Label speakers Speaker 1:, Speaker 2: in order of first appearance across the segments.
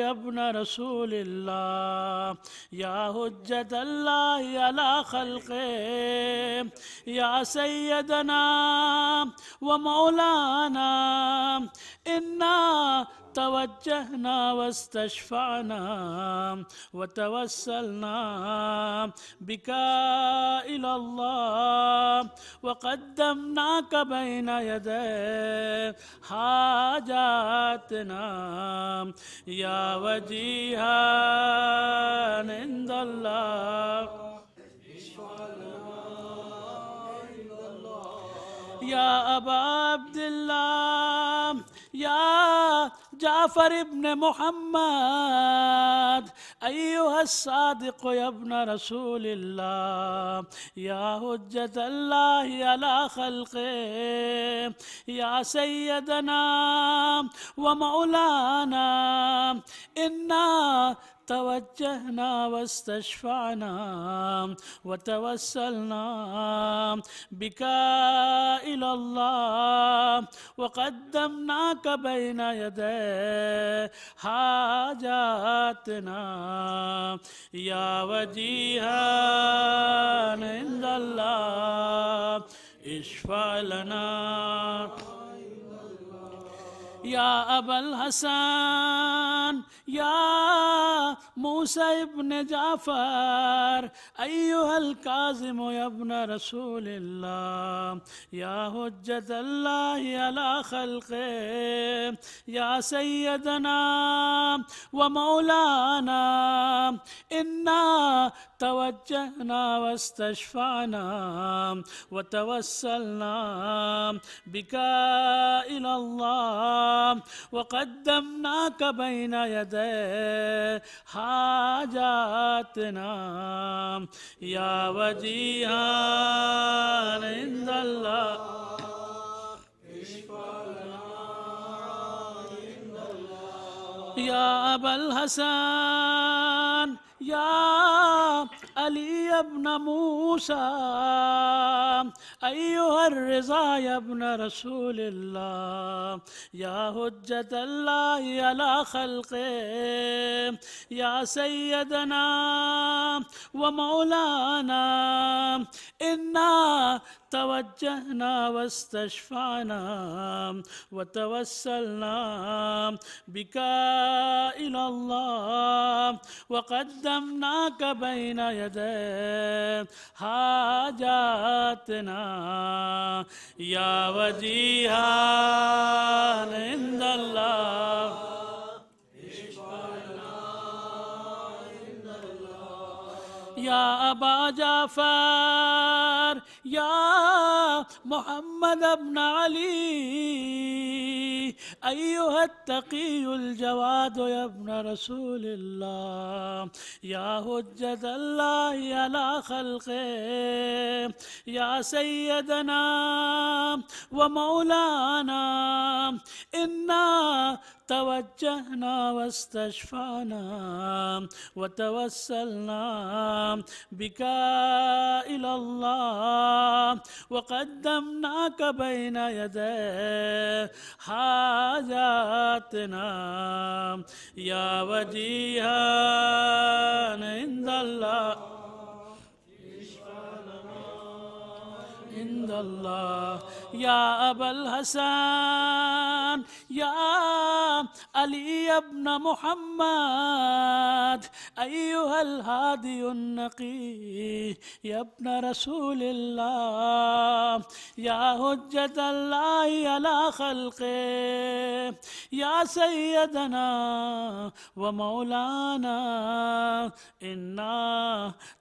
Speaker 1: या इब्न रसूलिल्लाह, या हुज्जतल्लाहि अला खल्क़े, या सय्यदना व मौलाना, इन्ना तवज्जहना वस्तशफ़अना वतवस्सलना बिका इलल्लाह वक़द्दमनाक बैन यदै हाजातना या वजीहान इंदल्लाह, या अबा अब्दिल्लाह, या जाफ़र इब्न मुहम्मद, अय्युहस्सादिक़ या इब्न रसूलिल्लाह, या हुज्जतल्लाहि अला खल्क़े, या सय्यदना व मौलाना, इन्ना तवज्जहना वस्तशफ़अना वतवस्सलना बिका इलल्लाह वक़द्दमनाक बैन यदै हाजातना या वजीहान इंदल्लाह इश्फ़अ लना, या अबल हसन, या मूसा इब्न जाफ़र, अय्युहल काज़िम या इब्न रसूलिल्लाह, या हुज्जतल्लाहि अला खल्क़े, या सय्यदना व मौलाना, इन्ना तवज्जहना वस्तशफ़अना वतवस्सलना बिका इलल्लाह वक़द्दमनाक बैन यदै हाजातना या वजीहान इंदल्लाह, या अबल हसन, या अली इब्न मूसा, अय्युहर रिज़ा या इब्न रसूलिल्लाह, या हुज्जतल्लाहि अला खल्क़े, या सय्यदना व मौलाना, इन्ना तवज्जहना वस्तशफ़अना वतवस्सलना बिका इलल्लाह वक़द्दमनाक बैन यदै हाजातना या वजीहान इंदल्लाह, या अबा जाफ़र, या मोहम्मद इब्न अली, अय्युहत्तक़ियुल जवाद या इब्न रसूलिल्लाह, या हुज्जतल्लाहि अला खल्क़े, या सय्यदना व मौलाना, इन्ना तवज्जहना वस्तशफ़अना वतवस्सलना बिका इलल्लाह वक़द्दमनाक बैन यदै हाजातना या वजीहान इंदल्लाह या अबल हसन, या अली इब्न मुहम्मद, अय्युहल हादियुन नक़ी या इब्न रसूलिल्लाह, या हुज्जतल्लाहि अला खल्क़े, या सय्यदना व मौलाना, इन्ना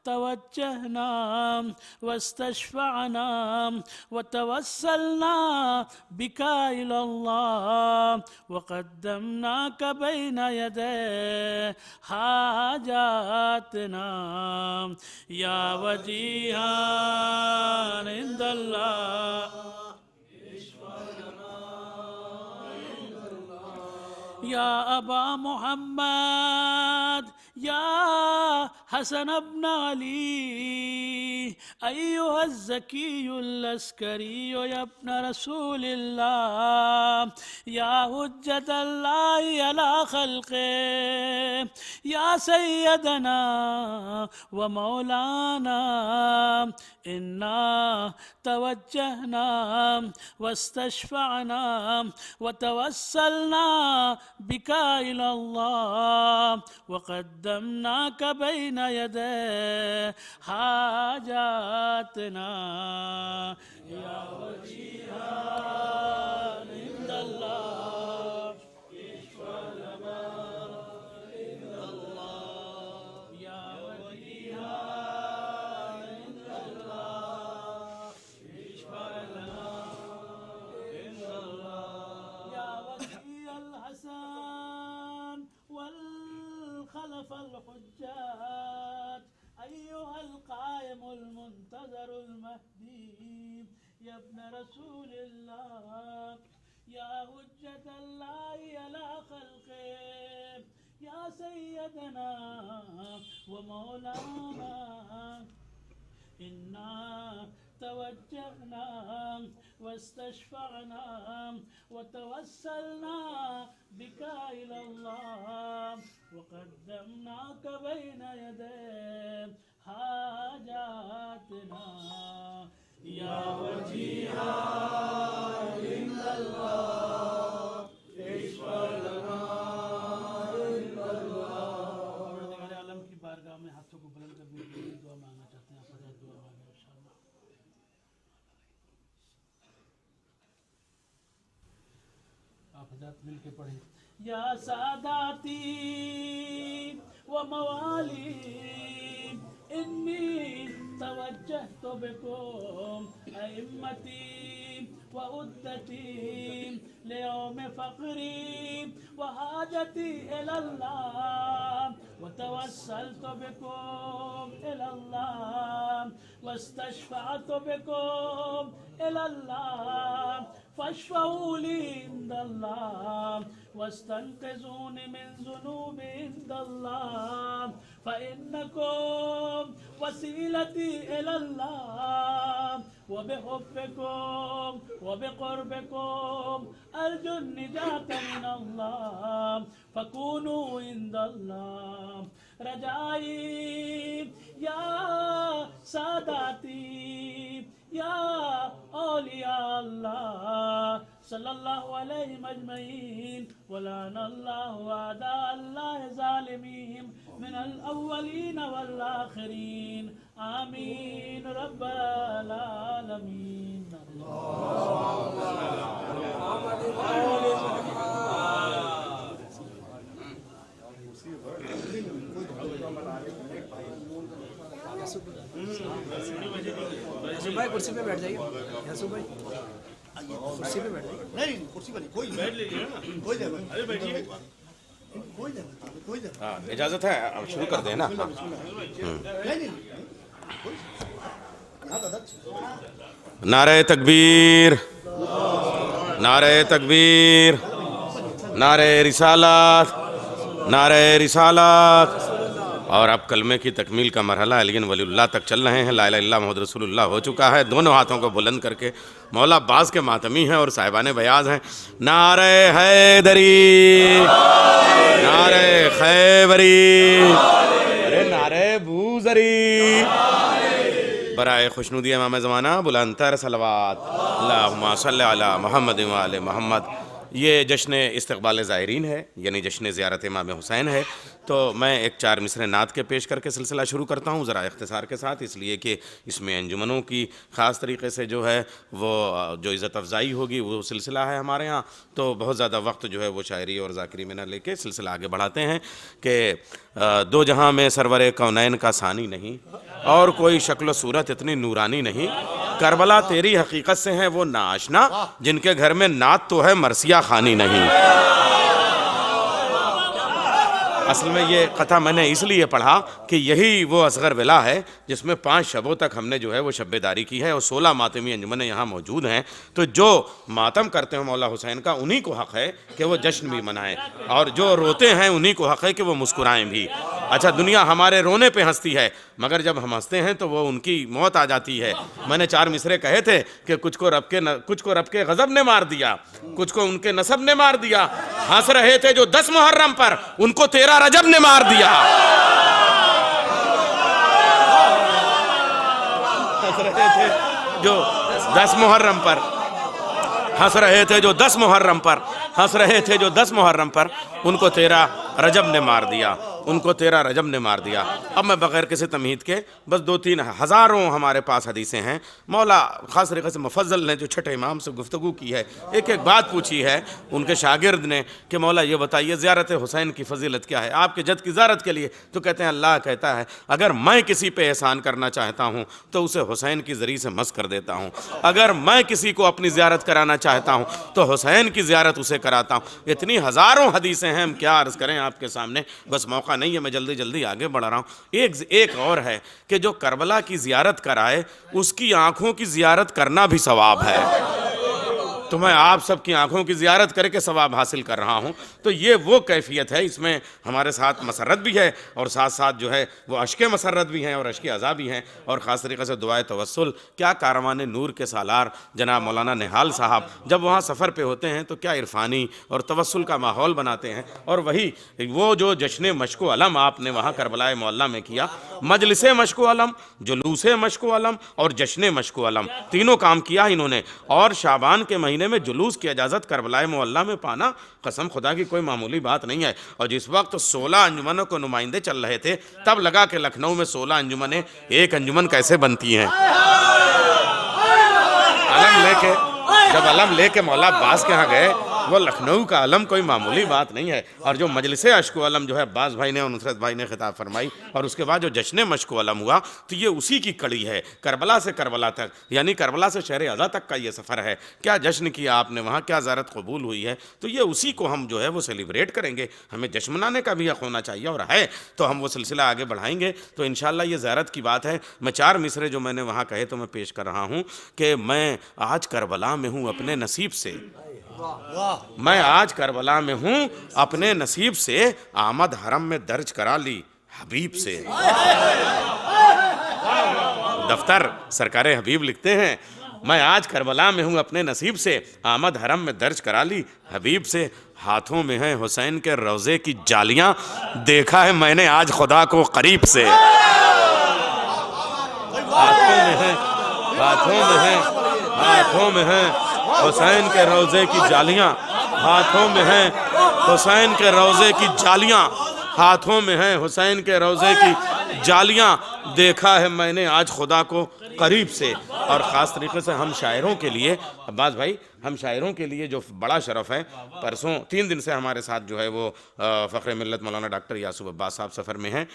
Speaker 1: तवज्जहना वस्तशफ़अना वतवस्सलना बिका इलल्लाह वक़द्दमनाक बैन यदै हाजातना या वजीहान इंदल्लाह, या अबा मुहम्मद, या हसन अब्न अली अय्युहज़्ज़कियुल अस्करी यब्न रसूलिल्लाह या हुज्जतल्लाहि अला खल्क़े या सय्यदना व मौलाना इन्ना तवज्जहना वस्तशफ़अना व तवस्सलना बिका इलल्लाह व क़द्दमनाक बैन यदै हाजातना या वजीहान इंदल्लाह इश्फ़अ लना इंदल्लाह या वजीहान इंदल्लाह इश्फ़अ लना इंदल्लाह या वजीअल हसन वल खलफल हुज्जात अय्युहल कायमुल मुंतज़रुल महदी या इब्न रसूलिल्लाह या हुज्जतल्लाहि अला खल्क़े या सय्यदना व मौलाना इन्ना तवज्जहना वस्तशफ़अना व तवस्सलना बिका इलल्लाह व क़द्दमनाक बैन यदै हाजातना या वजीहान इंदल्लाह इश्फ़अ लना इंदल्लाह। परवरदिगार आलम की बारगाह में हाथों को बुलंद करने के लिए दुआ मांगना चाहते हैं। आप हज़रात दुआ मांगे इंशाअल्लाह। आप हज़रात मिल के पढ़ें। या सादाती व मवाली इन्नी तवज्जहतु बिकुम अइम्मती व उद्दती लियौम फ़क़री व हाजती इलल्लाह व तवस्सलतु बिकुम इलल्लाह वस्तशफ़अतु बिकुम इलल्लाह फ़शफ़ऊ ली इंदल्लाह वस्तन्क़िज़ूनी मिन ज़ुनूबी इंदल्लाह फ़इन्नकुम वसीलती इलल्लाह व बिहुब्बिकुम व बिक़ुर्बिकुम अर्जुन निजात मिनल्लाह फ़कूनू इंदल्लाह रजाई या सादाती या औलिया अल्लाह सल्लल्लाहु अलैहि अजमईन वलानल्लाहु आदा अल्लाह ज़ालिमीन मिनल अव्वलीन वल आखिरीन आमीन रब्बल आलमीन।
Speaker 2: भाई कुर्सी पे बैठ जाइए। यासू भाई कुर्सी पे बैठ जाइए।
Speaker 3: नहीं कुर्सी पर नहीं, कोई बैठ लीजिए ना, कोई जगह अरे बैठिए, कोई जगह
Speaker 4: हाँ इजाज़त है, अब शुरू कर दें ना। हाँ
Speaker 3: नहीं यहाँ दादा
Speaker 4: नारे तकबीर, नारे तकबीर, नारे रिसालत, नारे रिसालत। और अब कलमे की तकमील का मरहला अलीन वलीउल्लाह तक चल रहे हैं। ला इलाहा इल्लल्लाह मुहम्मद रसूलुल्लाह हो चुका है। दोनों हाथों को बुलंद करके मौला अब्बास के मातमी हैं और साहिबान बयाज हैं। नारे हैदरी, नारे खैबरी, अरे नारे बूजरी, बराए खुशनुदी इमाम ज़माना बुलंदतर सलवात अल्लाहुम्मा सल्लि अला मुहम्मद व आले मोहम्मद। ये जश्न इस्तक़बाल ज़ायरीन है, यानी जश्न ज़ियारत इमाम हुसैन है। तो मैं एक 4 मिसरे नात के पेश करके सिलसिला शुरू करता हूँ, ज़रा इख्तिसार के साथ, इसलिए कि इसमें अंजुमनों की ख़ास तरीके से जो है वो जो इज़्ज़त अफ़ज़ाई होगी वो सिलसिला है हमारे यहाँ। तो बहुत ज़्यादा वक्त जो है वो शायरी और ज़ाकिरी में न लेके सिलसिला आगे बढ़ाते हैं कि दो जहाँ में सरवर कौनैन का सानी नहीं और कोई शक्ल सूरत इतनी नूरानी नहीं। करबला तेरी हकीकत से है वो नाआशना जिनके घर में नात तो है मरसिया खानी नहीं। असल में ये कथा मैंने इसलिए पढ़ा कि यही वो असगर विला है जिसमें 5 शबों तक हमने जो है वो शब्बेदारी की है और 16 मातमी अंजुमने यहाँ मौजूद हैं। तो जो मातम करते हैं मौला हुसैन का उन्हीं को हक़ है कि वो जश्न भी मनाएं और जो रोते हैं उन्हीं को हक़ है कि वो मुस्कुराएं भी। अच्छा दुनिया हमारे रोने पे हंसती है, मगर जब हम हंसते हैं तो वो उनकी मौत आ जाती है। मैंने 4 मिसरे कहे थे कि कुछ को रब के गजब ने मार दिया, कुछ को उनके नसब ने मार दिया। हंस रहे थे जो 10 मुहर्रम पर, उनको 13 रजब ने मार दिया। हंस रहे थे जो 10 मुहर्रम पर, हंस रहे थे जो 10 मुहर्रम पर, हंस रहे थे जो 10 मुहर्रम पर, उनको 13 रजब ने मार दिया, उनको 13 रजब ने मार दिया। अब मैं बगैर किसी तमहीद के बस 2-3 हज़ारों हमारे पास हदीसें हैं। मौला ख़ास तरीक़े से मुफज़्ज़ल ने जो छठे इमाम से गुफ्तगू की है, एक एक बात पूछी है उनके शागिर्द ने कि मौला ये बताइए ज़ियारत हुसैन की फ़जीलत क्या है, आपके जद की ज़ियारत के लिए। तो कहते हैं अल्लाह कहता है अगर मैं किसी पे एहसान करना चाहता हूँ तो उसे हुसैन की ज़रिए से मस कर देता हूँ, अगर मैं किसी को अपनी ज़ियारत कराना चाहता हूँ तो हुसैन की ज़ियारत उसे कराता हूँ। इतनी हज़ारों हदीसें हैं, हम क्या अर्ज़ करें आपके सामने, बस मौका नहीं है, मैं जल्दी जल्दी आगे बढ़ रहा हूँ। एक और है कि जो करबला की ज़ियारत कराए उसकी आँखों की ज़ियारत करना भी सवाब है। तो मैं आप सबकी आंखों की ज़ियारत करके सवाब हासिल कर रहा हूँ। तो ये वो कैफियत है, इसमें हमारे साथ मसरत भी है और साथ साथ जो है वो अश्के मसरत भी हैं और अश्के अज़ा भी हैं। और ख़ास तरीक़े से दुआए तवस्सुल, क्या कारवाने नूर के सालार जनाब मौलाना निहाल साहब जब वहाँ सफ़र पे होते हैं तो क्या इरफानी और तवस्सुल का माहौल बनाते हैं। और वही वो जो जश्न मश्को अलम आपने वहाँ करबलाए मोहल्ला में किया, मजलिस मश्को अलम, जुलूस मश्को अलम और जश्न मश्को अलम, तीनों काम किया इन्होंने। और शाबान के महीने में जुलूस की इजाज़त करबलाए मोहल्ला में पाना कसम खुदा की कोई मामूली बात नहीं है। और जिस वक्त 16 अंजुमनों को नुमाइंदे चल रहे थे, तब लगा कि लखनऊ में 16 अंजुमनें एक अंजुमन कैसे बनती हैं। अलम लेके जब अलम लेके मौला अब्बास के यहाँ गए, वो लखनऊ का अलम कोई मामूली बात नहीं है। और जो मजलिस अश्को अलम जो है अब्बास भाई ने और नुसरत भाई ने खिताब फरमाई, और उसके बाद जो जश्न मश्को अलम हुआ, तो ये उसी की कड़ी है, करबला से करबला तक, यानी करबला से शहर अज़ा तक का ये सफ़र है। क्या जश्न किया आपने वहाँ, क्या ज़ियारत कबूल हुई है, तो ये उसी को हम जो है वो सेलिब्रेट करेंगे। हमें जश्न मनाने का भी हक़ होना चाहिए, और है तो हम वो सिलसिला आगे बढ़ाएंगे। तो इंशाअल्लाह ये ज़ियारत की बात है। मैं 4 मिसरे जो मैंने वहाँ कहे तो मैं पेश कर रहा हूँ कि मैं आज करबला में हूँ अपने नसीब से, मैं आज करबला में हूँ अपने नसीब से, आमद हरम में दर्ज करा ली हबीब से। दफ्तर सरकार हबीब लिखते हैं, मैं आज करबला में हूँ अपने नसीब से, आमद हरम में दर्ज करा ली हबीब से। हाथों में है हुसैन के रोज़े की जालियाँ, देखा है मैंने आज खुदा को करीब से। हाथों में है, हाथों में है, हाथों में है हुसैन के रोज़े की जालियाँ, हाथों में है हुसैन के रोज़े की जालियाँ, हाथों में है हुसैन के रोज़े की जालियाँ, देखा है मैंने आज खुदा को करीब से। और ख़ास तरीके से हम शायरों के लिए, अब्बास भाई, हम शायरों के लिए जो बड़ा शरफ़ है, परसों 3 दिन से हमारे साथ जो है वो फ़ख्र मिल्लत मौलाना डॉक्टर यासूब अब्बास साहब सफ़र में हैं।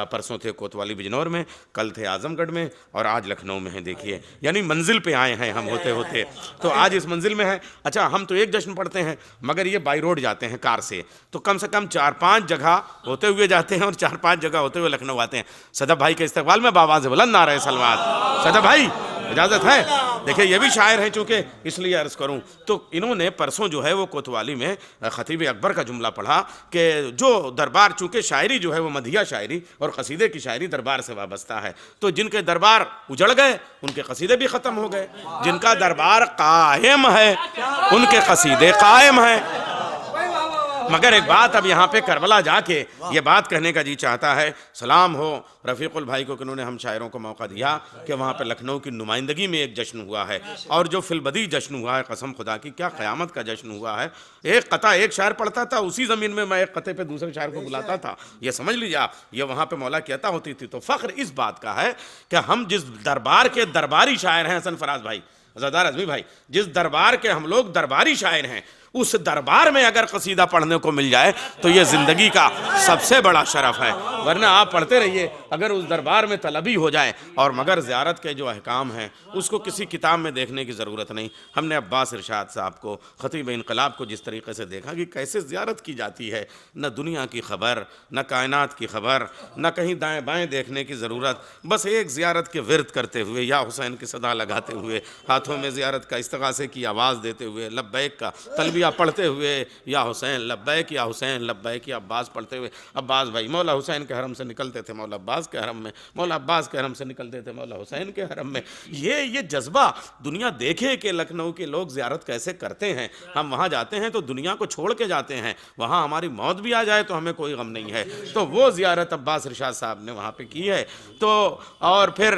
Speaker 4: परसों थे कोतवाली बिजनौर में, कल थे आज़मगढ़ में और आज लखनऊ में हैं। देखिए यानी मंजिल पे आए हैं हम होते होते, तो आज इस मंजिल में हैं। अच्छा, हम तो एक जश्न पढ़ते हैं, मगर ये बाई रोड जाते हैं कार से, तो कम से कम 4-5 जगह होते हुए जाते हैं और 4-5 जगह होते हुए लखनऊ आते हैं। सदफ भाई के इस्तकबाल में बावाज़ बुलंद नारे सलवात। सदफ भाई इजाज़त है? देखिए ये भी शायर हैं चूँकि, इसलिए अर्ज़ करूँ तो इन्होंने परसों जो है वो कोतवाली में ख़तीब अकबर का जुमला पढ़ा कि जो दरबार, चूँकि शायरी जो है वो मधिया शायरी और क़सीदे की शायरी दरबार से वाबस्ता है, तो जिनके दरबार उजड़ गए उनके क़सीदे भी ख़त्म हो गए, जिनका दरबार कायम है उनके क़सीदे कायम हैं। मगर एक बात अब यहाँ पे करबला जाके ये बात कहने का जी चाहता है, सलाम हो रफ़ीकुल भाई को कि उन्होंने हम शायरों को मौका दिया कि वहाँ पे लखनऊ की नुमाइंदगी में एक जश्न हुआ है, और जो फिलबदी जश्न हुआ है, कसम खुदा की क्या क़यामत का जश्न हुआ है। एक कता एक शायर पढ़ता था, उसी ज़मीन में मैं एक कते पे दूसरे शायर को बुलाता था, ये समझ लीजिए आप, ये वहाँ पे मौला की अता होती थी। तो फ़ख्र इस बात का है कि हम जिस दरबार के दरबारी शायर हैं, हसन फराज भाई, ज़रदार अज़मी भाई, जिस दरबार के हम लोग दरबारी शायर हैं, उस दरबार में अगर कसीदा पढ़ने को मिल जाए तो ये ज़िंदगी का सबसे बड़ा शरफ़ है। वरना आप पढ़ते रहिए, अगर उस दरबार में तलबी हो जाए। और मगर ज़ियारत के जो अहकाम हैं उसको किसी किताब में देखने की ज़रूरत नहीं। हमने अब्बास इरशाद साहब को, ख़तीब इनकलाब को जिस तरीके से देखा कि कैसे ज़ियारत की जाती है, न दुनिया की ख़बर, न कायनात की ख़बर, न कहीं दाएँ बाएँ देखने की ज़रूरत, बस एक ज़ियारत के विरद करते हुए, या हुसैन की सदा लगाते हुए, हाथों में ज़ियारत का इस्तग़ासे की आवाज़ देते हुए, लब्बैक का तलबिया या पढ़ते हुए या हुसैन लब्बैक या हुसैन लब्बैक या अब्बास पढ़ते हुए अब्बास भाई मौला हुसैन के हरम से निकलते थे मौला अब्बास के हरम में, मौला अब्बास के हरम से निकलते थे मौला हुसैन के हरम में। ये जज्बा दुनिया देखे कि लखनऊ के लोग ज़ियारत कैसे करते हैं। हम वहाँ जाते हैं तो दुनिया को छोड़ के जाते हैं, वहाँ हमारी मौत भी आ जाए तो हमें कोई गम नहीं है। तो वो ज़ियारत अब्बास इरशाद साहब ने वहाँ पे की है। तो और फिर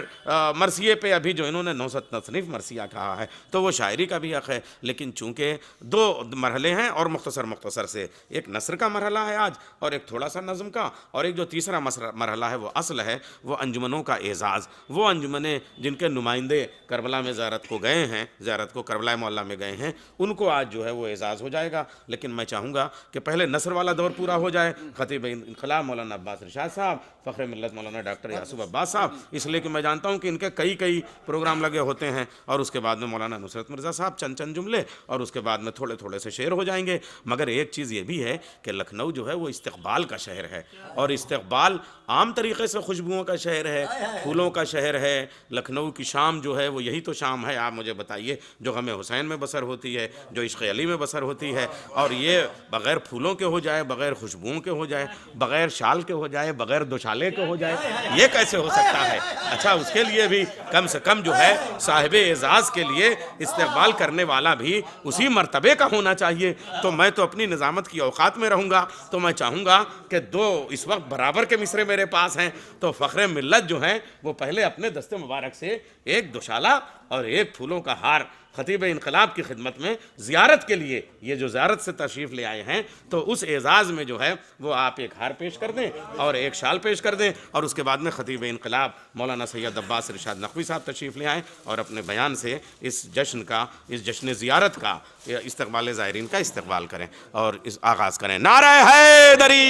Speaker 4: मरसिए पे अभी जो इन्होंने नौसत तसनीफ़ मरसिया कहा है तो वो शायरी का भी हक़ है, लेकिन चूँकि दो मरहले हैं और मुख्तसर से एक नस्र का मरहला है आज और एक थोड़ा सा नज़म का, और एक जो तीसरा मरहला है वो असल है, वो अंजुमनों का एज़ाज़। वो अंजुमने जिनके नुमाइंदे करबला में ज़ियारत को गए हैं, ज़ियारत को करबला मोहल्ला में गए हैं, उनको आज जो है वो एज़ाज़ हो जाएगा। लेकिन मैं चाहूँगा कि पहले नस्र वाला दौर पूरा हो जाए। खतीब इनक़लाब मौलाना अब्बास इरशाद साहब, फ़ख्र मिल्लत मौलाना डॉक्टर यासूब अब्बास साहब, इसलिए कि मैं जानता हूँ कि इनके कई प्रोग्राम लगे होते हैं, और उसके बाद में मौलाना नुसरत मिर्ज़ा साहब चंद जुमले, और उसके बाद में थोड़े से शेर हो जाएंगे। मगर एक चीज़ ये भी है कि लखनऊ जो है वो इस्तक़बाल का शहर है, और इस्तक़बाल आम तरीक़े से खुशबुओं का शहर है, फूलों का शहर है। लखनऊ की शाम जो है वो यही तो शाम है, आप मुझे बताइए, जो गम हुसैन में बसर होती है, जो इश्क़ अली में बसर होती है। और ये बग़ैर फूलों के हो जाए, बग़ैर खुशबुओं के हो जाए, बग़ैर शाल के हो जाए, बग़ैर दुशाले के हो जाए, ये कैसे हो सकता है? अच्छा, उसके लिए भी कम से कम जो है साहिब एज़ाज़ के लिए इस्तक़बाल करने वाला भी उसी मर्तबे का होना चाहिए। तो मैं तो अपनी निज़ामत की औकात में रहूँगा, तो मैं चाहूँगा कि दो इस वक्त बराबर के मिसरे मेरे पास हैं, तो फ़ख्र मिल्लत जो हैं वो पहले अपने दस्ते मुबारक से एक दुशाला और एक फूलों का हार खतीब इनक़लाब की खिदमत में ज़ियारत के लिए, ये जो ज़ियारत से तशरीफ़ ले आए हैं, तो उस एज़ाज़ में जो है वो आप एक हार पेश कर दें और एक शाल पेश कर दें, और उसके बाद में खतीब इनक़लाब मौलाना सैयद अब्बास इरशाद नक़वी साहब तशरीफ़ ले आएँ और अपने बयान से इस जश्न ज़ियारत का, इस्तक़बाल ज़ायरीन का इस्तक़बाल करें और इस आगाज़ करें। नारे हैदरी।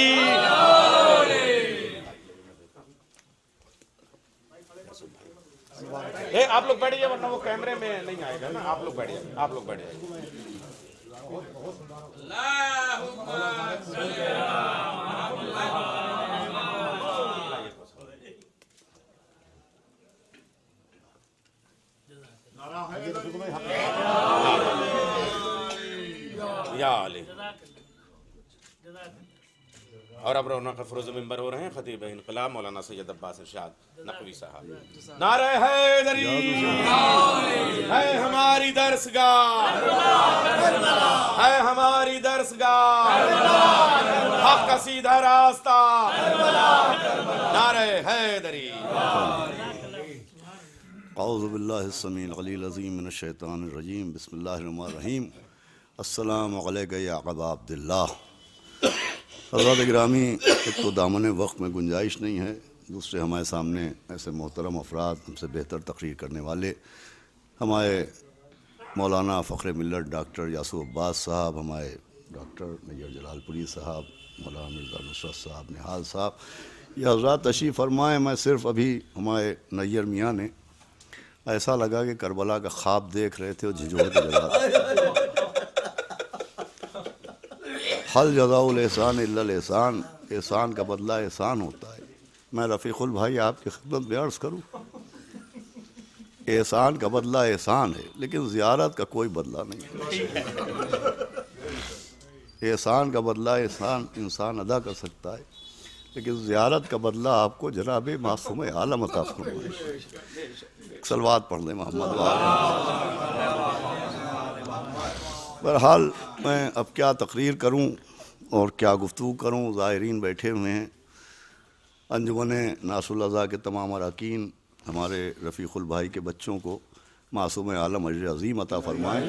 Speaker 4: आप लोग बैठिए वरना वो कैमरे में नहीं आएगा ना। आप लोग बैठिए, आप लोग बैठिए। और अब रौनक फ़रोज़ मिंबर हो रहे हैं खतीब इनक़लाब मौलाना सैयद अब्बास इरशाद नक़वी साहब। नारे हैदरी है हमारी दरसगाह, है हमारी दरसगाह, हक़ का सीधा रास्ता। नारे हैदरी।
Speaker 5: औज़ु बिल्लाहि समीउल अलीम मिनश शैतानिर रजीम। बिस्मिल्लाहिर रहमानिर रहीम। अस्सलामु अलैका या अबा अब्दुल्लाह। हज़रात गिरामी, एक तो दामन वक्त में गुंजाइश नहीं है, दूसरे हमारे सामने ऐसे मोहतरम अफराद, हमसे बेहतर तकरीर करने वाले हमारे मौलाना फ़ख्र मिल्लत डॉक्टर यासूब अब्बास साहब, हमारे डॉक्टर नैयर जलालपुरी साहब, मौलाना मिर्ज़ा नुसरत साहब, निहाल साहब, ये हज़रात तशरीफ़ फरमाएँ। मैं सिर्फ़ अभी हमारे नैयर मियाँ ने ऐसा लगा कि करबला का ख्वाब देख रहे थे और झिझोड़ के जवाब हल जज़ाउल एहसान इल्लल एहसान, एहसान का बदला एहसान होता है। मैं रफ़ीक़ुल भाई आपकी खिदमत में अर्ज़ करूँ, एहसान का बदला एहसान है, लेकिन ज़ियारत का कोई बदला नहीं है। एहसान का बदला एहसान इंसान अदा कर सकता है, लेकिन ज़ियारत का बदला आपको जनाब मासूम आलम अता फरमाए। सलवात पढ़ दें मोहम्मद। बहरहाल मैं अब क्या तकरीर करूं और क्या गुफ्तगू करूं, ज़ाहिरीन बैठे हुए हैं। अंजुमन नासुल अज़ा के तमाम अरकान, हमारे रफ़ीक़ुल भाई के बच्चों को मासूम आलम अजर अज़ीम अता फ़रमाएँ।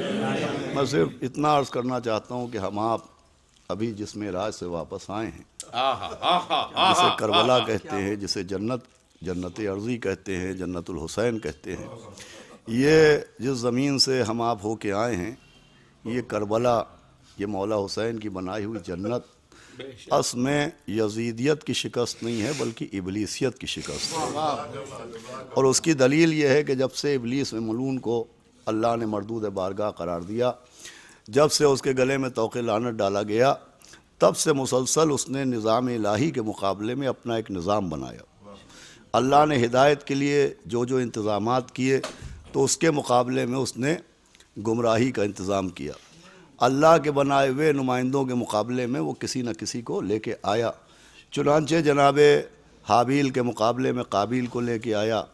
Speaker 5: मैं सिर्फ इतना अर्ज़ करना चाहता हूँ कि हम आप अभी जिस मेराज से वापस आए हैं, जिसे करबला कहते हैं, जिसे जन्नत अर्ज़ी कहते हैं, जन्नतुल हुसैन कहते हैं, ये जिस ज़मीन से हम आप हो के आए हैं, ये करबला, ये मौला हुसैन की बनाई हुई जन्नत अस में यजीदियत की शिकस्त नहीं है बल्कि इबलीसियत की शिकस्त है। और उसकी दलील ये है कि जब से इबलीस में मलून को अल्लाह ने मरदूद बारगाह करार दिया, जब से उसके गले में तौक़े लानत डाला गया, तब से मुसलसल उसने निज़ाम इलाही के मुकाबले में अपना एक निज़ाम बनाया। अल्लाह ने हिदायत के लिए जो जो इंतज़ामात किए तो उसके मुकाबले में उसने गुमराही का इंतज़ाम किया। अल्लाह के बनाए हुए नुमाइंदों के मुकाबले में वो किसी न किसी को लेके आया। चुनांचे जनाब हाबील के मुकाबले में काबिल को लेके आया,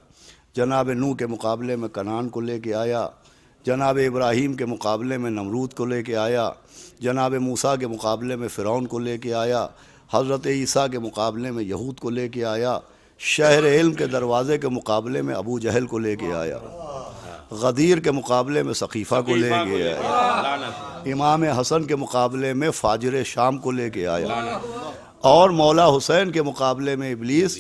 Speaker 5: जनाब नूह के मुकाबले में कनान को लेके आया, जनाब इब्राहीम के मुकाबले में नमरूद को लेके आया, जनाब मूसा के मुकाबले में फ़िरौन को लेके आया, हज़रत ईसा के मुकाबले में यहूद को लेके आया, शहर इल्म के दरवाज़े के मुकाबले में अबू जहल को लेके आया, गदीर के मुकाबले में सकीफ़ा को लेके आया, इमाम हसन के मुकाबले में फ़ाजिर शाम को लेके आया, और मौला हुसैन के मुकाबले में इब्लीस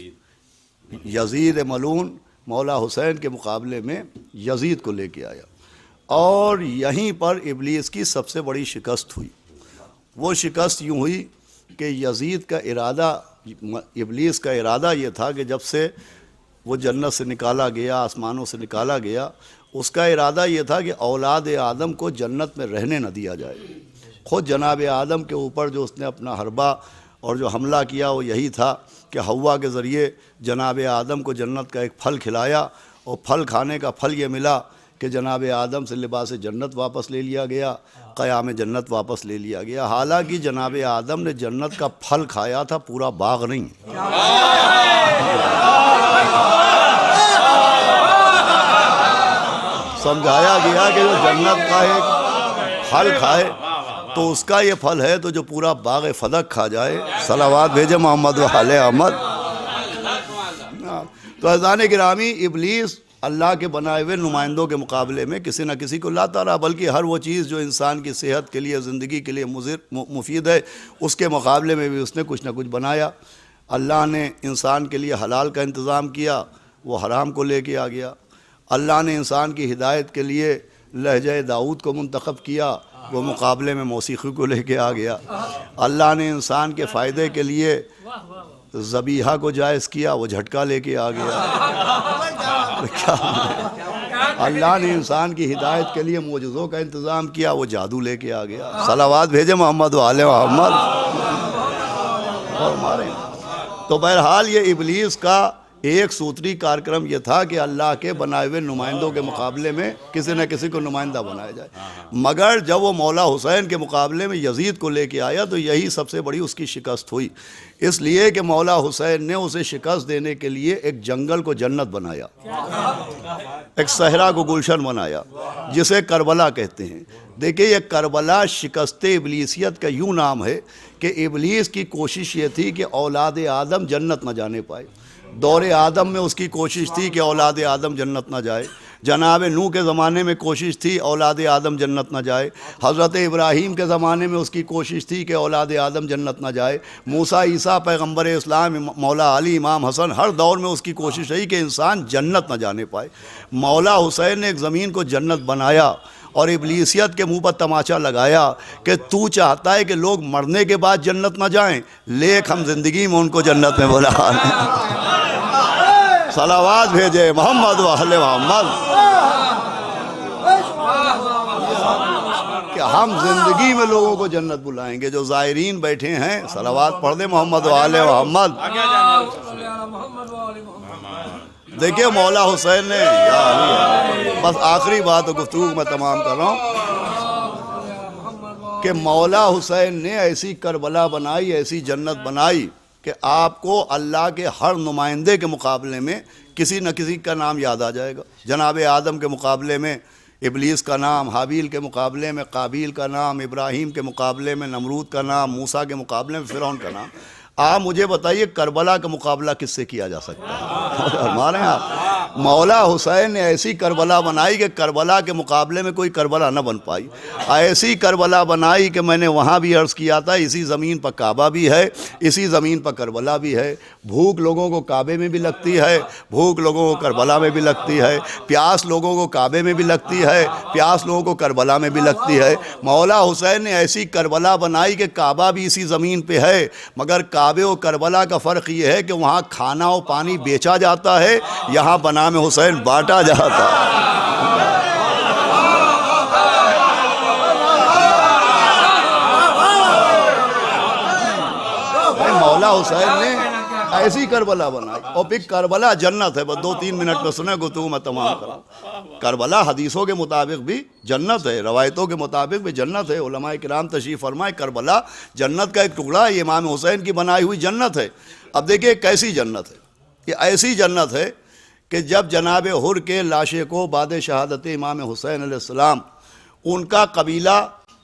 Speaker 5: यजीद मलून मौला हुसैन के मुकाबले में यजीद को लेके आया। और यहीं पर इब्लीस की सबसे बड़ी शिकस्त हुई। वो शिकस्त यूँ हुई कि यजीद का इरादा, इब्लीस का इरादा ये था कि जब से वो जन्नत से निकाला गया, आसमानों से निकाला गया, उसका इरादा ये था कि औलाद आदम को जन्नत में रहने न दिया जाए। ख़ुद जनाब आदम के ऊपर जो उसने अपना हरबा और जो हमला किया वो यही था कि हव्वा के ज़रिए जनाब आदम को जन्नत का एक फल खिलाया, और फल खाने का फल ये मिला कि जनाब आदम से लिबास जन्नत वापस ले लिया गया, क़याम जन्नत वापस ले लिया गया। हालांकि जनाब आदम ने जन्नत का फल खाया था, पूरा बाग नहीं। समझाया गया कि जो जन्नत का एक फल खाए तो उसका ये फल है, तो जो पूरा बाग फदक खा जाए। सलावात भेजे मोहम्मद व आले अहमद। तो अज़ान गिरामी, इब्लीस अल्लाह के बनाए हुए नुमाइंदों के मुकाबले में किसी न किसी को लाता रहा, बल्कि हर वो चीज़ जो इंसान की सेहत के लिए, ज़िंदगी के लिए मुफीद है, उसके मुकाबले में भी उसने कुछ न कुछ बनाया। अल्लाह ने इंसान के लिए हलाल का इंतज़ाम किया, वो हराम को लेके आ गया। अल्लाह ने इंसान की हिदायत के लिए लहजा दाऊद को मुंतखब किया, वो मुकाबले में मौसीक़ी को लेके आ गया। अल्लाह ने इंसान के फ़ायदे के लिए ज़बीहा को जायज़ किया, वो झटका लेके आ गया। क्या अल्लाह ने इंसान की हिदायत के लिए मौजज़ों का इंतज़ाम किया, वो जादू लेके आ गया। सलावात भेजे मोहम्मद व आले मोहम्मद। और हमारे तो बहरहाल ये इब्लीस का एक सूत्री कार्यक्रम ये था कि अल्लाह के बनाए हुए नुमाइंदों के मुकाबले में किसी न किसी को नुमाइंदा बनाया जाए। मगर जब वो मौला हुसैन के मुकाबले में यजीद को लेके आया तो यही सबसे बड़ी उसकी शिकस्त हुई, इसलिए कि मौला हुसैन ने उसे शिकस्त देने के लिए एक जंगल को जन्नत बनाया, एक सहरा को गुलशन बनाया, जिसे करबला कहते हैं। देखिए, ये करबला शिकस्त इब्लीसियत का यूँ नाम है कि इब्लीस की कोशिश ये थी कि औलाद आदम जन्नत न जाने पाए। दौरे आदम में उसकी कोशिश थी कि औलाद आदम जन्नत न जाए। जनाब नूह के ज़माने में कोशिश थी औलाद आदम जन्नत न जाए। हज़रत इब्राहीम के ज़माने में उसकी कोशिश थी कि औलाद आदम जन्नत न जाए। मूसा ईसा पैगम्बर इस्लाम मौला अली इमाम हसन, हर दौर में उसकी कोशिश रही कि इंसान जन्नत न जाने पाए। मौला हुसैन ने एक ज़मीन को जन्नत बनाया और इब्लीसियत के मुंह पर तमाचा लगाया कि तू चाहता है कि लोग मरने के बाद जन्नत न जाएं, लेक हम ज़िंदगी में उनको जन्नत में बुला। सलावात भेजे मोहम्मद व अहले मोहम्मद कि हम जिंदगी में लोगों को जन्नत बुलाएंगे। जो ज़ायरीन बैठे हैं, सलावात पढ़ दे मोहम्मद व अहले मोहम्मद। देखिए, मौला हुसैन ने, बस आखिरी बात गुफ्तगू मैं तमाम कर रहा हूँ कि मौला हुसैन ने ऐसी करबला बनाई, ऐसी जन्नत बनाई कि आपको अल्लाह के हर नुमाइंदे के मुकाबले में किसी न किसी का नाम याद आ जाएगा। जनाब आदम के मुकाबले में इब्लीस का नाम, हाबील के मुकाबले में काबिल का नाम, इब्राहीम के मुकाबले में नमरूद का नाम, मूसा के मुकाबले में फ़िरौन का नाम। आप मुझे बताइए, करबला का मुकाबला किससे किया जा सकता है? हमारे यहाँ मौला हुसैन ने ऐसी करबला बनाई कि करबला के मुकाबले में कोई करबला न बन पाई। ऐसी करबला बनाई कि मैंने वहाँ भी अर्ज़ किया था, इसी ज़मीन पर काबा भी है, इसी ज़मीन पर करबला भी है। भूख लोगों को काबे में भी लगती है, भूख लोगों को करबला में भी लगती है, प्यास लोगों को काबे में भी लगती है, प्यास लोगों को करबला में भी लगती है। मौला हुसैन ने ऐसी करबला बनाई कि काबा भी इसी ज़मीन पर है, मगर काबे और करबला का फ़र्क ये है कि वहाँ खाना और पानी बेचा जाता है, यहाँ बना में हुसैन बांटा जाता। मौला हुसैन ने ऐसी करबला बनाई। और फिर करबला जन्नत है, बस 2-3 मिनट में सुने गुफ्तगू मैं तमाम करा। करबला हदीसों के मुताबिक भी जन्नत है, रवायतों के मुताबिक भी जन्नत है। उलमाए किराम तशरीफ़ फरमाए करबला जन्नत का एक टुकड़ा है, इमाम हुसैन की बनाई हुई जन्नत है। अब देखिए कैसी जन्नत है, ये ऐसी जन्नत है कि जब जनाब हुर के लाशे को बाद शहादत इमाम हुसैन अलैहिस्सलाम उनका कबीला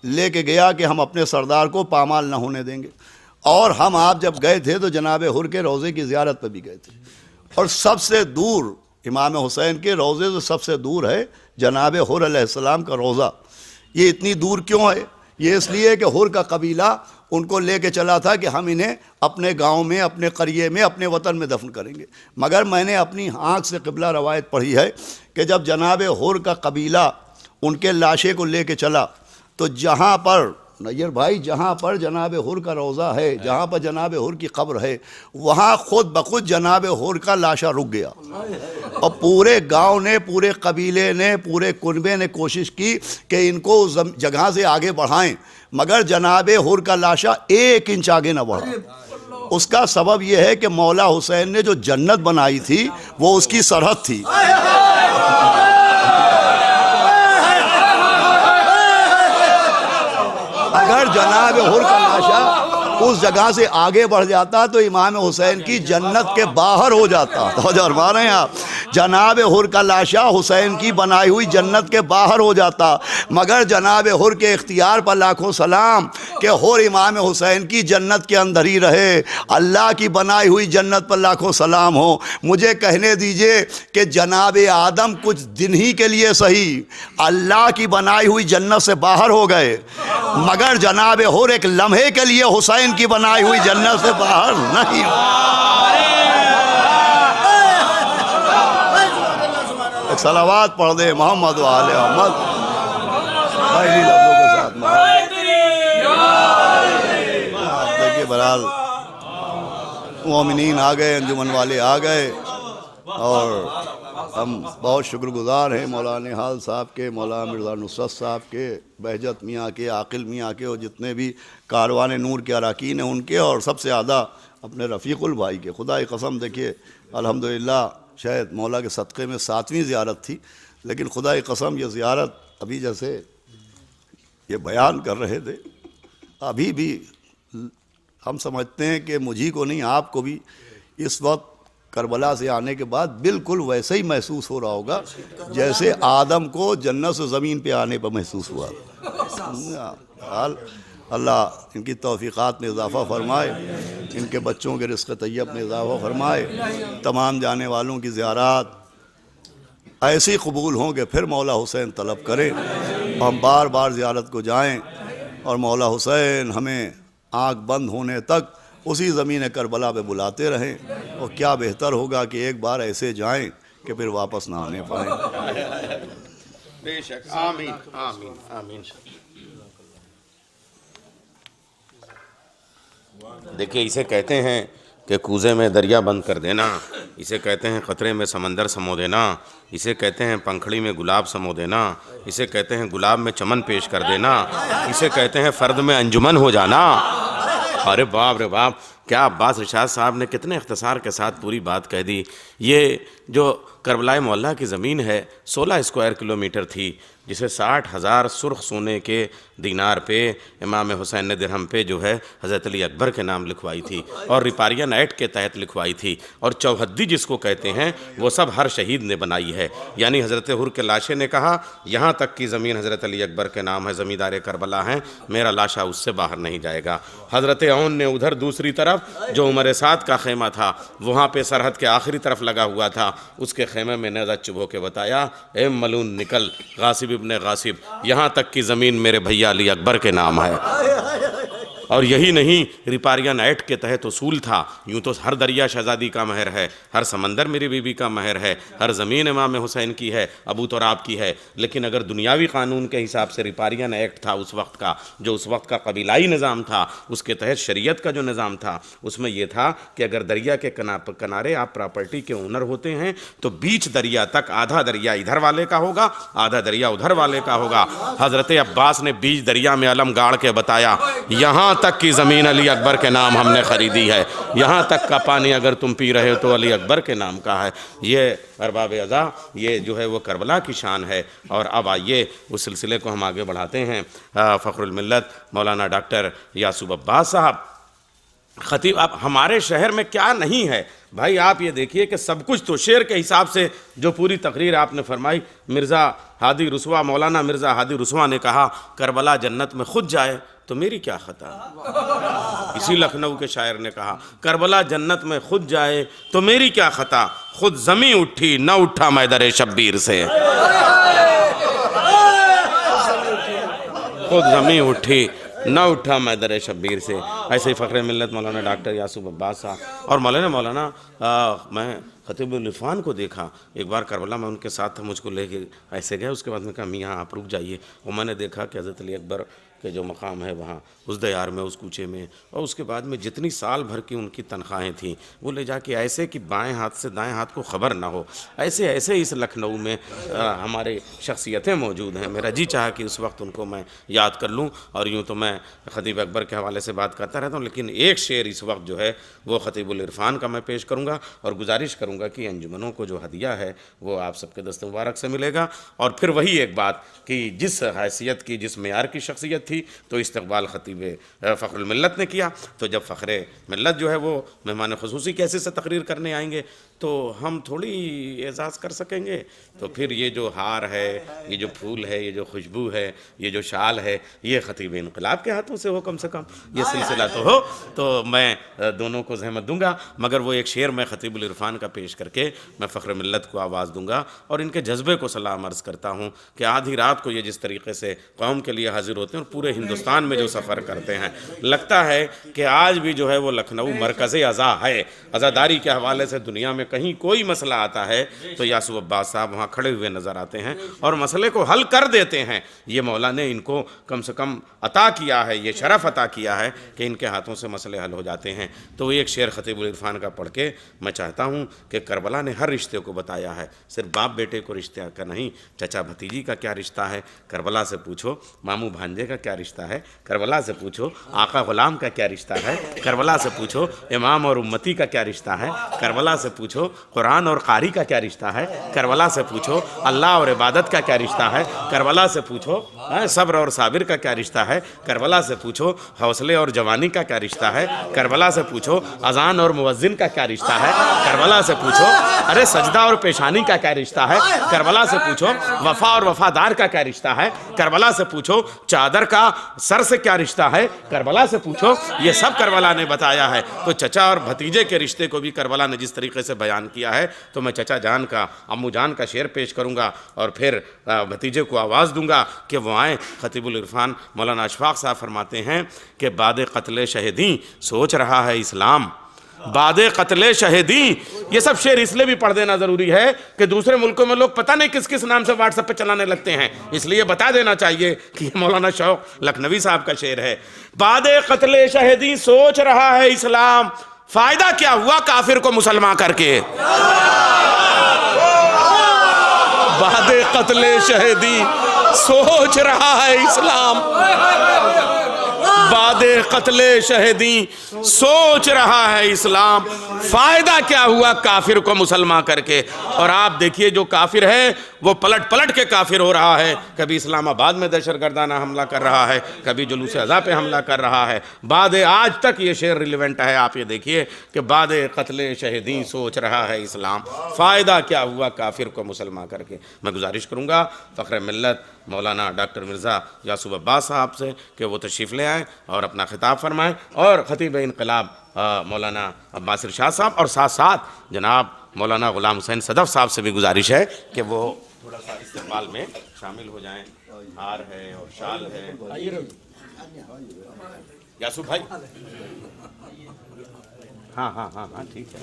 Speaker 5: लेके गया कि हम अपने सरदार को पामाल ना होने देंगे, और हम आप जब गए थे तो जनाब हुर के रोज़े की ज़ियारत पर भी गए थे, और सबसे दूर इमाम हुसैन के रोज़े से सबसे दूर है जनाब हुर अलैहिस्सलाम का रोज़ा। ये इतनी दूर क्यों है? ये इसलिए कि हुर का कबीला उनको लेके चला था कि हम इन्हें अपने गांव में, अपने करिए में, अपने वतन में दफन करेंगे। मगर मैंने अपनी आँख से क़िबला रवायत पढ़ी है कि जब जनाब हुर का कबीला उनके लाशे को लेके चला तो जहाँ पर नैयर भाई, जहाँ पर जनाब हुर का रोज़ा है, जहाँ पर जनाब हुर की कब्र है, वहाँ खुद बखुद जनाब हुर का लाशा रुक गया। और पूरे गांव ने, पूरे कबीले ने, पूरे कुनबे ने कोशिश की कि इनको उस जगह से आगे बढ़ाएं, मगर जनाब हुर का लाशा 1 इंच आगे न बढ़ा। उसका सबब यह है कि मौला हुसैन ने जो जन्नत बनाई थी वो उसकी सरहद थी। अगर जनाब हुर का लाशा उस जगह से आगे बढ़ जाता तो इमाम हुसैन की जन्नत के बाहर हो जाता। तो जरमा रहे हैं आप, जनाब हुर का लाशा हुसैन की बनाई हुई जन्नत के बाहर हो जाता, मगर जनाब हुर के इख्तियार पर लाखों सलाम कि हुर इमाम हुसैन की जन्नत के अंदर ही रहे। अल्लाह की बनाई हुई जन्नत पर लाखों सलाम हो। मुझे कहने दीजिए कि जनाब आदम कुछ दिन ही के लिए सही अल्लाह की बनाई हुई जन्नत से बाहर हो गए, मगर जनाब हुर एक लम्हे के लिए हुसैन की बनाई हुई जन्नत से बाहर नहीं। एक सलावात पढ़ दे मोहम्मद वाले मोहम्मद पहली लफ्जों के साथ। देखिए बहरहाल मोमिनीन आ गए, अंजुमन वाले आ गए, और हम बहुत शुक्रगुजार हैं मौलाना निहाल साहब के, मौलाना मिर्ज़ा नुसरत साहब के, बहजत मियाँ के, आकिल मियाँ के, और जितने भी कारवान नूर के अरकान हैं उनके, और सबसे ज़्यादा अपने रफ़ीकुल भाई के। खुदा की कसम देखिए अल्हम्दुलिल्लाह शायद मौला के सदक़े में 7वीं ज़ियारत थी, लेकिन खुदा की कसम ये ज़ियारत अभी जैसे ये बयान कर रहे थे, अभी भी हम समझते हैं कि मुझी को नहीं आपको भी इस वक्त करबला से आने के बाद बिल्कुल वैसे ही महसूस हो रहा होगा जैसे आदम को जन्नत से ज़मीन पे आने पर महसूस हुआ। हाल अल्लाह इनकी तौफ़ीक़ात में इजाफ़ा फ़रमाए, इनके बच्चों के रिज़्क़ तय्यब में इजाफ़ा फ़रमाए, तमाम जाने वालों की ज़ियारत ऐसी कबूल हों कि फिर मौला हुसैन तलब करें, हम बार बार ज़ियारत को जाएँ, और मौला हुसैन हमें आँख बंद होने तक उसी ज़मीन करबला पे बुलाते रहें। और क्या बेहतर होगा कि एक बार ऐसे जाएं कि फिर वापस ना आने पाएँ।
Speaker 4: बेशक, आमीन आमीन आमीन। देखिए, इसे कहते हैं कि कूज़े में दरिया बंद कर देना, इसे कहते हैं क़तरे में समंदर समो देना, इसे कहते हैं पंखड़ी में गुलाब समो देना, इसे कहते हैं गुलाब में चमन पेश कर देना, इसे कहते हैं फ़र्द में अंजुमन हो जाना। अरे बाप रे बाप, क्या अब्बास इरशाद साहब ने कितने इख्तिसार के साथ पूरी बात कह दी। ये जो करबला मोहल्ला की ज़मीन है 16 स्क्वायर किलोमीटर थी, जिसे 60,000 सुर्ख सोने के दीनार पे इमाम हुसैन ने दिरहम पे जो है हज़रत अली अकबर के नाम लिखवाई थी, और रिपारियन एक्ट के तहत लिखवाई थी, और चौहद्दी जिसको कहते हैं वो सब हर शहीद ने बनाई है। यानी हज़रत हुर के लाशे ने कहा यहाँ तक की ज़मीन हज़रत अली अकबर के नाम है, ज़मींदार करबला हैं, मेरा लाशा उससे बाहर नहीं जाएगा। हज़रत औन ने उधर दूसरी तरफ जो उमर साद का खेमा था वहाँ पे सरहद के आखिरी तरफ लगा हुआ था, उसके खेमे में नज़र चुभो के बताया, ए मलून निकल गासिब इब्ने गासिब, यहाँ तक की ज़मीन मेरे भैया अली अकबर के नाम है। और यही नहीं, रिपारियन एक्ट के तहत उसूल था, यूँ तो हर दरिया शहज़ादी का महर है, हर समंदर मेरी बीबी का महर है, हर ज़मीन इमाम हुसैन की है, अबू तुराब की है, लेकिन अगर दुनियावी कानून के हिसाब से रिपारियन एक्ट था उस वक्त का, जो उस वक्त का कबीलाई निज़ाम था, उसके तहत शरीयत का जो निज़ाम था, उसमें यह था कि अगर दरिया के किनारे आप प्रॉपर्टी के ओनर होते हैं तो बीच दरिया तक आधा दरिया इधर वाले का होगा, आधा दरिया उधर वाले का होगा। हज़रत अब्बास ने बीच दरिया में अलम गाड़ के बताया, यहाँ यहाँ तक की ज़मीन अली अकबर के नाम हमने ख़रीदी है, यहाँ तक का पानी अगर तुम पी रहे हो तो अली अकबर के नाम का है। ये अरबाब अज़ा, ये जो है वो करबला की शान है। और अब आइए उस सिलसिले को हम आगे बढ़ाते हैं। फ़खरुल मिल्लत मौलाना डॉक्टर यासूब अब्बास साहब खतीब। अब हमारे शहर में क्या नहीं है भाई, आप ये देखिए कि सब कुछ तो शेर के हिसाब से जो पूरी तकरीर आपने फरमाई। मिर्ज़ा हादी रुस्वा, मौलाना मिर्ज़ा हादी रुस्वा ने कहा करबला जन्नत में खुद जाए तो मेरी क्या ख़ता। इसी लखनऊ के शायर ने कहा करबला जन्नत में खुद जाए तो मेरी क्या ख़ता, खुद ज़मी उठी न उठा मैं दरे शब्बीर से, खुद ज़मी उठी न उठा मैं दर शब्बीर से। ऐसे ही फ़ख्र मिल्लत मौलाना डॉक्टर यासूब अब्बास साहब और मौलाना मैं खतीबुल इरफान को देखा एक बार करबला में उनके साथ था, मुझको लेके ऐसे गए। उसके बाद में कहा मियाँ आप रुक जाइए। और मैंने देखा कि हज़रत अली अकबर के जो मकाम है वहाँ उस दयार में, उस कूचे में, और उसके बाद में जितनी साल भर की उनकी तनख्वाहें थीं वो ले जाके ऐसे कि बाएं हाथ से दाएं हाथ को ख़बर ना हो, ऐसे ऐसे इस लखनऊ में हमारे शख्सियतें मौजूद हैं। मेरा जी चाहा कि उस वक्त उनको मैं याद कर लूँ। और यूँ तो मैं खतीब अकबर के हवाले से बात करता रहता हूँ, लेकिन एक शेर इस वक्त जो है वो खतीबुल इरफान का मैं पेश करूँगा और गुजारिश करूँगा कि अंजुमनों को जो हदिया है वो आप सबके दस्त मुबारक से मिलेगा। और फिर वही एक बात कि जिस हैसियत की, जिस मेयार की शख्सियत थी तो इस्तकबाल खतीब फ़ख्रुल मिल्लत ने किया। तो जब फ़ख्र मिल्लत जो है वो मेहमान ख़ुसूसी कैसे से तकरीर करने आएंगे तो हम थोड़ी एजाज़ कर सकेंगे। तो फिर ये जो हार है, ये जो फूल है, ये जो खुशबू है, ये जो शाल है, ये खतीब इनकलाब के हाथों से हो कम से कम, ये सिलसिला तो हो। तो मैं दोनों को ज़हमत दूंगा, मगर वो एक शेर मैं खतीबुल इरफान का पेश करके मैं फ़ख्र मिल्लत को आवाज़ दूंगा और इनके जज्बे को सलाम अर्ज़ करता हूँ कि आधी रात को ये जिस तरीके से कौम के लिए हाजिर होते हैं और पूरे हिंदुस्तान में जो सफ़र करते हैं, लगता है कि आज भी जो है वो लखनऊ मरकज़ अज़ा है। अज़ादारी के हवाले से दुनिया में कहीं कोई मसला आता है तो यासूब अब्बास साहब वहाँ खड़े हुए नज़र आते हैं और मसले को हल कर देते हैं। ये मौला ने इनको कम से कम अता किया है, ये शरफ़ अता किया है कि इनके हाथों से मसले हल हो जाते हैं। तो एक शेर खतीबुल इरफान का पढ़ के मैं चाहता हूँ कि करबला ने हर रिश्ते को बताया है, सिर्फ बाप बेटे को रिश्ते का नहीं, चचा भतीजी का क्या रिश्ता है करबला से पूछो, मामू भांजे का क्या रिश्ता है करबला से पूछो, आका ग़ुलाम का क्या रिश्ता है करबला से पूछो, इमाम और उम्मती का क्या रिश्ता है करबला से पूछो, कुरान और कारी का क्या रिश्ता है करबला से पूछो, अल्लाह और इबादत का क्या रिश्ता है करबला से पूछो, सब्र और साबिर का क्या रिश्ता है करबला से पूछो, हौसले और जवानी का क्या रिश्ता है करबला से पूछो, अजान और मुअज्जिन का क्या रिश्ता है करबला से पूछो, अरे सजदा और पेशानी का क्या रिश्ता है करबला से पूछो, वफा और वफादार का क्या रिश्ता है करबला से पूछो, चादर का सर से क्या रिश्ता है करबला से पूछो। ये सब करबला ने बताया है। तो चचा और भतीजे के रिश्ते को भी करबला ने जिस तरीके से बयान किया है, तो मैं चचा जान का, अम्मू जान का शेर पेश करूँगा और फिर भतीजे को आवाज़ दूंगा कि वो आएँ। खतीबुल इरफान मौलाना अशफाक साहब फरमाते हैं कि बाद क़त्ल शहीदी सोच रहा है इस्लाम, बाद क़त्ल शहीदी। ये सब शेर इसलिए भी पढ़ देना ज़रूरी है कि दूसरे मुल्कों में लोग पता नहीं किस किस नाम से व्हाट्सएप पे चलाने लगते हैं, इसलिए बता देना चाहिए कि मौलाना शौक लखनवी साहब का शेर है। बाद क़त्ल शहीदी सोच रहा है इस्लाम, फ़ायदा क्या हुआ काफिर को मुसलमान करके। बाद क़त्ल शहीदी सोच रहा है इस्लाम, बाद क़त्ल शहीदी सोच रहा है इस्लाम, फ़ायदा क्या हुआ काफिर को मुसलमान करके। और आप देखिए जो काफिर है वो पलट पलट के काफिर हो रहा है, कभी इस्लामाबाद में दहशतगर्दाना हमला कर रहा है, कभी जुलूस अज़ा पे हमला कर रहा है। बाद आज तक ये शेर रिलेवेंट है। आप ये देखिए कि बाद क़त्ल शहीदी सोच रहा है इस्लाम, फ़ायदा क्या हुआ काफिर को मुसलमान करके। मैं गुजारिश करूँगा फ़ख्र मिल्लत मौलाना डॉक्टर मिर्ज़ा यासूब अब्बास साहब से कि वो तशरीफ़ ले आएँ और अपना खिताब फरमाएँ। और खतीब इनकलाब मौलाना अब्बास इरशाद साहब और साथ साथ जनाब मौलाना ग़ुलाम हुसैन सदफ़ साहब से भी गुजारिश है कि वो थोड़ा सा इस्तेमाल में शामिल हो जाएँ। हार है और शाल है। यासूब भाई, हाँ हाँ हाँ हाँ ठीक है।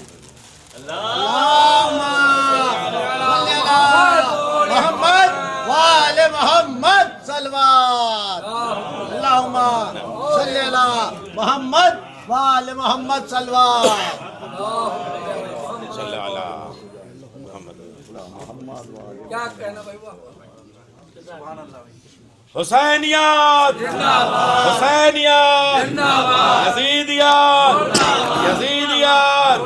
Speaker 3: मोहम्मद वाले मोहम्मद सल्लल्लाहु अलैहि वसल्लम, मोहम्मद वाले मोहम्मद सल्लल्लाहु
Speaker 2: क्या कहना भाई।
Speaker 4: हुसैनियत हुसैनियत यजीदियत यजीदियत।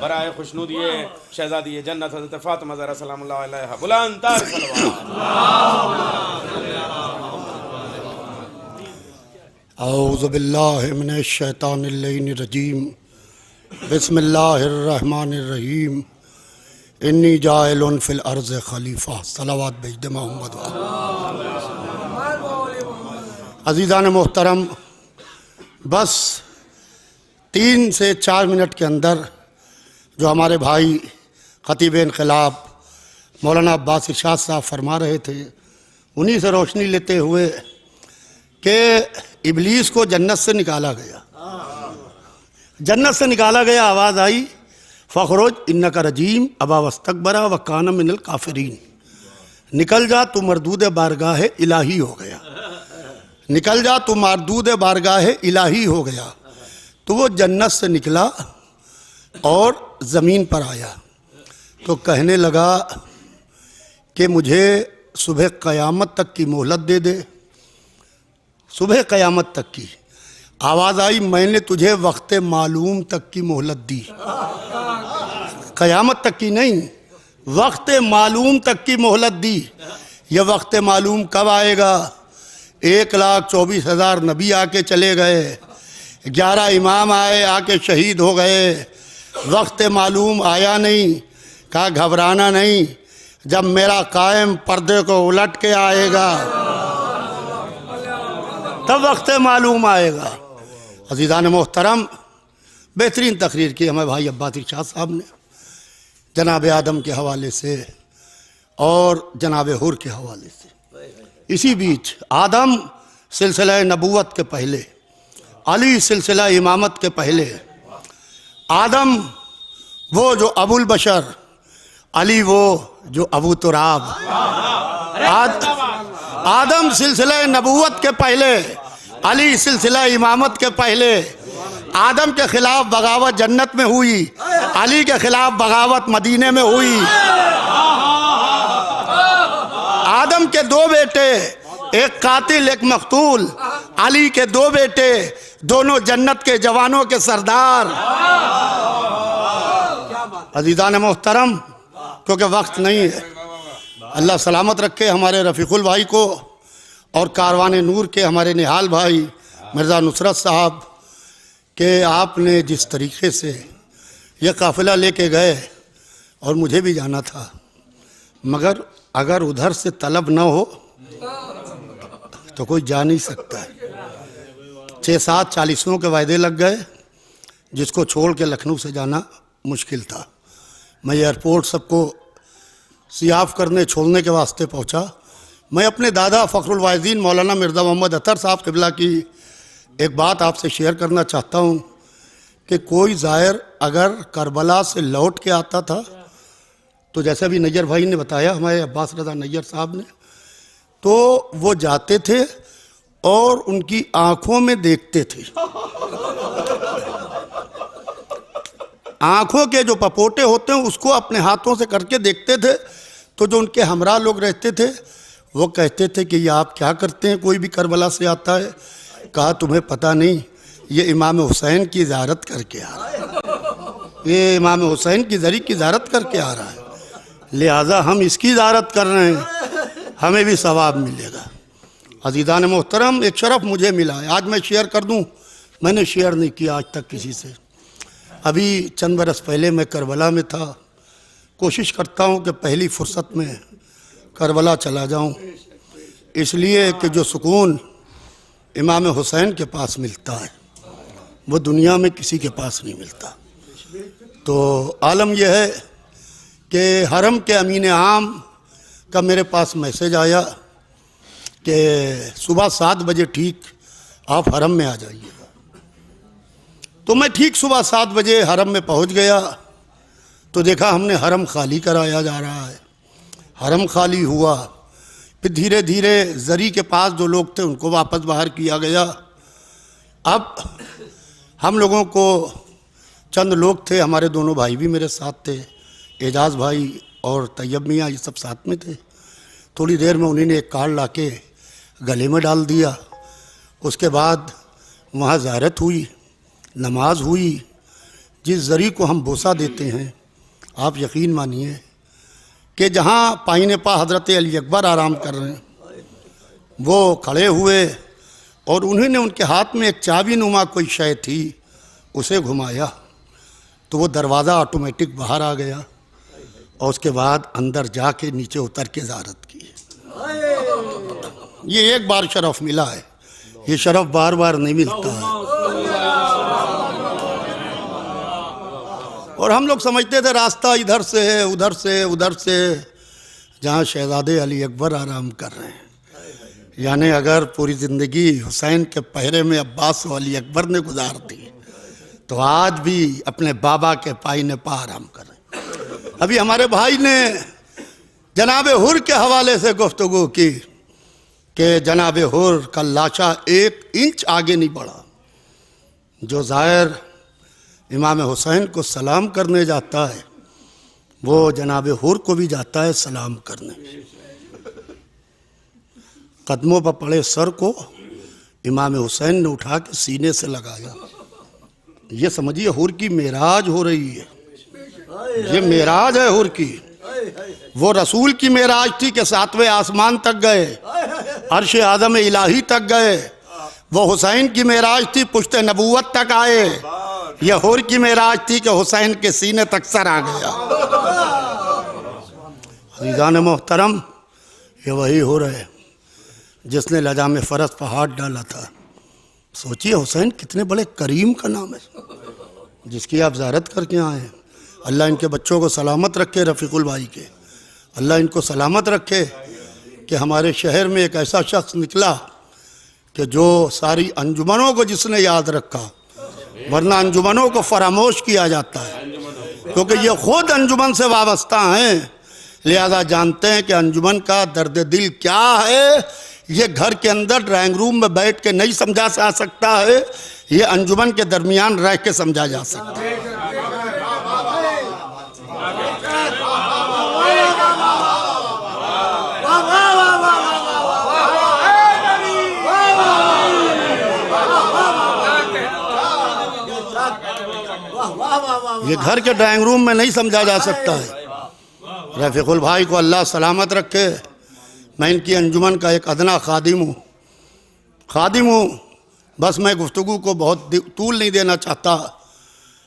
Speaker 4: बराए खुशनुदिये शहजादी जन्नत हज़रत फातिमा ज़हरा सलामुल्लाह अलैहा बुलंद तर
Speaker 6: औज़ु बिल्लाहि मिनश शैतानिर रजीम बिस्मिल्लाहिर रहमानिर रहीम इन्नी जाइलुन फिल अर्ज़ खलीफा सलावत बेजद मोहम्मद। अज़ीज़ान मोहतरम, बस 3 से 4 मिनट के अंदर जो हमारे भाई खतीब इनक़िलाब मौलाना अब्बास इरशाद साहब फरमा रहे थे, उन्हीं से रोशनी लेते हुए कि इब्लीस को जन्नत से निकाला गया। जन्नत से निकाला गया, आवाज़ आई फ़खरुज इन्नका रजीम अबा वस्तकबरा व कान मिनल काफिरीन। निकल जा, तू मरदूद बारगाह इलाही हो गया। निकल जा, तू मरदूद बारगाह इलाही हो गया। तो वो जन्नत से निकला और ज़मीन पर आया तो कहने लगा कि मुझे सुबह क़यामत तक की मोहलत दे दे। सुबह क़यामत तक की आवाज़ आई, मैंने तुझे वक्त मालूम तक की मोहलत दी। क़यामत तक की नहीं, वक्त मालूम तक की मोहलत दी। यह वक्त मालूम कब आएगा? 1,24,000 नबी आके चले गए, 11 इमाम आए आके शहीद हो गए, वक्त मालूम आया नहीं। कहा घबराना नहीं, जब मेरा कायम पर्दे को उलट के आएगा तब वक्त मालूम आएगा। अज़ीज़ान मोहतरम, बेहतरीन तकरीर की हमें भाई अब्बास इरशाद साहब ने जनाब आदम के हवाले से और जनाब हुर के हवाले से। इसी बीच आदम सिलसिला नबूवत के पहले, अली सिलसिला इमामत के पहले। आदम वो जो अबुल बशर, अली वो जो अबू तुराब। आदम सिलसिला नबूवत के पहले, अली सिलसिला इमामत के पहले। आदम के खिलाफ बगावत जन्नत में हुई, अली के खिलाफ बगावत मदीने में हुई। आदम के 2 बेटे, एक कातिल एक मकतूल। अली के 2 बेटे, दोनों जन्नत के जवानों के सरदार। अज़ीज़ान मोहतरम, क्योंकि वक्त नहीं है, अल्लाह सलामत रखे हमारे रफ़ीकुल भाई को और कारवान नूर के हमारे निहाल भाई मिर्ज़ा नुसरत साहब के आपने जिस तरीक़े से ये काफ़िला लेके गए, और मुझे भी जाना था, मगर अगर उधर से तलब ना हो तो कोई जा नहीं सकता है। 6-7 चालीसों के वायदे लग गए, जिसको छोड़ के लखनऊ से जाना मुश्किल था। मैं एयरपोर्ट सबको सियाफ करने छोड़ने के वास्ते पहुंचा। मैं अपने दादा फ़खरुल वाइज़ीन मौलाना मिर्ज़ा मोहम्मद अतर साहब क़िबला की एक बात आपसे शेयर करना चाहता हूं कि कोई ज़ायर अगर करबला से लौट के आता था तो जैसा भी नैयर भाई ने बताया, हमारे अब्बास रज़ा नैयर साहब ने, तो वो जाते थे और उनकी आँखों में देखते थे। आँखों के जो पपोटे होते हैं उसको अपने हाथों से करके देखते थे। तो जो उनके हमरा लोग रहते थे वो कहते थे कि ये आप क्या करते हैं, कोई भी करबला से आता है। कहा तुम्हें पता नहीं, ये इमाम हुसैन की ज़ियारत करके आ रहा है, ये इमाम हुसैन की ज़री की ज़ियारत करके आ रहा है, लिहाजा हम इसकी ज़ियारत कर रहे हैं, हमें भी सवाब मिलेगा। अज़ीज़ान मोहतरम, एक शरफ़ मुझे मिला है, आज मैं शेयर कर दूं। मैंने शेयर नहीं किया आज तक किसी से। अभी चंद बरस पहले मैं करबला में था। कोशिश करता हूं कि पहली फुर्सत में करबला चला जाऊं, इसलिए कि जो सुकून इमाम हुसैन के पास मिलता है वो दुनिया में किसी के पास नहीं मिलता। तो आलम यह है कि हरम के अमीन आम का मेरे पास मैसेज आया कि सुबह 7 बजे ठीक आप हरम में आ जाइएगा। तो मैं ठीक सुबह 7 बजे हरम में पहुंच गया तो देखा हमने हरम खाली कराया जा रहा है। हरम खाली हुआ, फिर धीरे धीरे ज़री के पास जो लोग थे उनको वापस बाहर किया गया। अब हम लोगों को चंद लोग थे, हमारे दोनों भाई भी मेरे साथ थे, एजाज़ भाई और तैयब मियाँ, ये सब साथ में थे। थोड़ी देर में उन्हीं ने एक कार्ड लाके गले में डाल दिया। उसके बाद वहाँ ज़ियारत हुई, नमाज हुई। जिस ज़री को हम बोसा देते हैं, आप यकीन मानिए कि जहाँ पाईने पा हज़रत अली अकबर आराम कर रहे हैं, वो खड़े हुए और उन्होंने उनके हाथ में एक चाबी नुमा कोई शय थी, उसे घुमाया तो वो दरवाज़ा ऑटोमेटिक बाहर आ गया और उसके बाद अंदर जाके नीचे उतर के ज़ियारत की। ये एक बार शरफ मिला है, ये शरफ बार बार नहीं मिलता है। और हम लोग समझते थे रास्ता इधर से है, उधर से, उधर से, जहाँ शहजादे अली अकबर आराम कर रहे हैं। यानी अगर पूरी ज़िंदगी हुसैन के पहरे में अब्बास और अली अकबर ने गुजार दी तो आज भी अपने बाबा के पाईने पा आराम कर रहे हैं। अभी हमारे भाई ने जनाब हुर के हवाले से गुफ्तगू की कि जनाब हुर का लाशा 1 इंच आगे नहीं बढ़ा। जो ज़ाहिर इमाम हुसैन को सलाम करने जाता है, वो जनाब हुर को भी जाता है सलाम करने। कदमों पर पड़े सर को इमाम हुसैन ने उठा के सीने से लगाया। ये समझिए हुर की मेराज हो रही है, ये मेराज है हुर की। वो रसूल की मेराज थी कि 7वें आसमान तक गए, अर्श आज़म इलाही तक गए। वो हुसैन की मेराज थी, पुश्ते नबूवत तक आए। यह हुर की मेराज थी कि हुसैन के सीने तक सर आ गया। अज़ीज़ान मोहतरम, ये वही हुर है जिसने लजाम फ़रस पर हाथ डाला था। सोचिए हुसैन कितने बड़े करीम का नाम है, जिसकी आप ज़ियारत करके आए हैं। अल्लाह इनके बच्चों को सलामत रखे, रफ़ीकुल भाई के अल्लाह इनको सलामत रखे कि हमारे शहर में एक ऐसा शख्स निकला कि जो सारी अंजुमनों को जिसने याद रखा, वरना अंजुमनों को फरामोश किया जाता है, क्योंकि ये खुद अंजुमन से वाबस्ता हैं, लिहाजा जानते हैं कि अंजुमन का दर्द दिल क्या है। ये घर के अंदर ड्राइंग रूम में बैठ के नहीं समझा जा सकता है, ये अंजुमन के दरमियान रह के समझा जा सकता है। ये घर के ड्राइंग रूम में नहीं समझा जा सकता है। रफ़ीकुल भाई को अल्लाह सलामत रखे। मैं इनकी अंजुमन का एक अदना खादिम हूँ। बस मैं गुफ्तगू को बहुत तूल नहीं देना चाहता,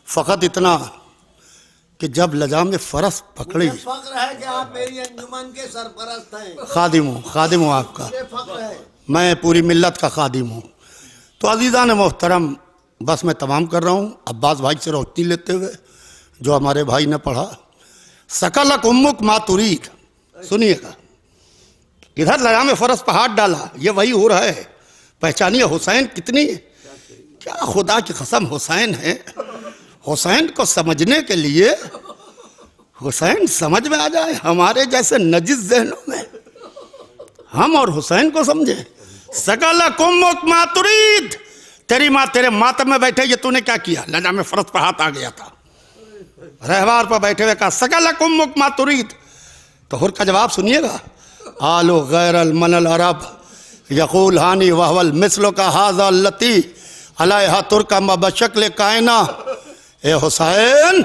Speaker 6: फ़कत इतना कि जब लजाम फ़रस पकड़ी,
Speaker 3: फख्र है कि आप मेरी अंजुमन के सरपरस्त हैं।
Speaker 6: खादिम हूँ आपका,
Speaker 3: फख्र है।
Speaker 6: मैं पूरी मिल्लत का खादिम हूँ। तो अज़ीज़ान मोहतरम, बस मैं तमाम कर रहा हूँ अब्बास भाई से रोशनी लेते हुए जो हमारे भाई ने पढ़ा, सकलक उम्मुक मातुरीद। सुनिएगा, इधर लजाम फ़रस पर हाथ डाला, ये वही हुर है। पहचानिए हुसैन कितनी, क्या खुदा की कसम हुसैन है। हुसैन को समझने के लिए, हुसैन समझ में आ जाए हमारे जैसे नजिस ज़हनों में, हम और हुसैन को समझे। सकलक उम्मुक मातुरीद, तेरी माँ तेरे मातम में बैठे, ये तूने क्या किया? लजाम फ़रस पर हाथ आ गया था, रहवार पर बैठे हुए कहा सकलक उम्मुक मातुरीद। तो हुर का जवाब सुनिएगा, आलो गैरल मनल अरब यकूल हानी वहवल मिसलो का हाजा लती अलैहा तुर्का मबशक्ल कायना। ए हुसैन,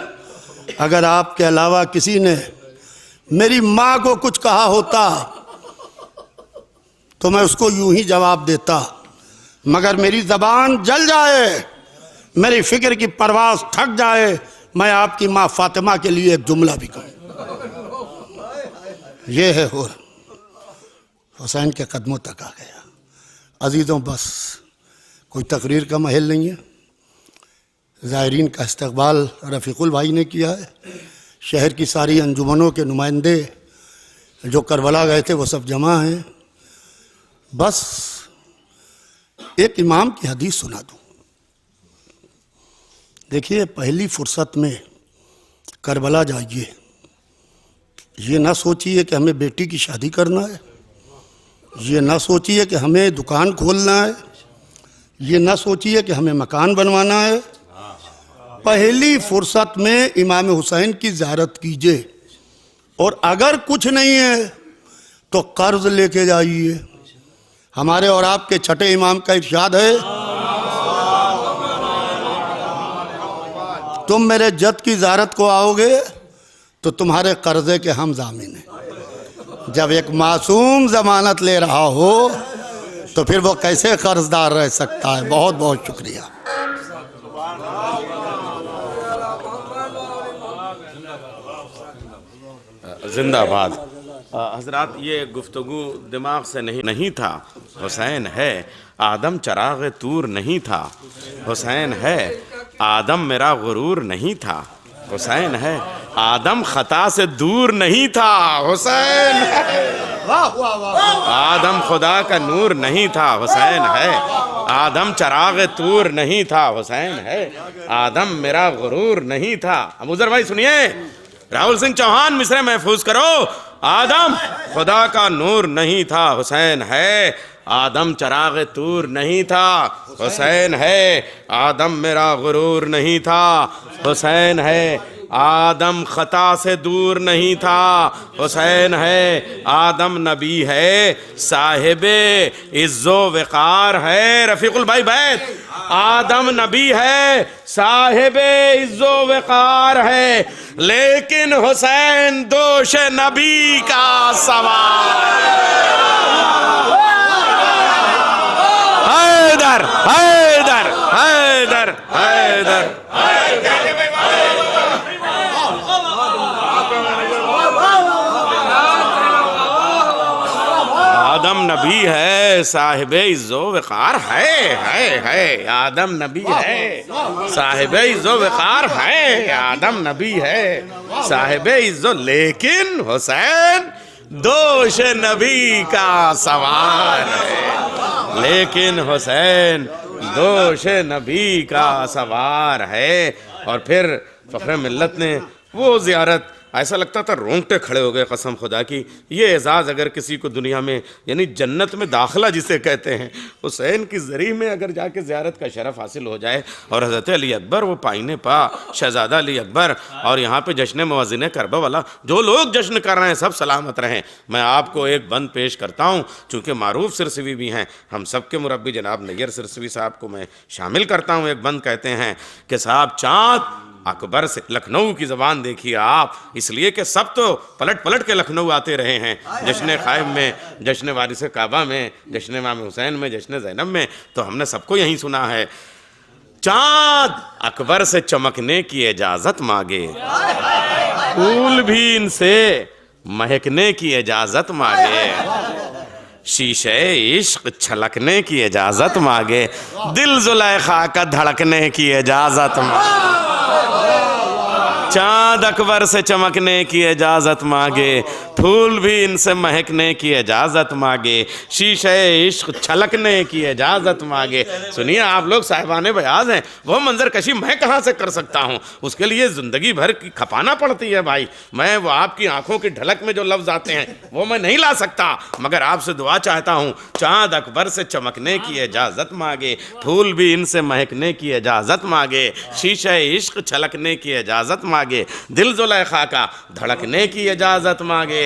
Speaker 6: अगर आपके अलावा किसी ने मेरी माँ को कुछ कहा होता तो मैं उसको यूं ही जवाब देता, मगर मेरी ज़बान जल जाए, मेरी फ़िक्र की परवाज़ थक जाए, मैं आपकी माँ फातिमा के लिए एक जुमला भी कहूँ। ये है हुर, हुसैन के कदमों तक आ गया। अजीज़ों, बस कोई तकरीर का महल नहीं है। ज़ायरीन का इस्तकबाल रफ़ीकुल भाई ने किया है। शहर की सारी अंजुमनों के नुमाइंदे जो करबला गए थे वो सब जमा हैं। बस एक इमाम की हदीस सुना दूँ। देखिए, पहली फुर्सत में करबला जाइए, ये ना सोचिए कि हमें बेटी की शादी करना है, ये ना सोचिए कि हमें दुकान खोलना है, ये ना सोचिए कि हमें मकान बनवाना है। पहली फुर्सत में इमाम हुसैन की ज़ियारत कीजिए, और अगर कुछ नहीं है तो कर्ज लेके जाइए, हमारे और आपके छठे इमाम का इरशाद है, तुम मेरे जद की ज़ियारत को आओगे तो तुम्हारे कर्जे के हम जामिन हैं। जब एक मासूम जमानत ले रहा हो तो फिर वो कैसे कर्जदार रह सकता है। बहुत बहुत शुक्रिया।
Speaker 4: जिंदाबाद। हजरात, ये गुफ्तगू दिमाग से नहीं था। हुसैन है आदम चराग तूर नहीं था। हुसैन है आदम मेरा गुरूर नहीं था। हुसैन है आदम खता से दूर नहीं था। हुसैन है आदम खुदा का नूर नहीं था। हुसैन है आदम चराग तूर नहीं था। हुसैन है आदम मेरा गुरूर नहीं था। अबूजर भाई सुनिए, राहुल सिंह चौहान मिसरे महफूज करो। आदम खुदा का नूर नहीं था। हुसैन है आदम चराग तूर नहीं था। हुसैन है आदम मेरा गुरूर नहीं था। हुसैन है आदम खता से दूर नहीं था। हुसैन है आदम नबी है साहिबे इज्जो वक़ार है। रफीकुल भाई बैत, आदम नबी है साहिबे इज्जो वक़ार है, लेकिन हुसैन दोष नबी का सवाल। हैदर हैदर हैदर हैदर आदम नबी है साहिबे इज्जो वक़ार है। आदम नबी है साहिबे इज्जो वक़ार है। आदम नबी है साहिबे इज्जो, लेकिन हुसैन दोष नबी का सवार है। लेकिन हुसैन दोष नबी का सवार है। और फिर फ़ख्र मिल्लत ने वो ज़ियारत, ऐसा लगता था रोंगटे खड़े हो गए कसम खुदा की। ये एजाज़ अगर किसी को दुनिया में, यानी जन्नत में दाखिला जिसे कहते हैं, हुसैन की ज़री में अगर जाके ज़ियारत का शरफ़ हासिल हो जाए, और हज़रत अली अकबर वो पाइने पा शहज़ादा अली अकबर, और यहाँ पे जश्न मुअज़्ज़िन करबला, जो लोग जश्न कर रहे हैं सब सलामत रहें। मैं आपको एक बंद पेश करता हूँ, चूँकि मारूफ सिरसवी भी हैं, हम सब के मुरब्बी जनाब नैयर सिरसवी साहब को मैं शामिल करता हूँ। एक बंद कहते हैं कि साहब चाँद अकबर से, लखनऊ की ज़बान देखिए आप, इसलिए कि सब तो पलट पलट के लखनऊ आते रहे हैं। जश्न ख़ाइब में, जश्न वारिस काबा में, जश्न इमाम हुसैन में, जश्न ज़ैनब में, तो हमने सबको यही सुना है। चाँद अकबर से चमकने की इजाज़त मांगे, फूल भी इनसे महकने की इजाज़त मांगे, शीशे इश्क छलकने की इजाज़त मांगे, दिल जुलेखा का धड़कने की इजाज़त मांगे। चाँद अकबर से चमकने की इजाज़त मांगे, फूल भी इनसे महकने की इजाज़त मांगे, शीशे इश्क छलकने की इजाज़त मांगे। सुनिए आप लोग साहिबाने बयाज हैं, वो मंजर कशी मैं कहाँ से कर सकता हूँ? उसके लिए ज़िंदगी भर की खपाना पड़ती है भाई। मैं वो आपकी आंखों की ढलक में जो लफ्ज़ आते हैं वो मैं नहीं ला सकता, मगर आपसे दुआ चाहता हूँ, चाँद अकबर से चमकने की इजाज़त मांगे, फूल भी इनसे महकने की इजाज़त मांगे, शीशे इश्क छलकने की इजाज़त मांगे, दिल जुलेखा का धड़कने की इजाज़त मांगे।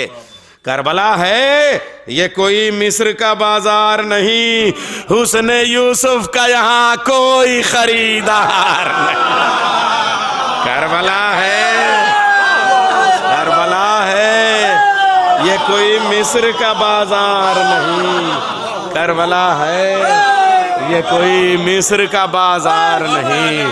Speaker 4: करबला है ये कोई मिस्र का बाजार नहीं, हुस्न यूसुफ का यहाँ कोई खरीदार नहीं। करबला है ये कोई मिस्र का बाजार नहीं। करबला है ये कोई मिस्र का बाजार नहीं,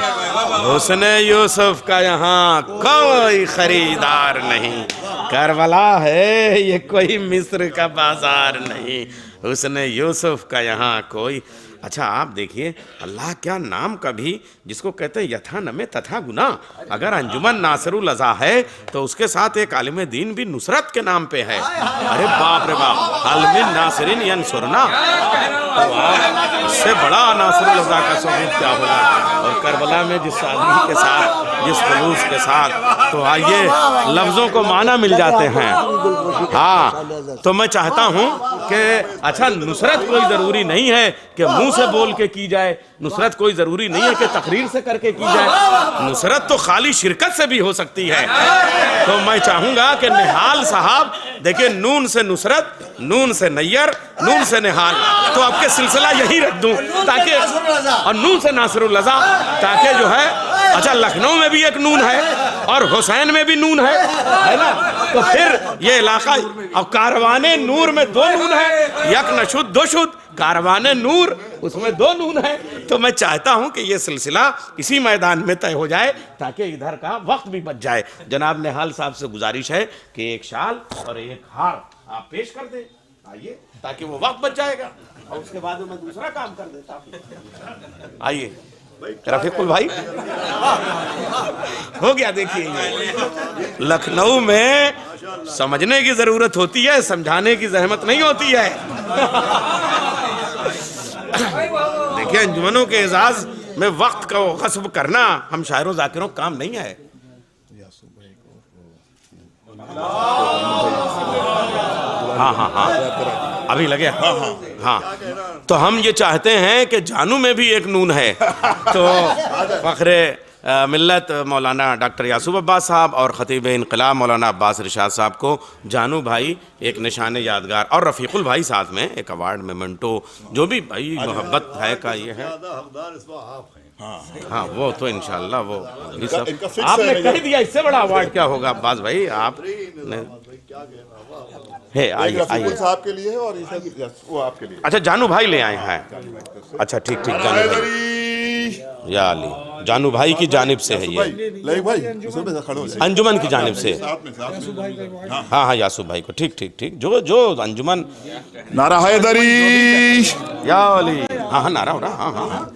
Speaker 4: हुस्न यूसुफ का यहाँ कोई खरीदार नहीं। करबला है ये कोई मिस्र का बाजार नहीं, हुस्न यूसुफ का यहाँ कोई। अच्छा आप देखिए, अल्लाह क्या नाम का भी जिसको कहते हैं यथा नमे तथा गुना। अगर अंजुमन नासिरुल अज़ा है तो उसके साथ एक आलिम दीन भी नुसरत के नाम पे है। अरे बाप रे बाप, आलिमिन नासिरिन यंसुरना, तो इससे बड़ा नासिरुल अज़ा का सबूत क्या होगा? और करबला में जिस आदमी के साथ, जिस खलूस के साथ, तो आइए लफ्ज़ों को माना मिल जाते हैं। हाँ, तो मैं चाहता हूँ कि अच्छा, नुसरत कोई ज़रूरी नहीं है कि मुंह से बोल के की जाए, नुसरत कोई ज़रूरी नहीं है कि तकरीर से करके की जाए, नुसरत तो खाली शिरकत से भी हो सकती है। तो मैं चाहूँगा कि निहाल साहब, देखिए, नून से नुसरत, नून से नैयर, नून से निहाल, तो आपके सिलसिला यही रख दूं ताकि, और नून से नासिरुल रज़ा, ताकि जो है, अच्छा, लखनऊ में भी एक नून है और हुसैन में भी नून है ना, तो फिर ये इलाका, और कारवाने नूर में 2 नून है, यक नशुद दो शुद, कारवाने नूर उसमें 2 नून है। तो मैं चाहता हूं कि ये सिलसिला इसी मैदान में तय हो जाए ताकि इधर का वक्त भी बच जाए। जनाब निहाल साहब से गुजारिश है कि एक शाल और एक हार आप पेश कर दें, आइए, ताकि वो वक्त बच जाएगा और उसके बाद मैं दूसरा काम कर देता हूं। आइए रफीकुल भाई, हो गया। देखिए, लखनऊ में समझने की जरूरत होती है, समझाने की जहमत नहीं होती है। देखिए, अंजुमनों के एजाज में वक्त को गस्ब करना हम शायरों जाकिरों काम नहीं है। हाँ, अभी लगे। हाँ, तो हम ये चाहते हैं कि जानू में भी एक नून है, तो फखरे मिल्लत मौलाना डॉक्टर यासूब अब्बास साहब और ख़तीब इनक़िलाब मौलाना अब्बास इरशाद साहब को जानू भाई एक निशान यादगार, और रफ़ीकुल भाई साथ में एक अवार्ड मेमेंटो, जो भी भाई मोहब्बत है का ये है। हाँ, वो तो इंशाल्लाह वो भी सब आपने कह दिया, इससे बड़ा अवार्ड क्या होगा अब्बास भाई। आप है, आइए
Speaker 7: साहब के लिए और वो आपके लिए।
Speaker 4: अच्छा, जानू भाई ले आए हैं। अच्छा, ठीक, जानू भाई, या अली, जानू भाई की जानिब से है ये, अंजुमन की जानिब से। हाँ, यासूब भाई को, ठीक, जो अंजुमन।
Speaker 7: नारा हैदरी,
Speaker 4: या अली, हाँ, नारा हो रहा। हाँ,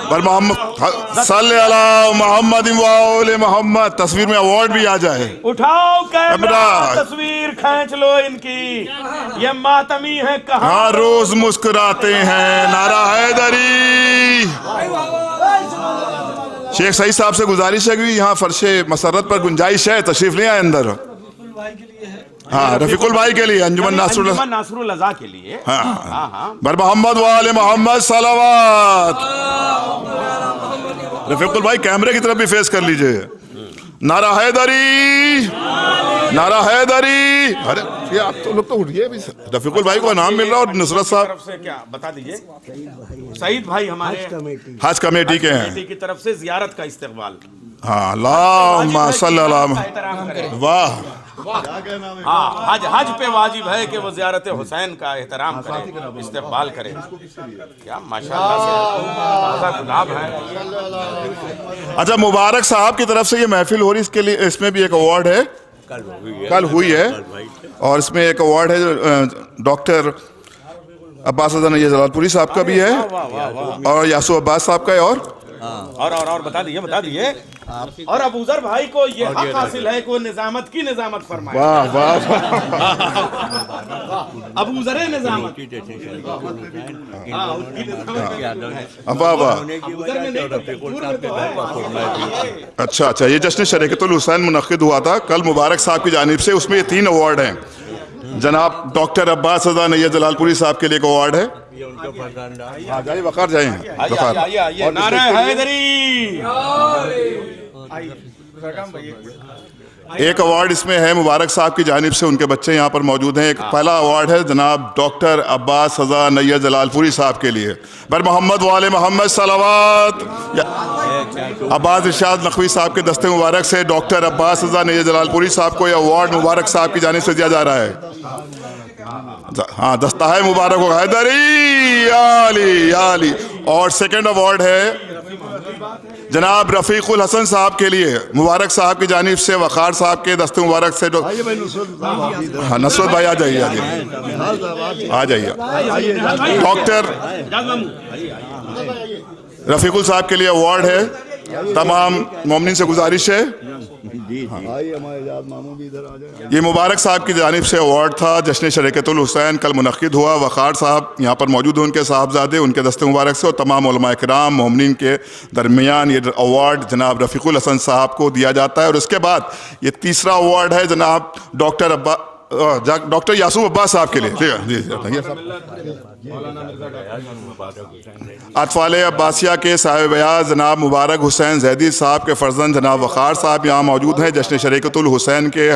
Speaker 7: पर मोहम्मद मोहम्मद तस्वीर में अवार्ड भी आ जाए।
Speaker 4: उठाओ कैमरा, तस्वीर खींच लो इनकी, ये मातमी है कहाँ,
Speaker 7: हाँ, रोज मुस्कुराते हैं। नारा हैदरी। शेख सईद साहब से गुजारिश है कि यहाँ फर्शे मसरत पर गुंजाइश है, तशरीफ ले आए अंदर। हाँ, रफीकुल भाई के लिए, अंजुमन
Speaker 4: नासरुल रज़ा के लिए।
Speaker 7: हाँ, बर मोहम्मद वाले मोहम्मद सलावत। रफीकुल भाई कैमरे की तरफ भी फेस कर लीजिए। नारा हैदरी, नारा हैदरी। अरे ये आप तो लोग तो उठिए, रफीकुल भाई को इनाम मिल रहा है और नुसरत साहब
Speaker 4: से क्या बता दीजिए। सईद भाई हमारे
Speaker 7: हज कमेटी के हैं,
Speaker 4: की तरफ से जियारत का इस्तेकबाल।
Speaker 7: हाँ, अल्लाहुम्मा सल्ली अला, वाह।
Speaker 4: हाँ, हज पे वाजिब है कि वो ज़ियारत हुसैन का एहतराम करे, इस्तेकबाल करे। क्या माशाअल्लाह से गुलाब है।
Speaker 7: अच्छा, मुबारक साहब की तरफ से ये महफिल हो रही, इसके लिए इसमें भी एक अवार्ड है, कल हुई है, और इसमें एक अवार्ड है डॉक्टर अब्बास नैयर जलालपुरी साहब का भी है, और यासूब अब्बास साहब का है,
Speaker 4: और बता दिए। और अबूजर भाई को ये हक हासिल है कि वो निजामत की निजामत फरमाए।
Speaker 7: वाह वाह,
Speaker 4: अबूजरे निजामत।
Speaker 7: अच्छा, ये जश्न शरीकतुल हुसैन मुनक्किद हुआ था कल मुबारक साहब की जानिब से, उसमें ये 3 अवार्ड हैं। जनाब डॉक्टर अब्बास नैयर जलालपुरी साहब के लिए एक अवार्ड है। जाइए वकार, जाइए।
Speaker 4: नारा हैदरी।
Speaker 7: एक अवार्ड इसमें है मुबारक साहब की जानिब से, उनके बच्चे यहाँ पर मौजूद हैं। एक पहला अवार्ड है जनाब डॉक्टर अब्बास नैयर जलालपुरी साहब के लिए। बर मोहम्मद वाले मोहम्मद सलावत। अब्बास इरशाद नकवी साहब के दस्ते मुबारक से डॉक्टर अब्बास नैयर जलालपुरी साहब को यह अवार्ड मुबारक साहब की जानिब से दिया जा रहा है। हाँ, दस्ता है मुबारक हो हैदरी, आली। और सेकंड अवार्ड है जनाब रफीकुल हसन साहब के लिए, मुबारक साहब की जानिब से वकार साहब के दस्ते मुबारक से। हाँ, नसरत भाई आ जाइए। डॉक्टर रफीकुल साहब के लिए अवार्ड है। तमाम मोमिनीन से गुजारिश है
Speaker 5: जी भाई हमारे आजाद मामू भी इधर आ जाए।
Speaker 7: ये मुबारक साहब की जानिब से अवार्ड था जश्न शरीकतुल हुसैन, कल मुनक्किद हुआ। वक़ार साहब यहाँ पर मौजूद हैं, उनके साहबजादे, उनके दस्ते मुबारक से और तमाम उलमा इकराम मोमिनीन के दरमियान ये अवार्ड जनाब रफ़ीकुल हसन साहब को दिया जाता है। और उसके बाद ये तीसरा अवार्ड है जनाब डॉक्टर यासूब अब्बास साहब के लिए। ठीक है जी, अतफाल अब्बासिया के साहिब बयाज जनाब मुबारक हुसैन जैदी साहब के फर्जंद जनाब वक़ार साहब यहाँ मौजूद हैं। जश्न शरीकतुल हुसैन के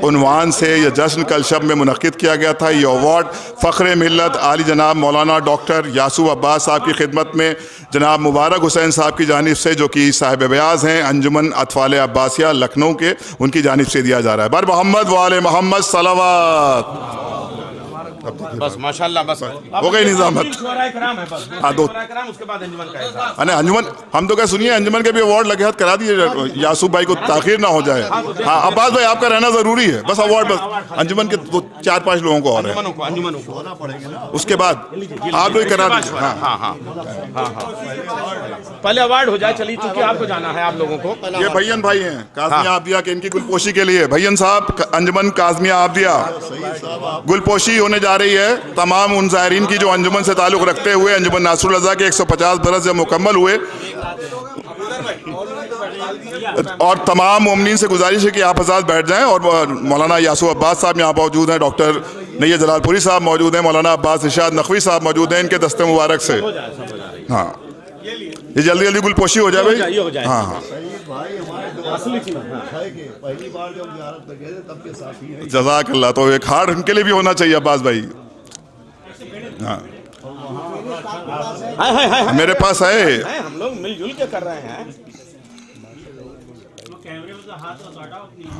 Speaker 7: उन्वान से यह जश्न कल शब में मुनक्किद किया गया था। ये अवार्ड फ़ख्र मिल्लत आली जनाब मौलाना डॉक्टर यासूब अब्बास साहब की खिदमत में जनाब मुबारक हुसैन साहब की जानिब से, जो कि साहिब बयाज हैं अंजुमन अतफाल अब्बासिया लखनऊ के, उनकी जानिब से दिया जा रहा है। बर मोहम्मद वाले मोहम्मद सलावत।
Speaker 4: बस माशाल्लाह, बस
Speaker 7: हो गई निजामत। हाँ दो
Speaker 4: उसके बाद अंजुमन का
Speaker 7: अरे अंजुमन, हम तो क्या सुनिए, अंजुमन के भी अवार्ड लगे हाथ करा दिए यासूब भाई को, ताखिर ना हो जाए। हाँ अब्बास भाई आपका रहना जरूरी है, बस अवार्ड बस अंजुमन के 4-5 लोगों को और है, उसके बाद आप लोग करा दीजिए। हाँ
Speaker 4: पहले अवार्ड हो जाए, चलिए, चूंकि आपको जाना है आप लोगों को।
Speaker 7: ये भैयन भाई हैं काज़मिया आबदिया के, इनकी गुलपोशी के लिए भैयन साहब अंजुमन काज़मिया आबदिया गुलपोशी होने जा रही है। तमाम उन ज़ायरीन की जो अंजुमन से ताल्लुक़ रखते हुए अंजुमन नासरुल रज़ा के 150 बरस जब मुकम्मल हुए, और तमाम मोमिनीन से गुजारिश है कि आप हज़रात बैठ जाएं। और मौलाना यासूब अब्बास साहब यहाँ मौजूद हैं, डॉक्टर नैय्यर जलालपुरी साहब मौजूद हैं, मौलाना अब्बास इरशाद नकवी साहब मौजूद हैं, इनके दस्ते मुबारक से। हाँ ये जल्दी जल्दी गुलपोशी हो जाए भाई। हाँ जज़ाकल्लाह। तो एक हार्ड उनके लिए भी होना चाहिए अब्बास भाई। हाँ मेरे पास है,
Speaker 4: हम लोग मिलजुल के कर रहे हैं।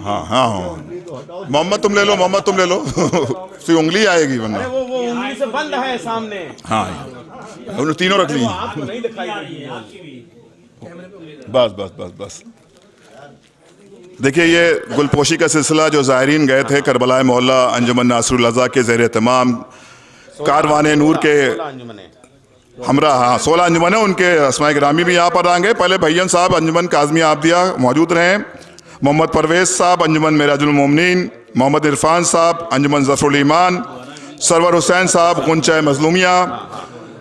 Speaker 7: हाँ हाँ मोहम्मद तुम ले लो, मोहम्मद तुम ले लो फिर उंगली आएगी वरना।
Speaker 4: वो उंगली से बंद है सामने।
Speaker 7: हाँ उन्होंने तीनों रख ली।
Speaker 4: नहीं दिखाई
Speaker 7: बस बस बस बस। देखिए ये गुलपोशी का सिलसिला जो ज़ायरीन गए थे करबला मोहल्ला अंजुमन नासरुल रज़ा के ज़ेर एहतमाम कारवाने नूर के हमरा, हाँ 16 अंजुमन है, उनके अस्माए गिरामी भी यहाँ पर आएंगे। पहले भैयन साहब अंजुमन काज़मिया आबदिया मौजूद रहे, मोहम्मद परवेज़ साहब अंजुमन मेराजुल मोमिनीन, मोहम्मद इरफान साहब अंजुमन ज़फ़रुल ईमान, सरवर हुसैन साहब गुंचा मज़लूमिया,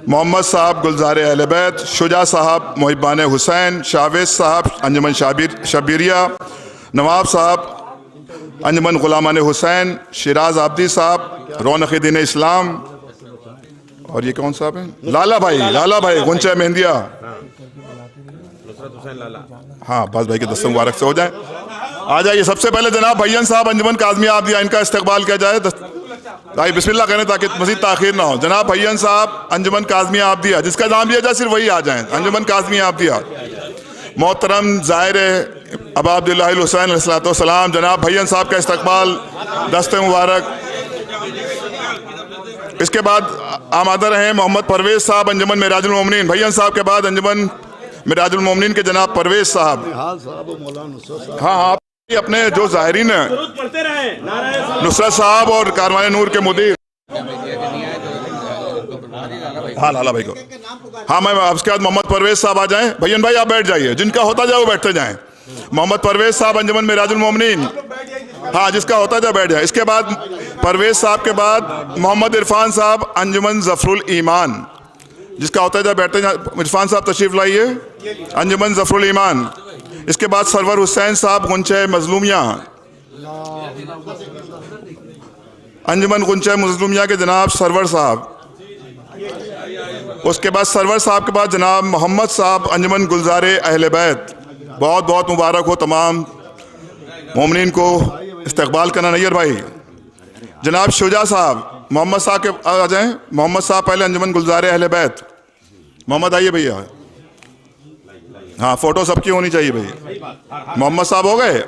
Speaker 7: मोहम्मद साहब गुलजार अहले बैत, शुजा साहब मुहिब्बान हुसैन, शावेज़ साहब अंजुमन शबीरिया, नवाब साहब अंजुमन ग़ुलामान हुसैन, शिराज आबदी साहब रौनक़ दीन इस्लाम, और ये कौन साहब हैं, लाला भाई गुंचा मेहंदिया। हाँ बस भाई के दस्ते मुबारक से हो जाए। आ जाइए सबसे पहले जनाब भैयन साहब अंजुमन काज़मिया आबदिया, इनका इस्तकबाल किया जाए। भाई बिस्मिल्लाह करें ताकि मज़ीद ताख़ीर ना हो। जनाब भैयन साहब अंजुमन काज़मिया आबदिया, जिसका नाम लिया जाए सिर्फ वही आ जाएं, अंजुमन काज़मिया आबदिया। मोहतरम ज़ाहिर अबा अब्दुल्लाह हुसैन अलैहिस्सलाम, जनाब भैयन साहब का इस्तकबाल, दस्ते मुबारक। इसके बाद आमादा रहे मोहम्मद परवेज़ साहब अंजुमन मेराजुल मोमिनीन, भैयन साहब के बाद अंजुमन मेराजुल मोमिनीन के जनाब परवेज़ साहब। हाँ हाँ अपने जो ज़ाहिरीन हैं नुसरत साहब और कारवाने नूर के मुदीर, हाँ लाला भाई को। हाँ मैं उसके बाद मोहम्मद परवेज़ साहब आ जाएं। भैयन भाई आप बैठ जाइए, जिनका होता जाए वो बैठते जाएं। मोहम्मद परवेज़ साहब अंजुमन मेराजुल मोमिनीन, हाँ जिसका होता जाए बैठ जाए। इसके बाद परवेज़ साहब के बाद मोहम्मद इरफान साहब अंजुमन ज़फ़रुल ईमान, जिसका होता जाए बैठते जाए। इरफान साहब तशरीफ़ लाइए, अंजुमन ज़फ़रुल ईमान। इसके बाद सरवर हुसैन साहब गुंचा मज़लूमिया, अंजुमन गुंचा मज़लूमिया के जनाब सरवर साहब। उसके बाद सरवर साहब के बाद जनाब मोहम्मद साहब अंजुमन गुलजार अहले बैत। बहुत बहुत मुबारक हो तमाम मोमिनीन को, इस्तकबाल करना। नैयर भाई जनाब शुजा साहब, मोहम्मद साहब के आ जाएं। मोहम्मद साहब पहले अंजुमन गुलजार अहले बैत। मोहम्मद आइए भैया, हाँ फोटो सबकी होनी चाहिए भाई। मोहम्मद साहब हो गए,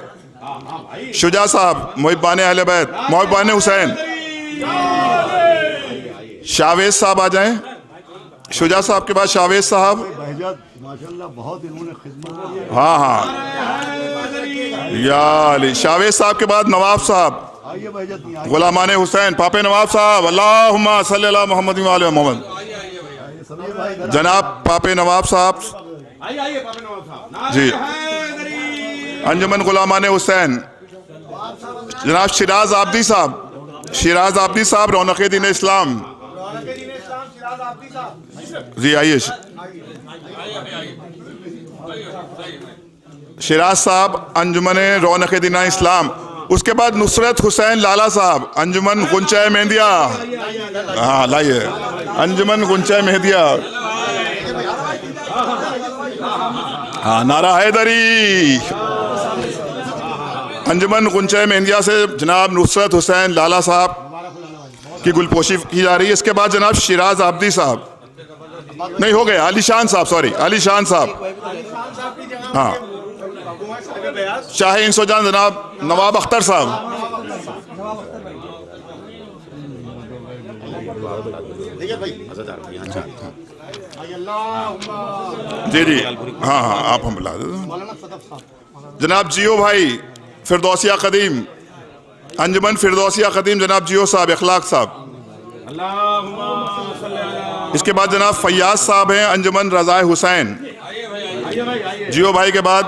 Speaker 7: शुजा साहब मुहिब्बान अहले बैत, मुहिब्बान हुसैन। शावेज़ साहब आ जाएं। शुजा साहब के बाद शावेज़ साहब,
Speaker 5: माशाल्लाह बहुत इन्होंने खिदमत।
Speaker 7: हाँ हाँ या अली। शावेज़ साहब के बाद नवाब साहब ग़ुलामान हुसैन, पापे नवाब साहब, अल्लाहुम्मा सल्ली अला मुहम्मद व आले मुहम्मद। जनाब पापे नवाब साहब जी, अंजुमन गुलामान हुसैन जनाब शिराज आबदी साहब, शिराज आबदी साहब रौनक दीन इस्लाम जी आइए। शिराज साहब अंजुमन रौनक दीन इस्लाम। उसके बाद नुसरत हुसैन लाला साहब अंजुमन गुंचा मेहंदिया। हाँ लाइए अंजुमन गुंचा मेहंदिया। हाँ नारा हैदरी। अंजुमन गुंचा मेहंदिया से जनाब नुसरत हुसैन लाला साहब की गुलपोशी की जा रही है। इसके बाद जनाब शिराज आबदी साहब, नहीं हो गया, अली शान साहब, सॉरी अली शान साहब। हाँ शाह इंसोजान जनाब नवाब अख्तर साहब। जी जी हाँ हाँ आप हम बुला दे। जनाब जियो भाई फिरदौसिया कदीम, अंजुमन फिरदौसिया कदीम जनाब जियो साहब इखलाक साहब। इसके बाद जनाब फैयाज साहब हैं अंजुमन रज़ाए हुसैन। जियो भाई के बाद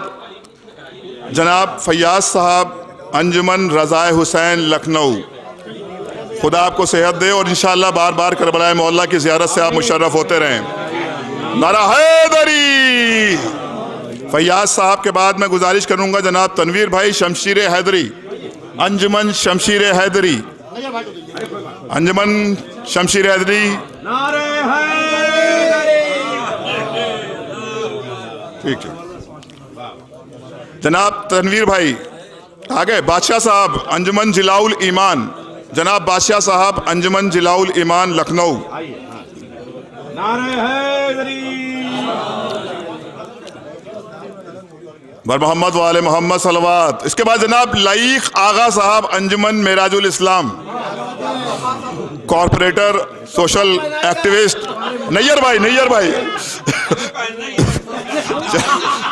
Speaker 7: जनाब फैयाज साहब अंजुमन रज़ाए हुसैन लखनऊ। खुदा आपको सेहत दे और इंशाअल्लाह बार बार करबला मौला की ज़ियारत से आप मुशर्रफ होते रहें। नारा हैदरी। फैयाज साहब के बाद मैं गुजारिश करूंगा जनाब तनवीर भाई शमशीर हैदरी, अंजुमन शमशीर हैदरी, अंजुमन शमशीर हैदरी। ठीक है जनाब तनवीर भाई आगे। बादशाह साहब अंजुमन जिलाउल ईमान, जनाब बादशाह साहब अंजुमन जिलाउल ईमान लखनऊ। बर मोहम्मद वाले मोहम्मद सलवात। इसके बाद जनाब लाइक आगा साहब अंजुमन मेराजुल इस्लाम, कॉरपोरेटर सोशल एक्टिविस्ट। नैयर भाई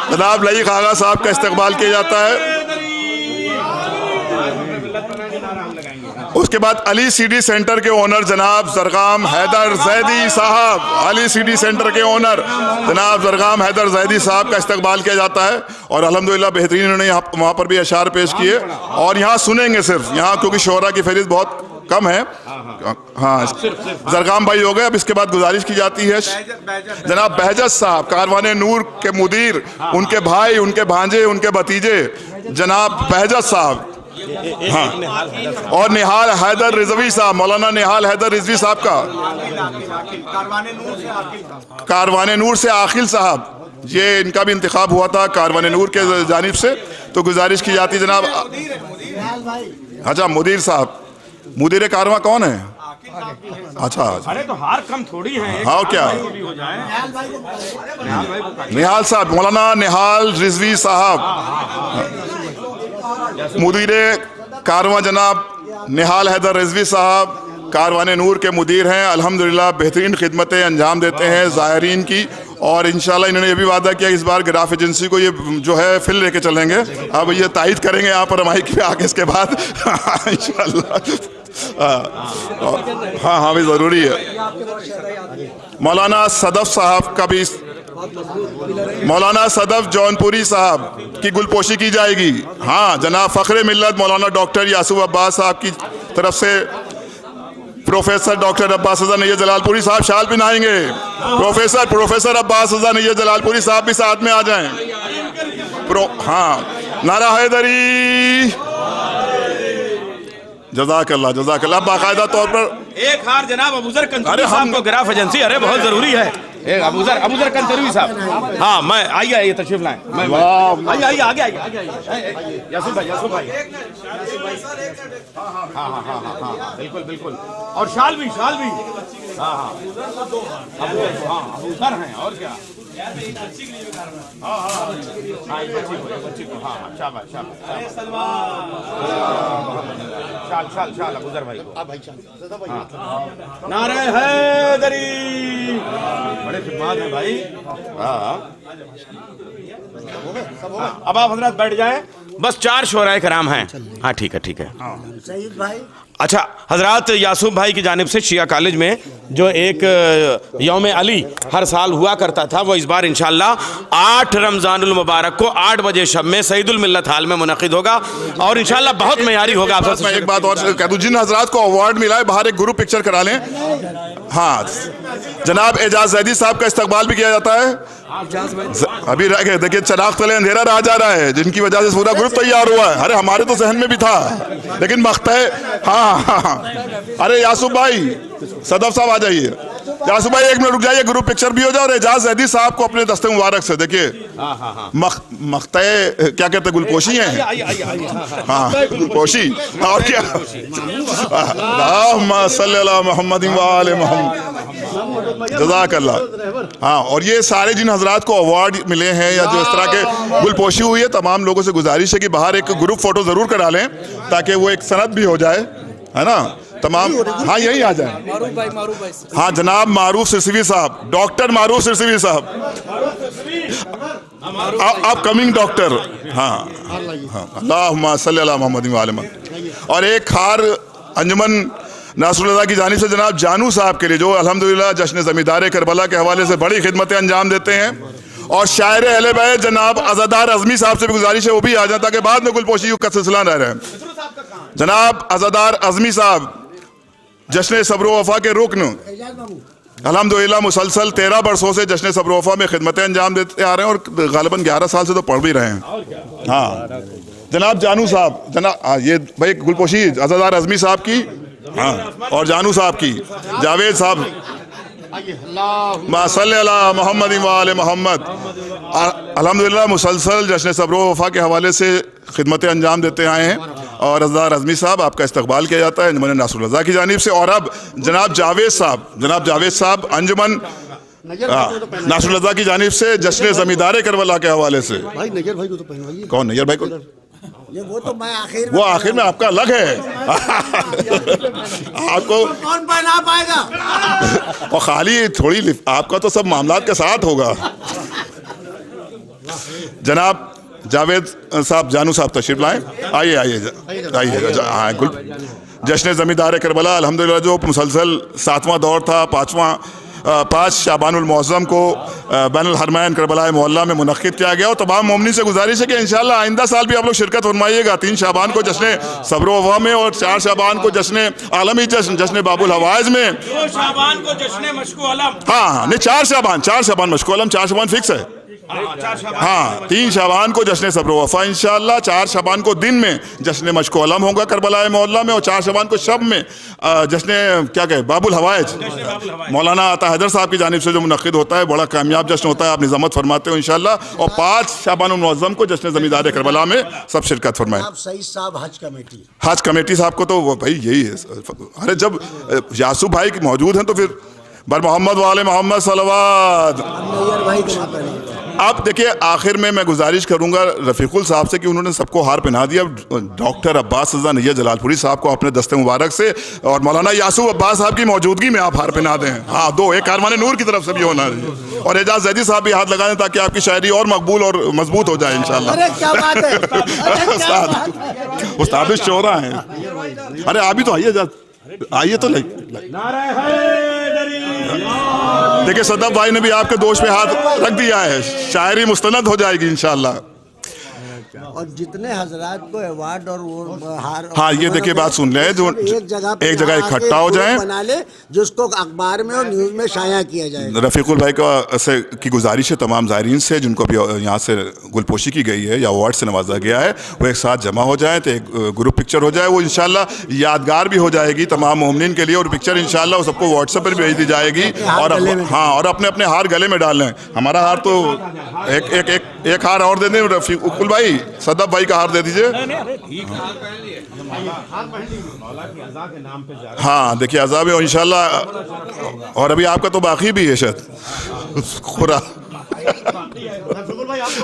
Speaker 7: जनाब लाइक आगा साहब का इस्तकबाल किया जाता है। उसके बाद अली सीडी सेंटर के ओनर जनाब जरगाम हैदर जैदी साहब, अली सीडी सेंटर के ओनर जनाब जरगाम हैदर जैदी साहब का इस्तकबाल किया जाता है। और अल्हम्दुलिल्लाह बेहतरीन उन्होंने वहाँ पर भी अशार पेश किए और यहाँ सुनेंगे सिर्फ, यहाँ क्योंकि शोरा की फहरिस्त बहुत कम है। हाँ जरगाम भाई हो गए। अब इसके बाद गुजारिश की जाती है जनाब बहजत साहब कारवाने नूर के मुदीर, उनके भाई, उनके भांजे, उनके भतीजे जनाब बहजत साहब। हाँ और निहाल हैदर रिजवी साहब, मौलाना निहाल हैदर रिजवी साहब का कारवाने नूर से आखिल साहब, ये इनका भी इंतखाब हुआ था कारवाने नूर के जानिब से। तो गुजारिश की जाती जनाब। अच्छा मुदीर साहब, मुदीर कारवां कौन है? अच्छा
Speaker 3: अरे तो हार कम थोड़ी है।
Speaker 7: हाँ क्या निहाल साहब, मौलाना निहाल रिजवी साहब मुदीर कारवां जनाब निहाल हैदर रिजवी साहब कारवाने नूर के मुदीर हैं। अल्हम्दुलिल्लाह बेहतरीन खिदमतें अंजाम देते हैं ज़ायरीन की। और इंशाल्लाह इन्होंने ये भी वादा किया इस बार ग्राफ एजेंसी को ये जो है फिल लेके चलेंगे। अब ये तायद करेंगे यहाँ पर माइक पे आके इसके बाद इंशाल्लाह। हाँ हाँ भी ज़रूरी है। मौलाना सदफ साहब का भी, मौलाना सदफ जौनपुरी साहब की गुलपोशी की जाएगी। हाँ जनाब फ़ख्रे मिल्लत मौलाना डॉक्टर यासूब अब्बास साहब की तरफ से प्रोफेसर डॉक्टर अब्बास रज़ा नैयर जलालपुरी साहब शाल पहनाएंगे। प्रोफेसर अब्बास रज़ा नैयर जलालपुरी साहब भी साथ में आ जाएं। हाँ नारा हैदरी। जज़ाकल्लाह जज़ाकल्लाह। बाकायदा तौर पर
Speaker 3: एक हार जनाब अबूजर कंसरी साहब को ग्राफ एजेंसी, अरे बहुत जरूरी है। एक अबूजर कंसरी साहब। हाँ मैं आइए तशरीफ लाएं। आइए आगे यासूब भाई हाँ बिल्कुल बिल्कुल। और शाल भी हाँ अबूजर हैं और क्या। शाल अबूजर भाई को। नारे हैदरी, बड़े खिदमत है भाई। हाँ अब आप हजरत बैठ जाए,
Speaker 4: बस 4 शोराए कराम हैं। हाँ ठीक है, ठीक है।
Speaker 6: सईद भाई
Speaker 4: अच्छा हजरत यासूफ भाई की जानिब से शिया कॉलेज में जो एक यौम अली हर साल हुआ करता था, वो इस बार इंशाल्लाह 8 रमज़ानुल मुबारक को 8 बजे शब में सईदुल मिल्लत हाल में मुनक़िद होगा और इंशाल्लाह बहुत मयारी होगा। आप
Speaker 7: मैं
Speaker 4: सबसे
Speaker 7: एक बात और कह दूं, जिन हजरात को अवार्ड मिला है बाहर एक ग्रुप पिक्चर करा लें। हाँ, जनाब एजाज जैदी साहब का इस्तकबाल भी किया जाता है। अभी रह गए, देखिए चिराग तले अंधेरा रह जा रहा है, जिनकी वजह से पूरा ग्रुप तैयार हुआ है। अरे हमारे तो जहन में भी था, लेकिन मख्त है। हाँ, अरे यासूफ भाई, सदफ साहब आ जाइए। यासूफ भाई 1 मिनट रुक जाइए, ग्रुप पिक्चर भी हो जाए और एजाज जैदी साहब को अपने दस्ते मुबारक से देखिए। मख्त क्या कहते हैं, गुलपोशी है। हाँ, गुलपोशी और क्या। अल्लाहुम्मा सल्ली अला मुहम्मद व आले मुहम्मद, जज़ाकल्लाह। हाँ, और ये सारे जिन हजरात को अवार्ड मिले हैं या जो इस तरह के गुलपोशी हुई है, तमाम लोगों से गुजारिश है कि बाहर एक ग्रुप फोटो जरूर करा लें ताकि वो एक सनद भी हो जाए, है ना तमाम। हाँ, यही आ जाए।
Speaker 2: मारूफ भाई।
Speaker 7: हाँ जनाब मारूफ सिरसिवी साहब, डॉक्टर मारूफ सिरसिवी साहब, आप कमिंग डॉक्टर। हाँ, अल्लाहुम्मा सल्ली अला मुहम्मद व आले मुहम्मद। और एक खार अंजुमन नासरुल्लाह की जानिब से जनाब जानू साहब के लिए, जो अल्हम्दुलिल्लाह जश्न ज़मींदार करबला के हवाले से बड़ी खिदमतें अंजाम देते हैं। और शायर अहले बैत जनाब अज़ादार अज़मी साहब से भी गुजारिश है वो भी आ जाए ताकि बाद में गुलपोशी का सिलसिला न रहे। जनाब अज़ादार अज़मी साहब जश्न सब्र वफ़ा के रुकन, अल्हम्दुलिल्लाह मुसलसल 13 बरसों से जश्न सब्र वफ़ा में खिदमतें अंजाम देते आ रहे हैं और गालिबन 11 साल से तो पढ़ भी रहे हैं। हाँ जनाब जानू साहब, जनाब ये भाई गुलपोशी अज़ादार अज़मी साहब की, हाँ, और जानू साहब की, जावेद साहब, सल्ली अला मोहम्मद व आले मोहम्मद। अल्हम्दुलिल्लाह मुसलसल जश्न सब्र वफ़ा के हवाले से खिदमतें अंजाम देते आए हैं और अज़दार अज़मी साहब आपका इस्तकबाल किया जाता है अंजुमन नासरुल्लाह की जानिब से। और अब जनाब जावेद साहब अंजुमन नासरुल्लाह की जानिब से जश्न ज़मींदार करबला के हवाले से।
Speaker 6: भाई नैयर भाई को तो पहनवाइए।
Speaker 7: कौन नैयर भाई को?
Speaker 6: वो तो मैं
Speaker 7: वो आखिर में आपका अलग है। आपको
Speaker 6: कौन पहना पाएगा?
Speaker 7: और खाली थोड़ी आपका तो सब मामलात के साथ होगा। जनाब जावेद साहब जानू साहब तशरीफ लाएं। आइए। जश्न ज़मींदार करबला अल्हम्दुलिल्लाह जो मुसलसल 7वां दौर था, 5 शाबानुल मुअज़्ज़म को बैनुल हरमैन करबला मोहल्ला में मुनक़्क़िद किया गया। और तमाम मोमिनीन से गुजारिश है कि इंशाअल्लाह आइंदा साल भी आप लोग शिरकत फरमाइएगा। 3 शाबान को जश्न सब्र वफ़ा में और 4 शाबान को जश्न आलमी जश्न बाबुल हवाइज में,
Speaker 3: 2 शाबान को जश्न मशको अलम।
Speaker 7: हाँ नहीं 4 शाबान मशको अलम, 4 शाबान फिक्स है। हाँ 3 शाबान को जश्न सब्र वफ़ा इंशाअल्लाह, 4 शाबान को दिन में जश्न मशको अलम होगा करबला मोहल्ला में और 4 शाबान को शब में जश्न क्या कहे बाबुल हवाइज मौलाना अता हैदर साहब की जानिब से जो मुनक़्क़िद होता है, बड़ा कामयाब जश्न होता है, आप निज़ामत फरमाते हो इंशाअल्लाह। और 5 शाबानुल मुअज़्ज़म को जश्न ज़मींदार करबला में सब शिरकत फरमाएं।
Speaker 6: सईद साहब हज
Speaker 7: कमेटी साहब को तो वो भाई यही है। अरे जब यासूफ भाई मौजूद हैं तो फिर बर मोहम्मद वाले मोहम्मद सलवात। अब देखिए आखिर में मैं गुजारिश करूंगा रफ़ीकुल साहब से कि उन्होंने सबको हार पहना दिया। डॉक्टर अब्बास रज़ा नैयर जलालपुरी साहब को अपने दस्ते मुबारक से और मौलाना यासूफ अब्बास साहब की मौजूदगी में आप हार पहना दें। हाँ 2, एक कारवान नूर की तरफ से भी होना है और एजाज जैदी साहब भी हाथ लगा दें ताकि आपकी शायरी और मकबूल और मजबूत हो जाए इंशाअल्लाह। उस्ताद 14 हैं। अरे आप भी तो आइए तो देखिए सदफ भाई ने भी आपके दोष पे हाथ रख दिया है, शायरी मुस्तनद हो जाएगी इंशाअल्लाह।
Speaker 6: और जितने हजरात को अवार्ड और वो हार,
Speaker 7: हाँ ये देखिए बात सुन ले, जो एक जगह इकट्ठा हो जाए,
Speaker 6: बना ले जिसको अखबार में और न्यूज में शाया किया जाए।
Speaker 7: रफ़ीकुल भाई की गुजारिश है तमाम ज़ायरीन से जिनको भी यहाँ से गुलपोशी की गई है या अवार्ड से नवाजा गया है, वो एक साथ जमा हो जाए तो एक ग्रुप पिक्चर हो जाए। वो इंशाल्लाह यादगार भी हो जाएगी तमाम मोमिनीन के लिए और पिक्चर इंशाल्लाह सबको व्हाट्सएप पर भेज दी जाएगी। और हाँ और अपने अपने हार गले में डाल लें। हमारा हार तो एक हार और दे दें रफ़ीकुल भाई, सदफ भाई का हार दे दीजिए। हाँ देखिए अज़ाब है इंशाल्लाह। और अभी आपका तो बाकी भी है शायद खुरा।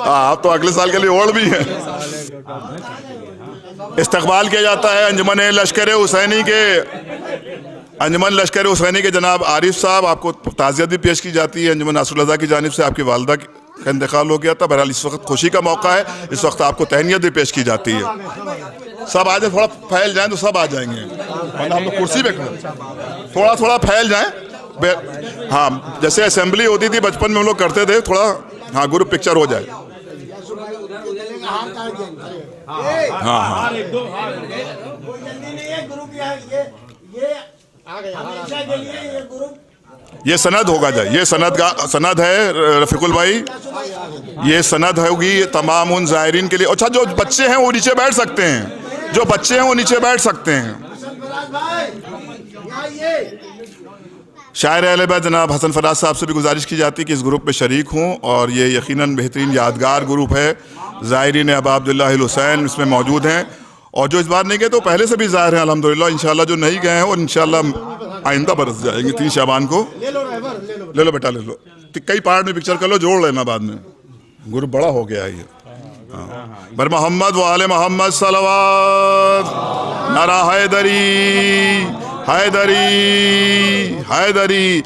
Speaker 7: आप तो अगले साल के लिए और भी हैं। इस्तकबाल किया जाता है अंजुमन लश्कर हुसैनी के जनाब आरिफ साहब, आपको ताज़ियत भी पेश की जाती है अंजुमन नासरुल्लाह की जानिब से आपकी वालदा का इंतकाल हो गया था। बहरहाल इस वक्त खुशी का मौका है, इस वक्त आपको तहनीत भी पेश की जाती है। सब आ जाए, थोड़ा फैल जाएं तो सब आ जाएंगे, वरना हम लोग कुर्सी पे थोड़ा थोड़ा फैल जाएं। हाँ, जैसे असेंबली होती थी बचपन में हम लोग करते थे, थोड़ा हाँ ग्रुप पिक्चर हो जाए। हाँ हाँ, ये सनद होगा जाए, ये सनद है रफीकुल भाई, ये सनद होगी तमाम उन ज़ायरीन के लिए। अच्छा, जो बच्चे हैं वो नीचे बैठ सकते हैं, जो बच्चे हैं वो नीचे बैठ सकते हैं। शायर अहले बैत जनाब हसन फराज साहब से भी गुजारिश की जाती है कि इस ग्रुप में शरीक हों, और ये यकीनन बेहतरीन यादगार ग्रुप है। ज़ायरीन अबा अब्दुल्लाह हुसैन इसमें मौजूद हैं, और जो इस बार नहीं गए तो पहले से भी ज़ाहिर हैं अल्हम्दुलिल्लाह। इंशाल्लाह जो नहीं गए हैं और इंशाल्लाह आइंदा बरस जाएंगे 3 शाबान को। ले लो बेटा, ले लो, कई पार्ट में पिक्चर कर लो, जोड़ लेना बाद में, ग्रुप बड़ा हो गया है ये। बर मोहम्मद व आले मोहम्मद सलवात, नारा हैदरी हैदरी हैदरी।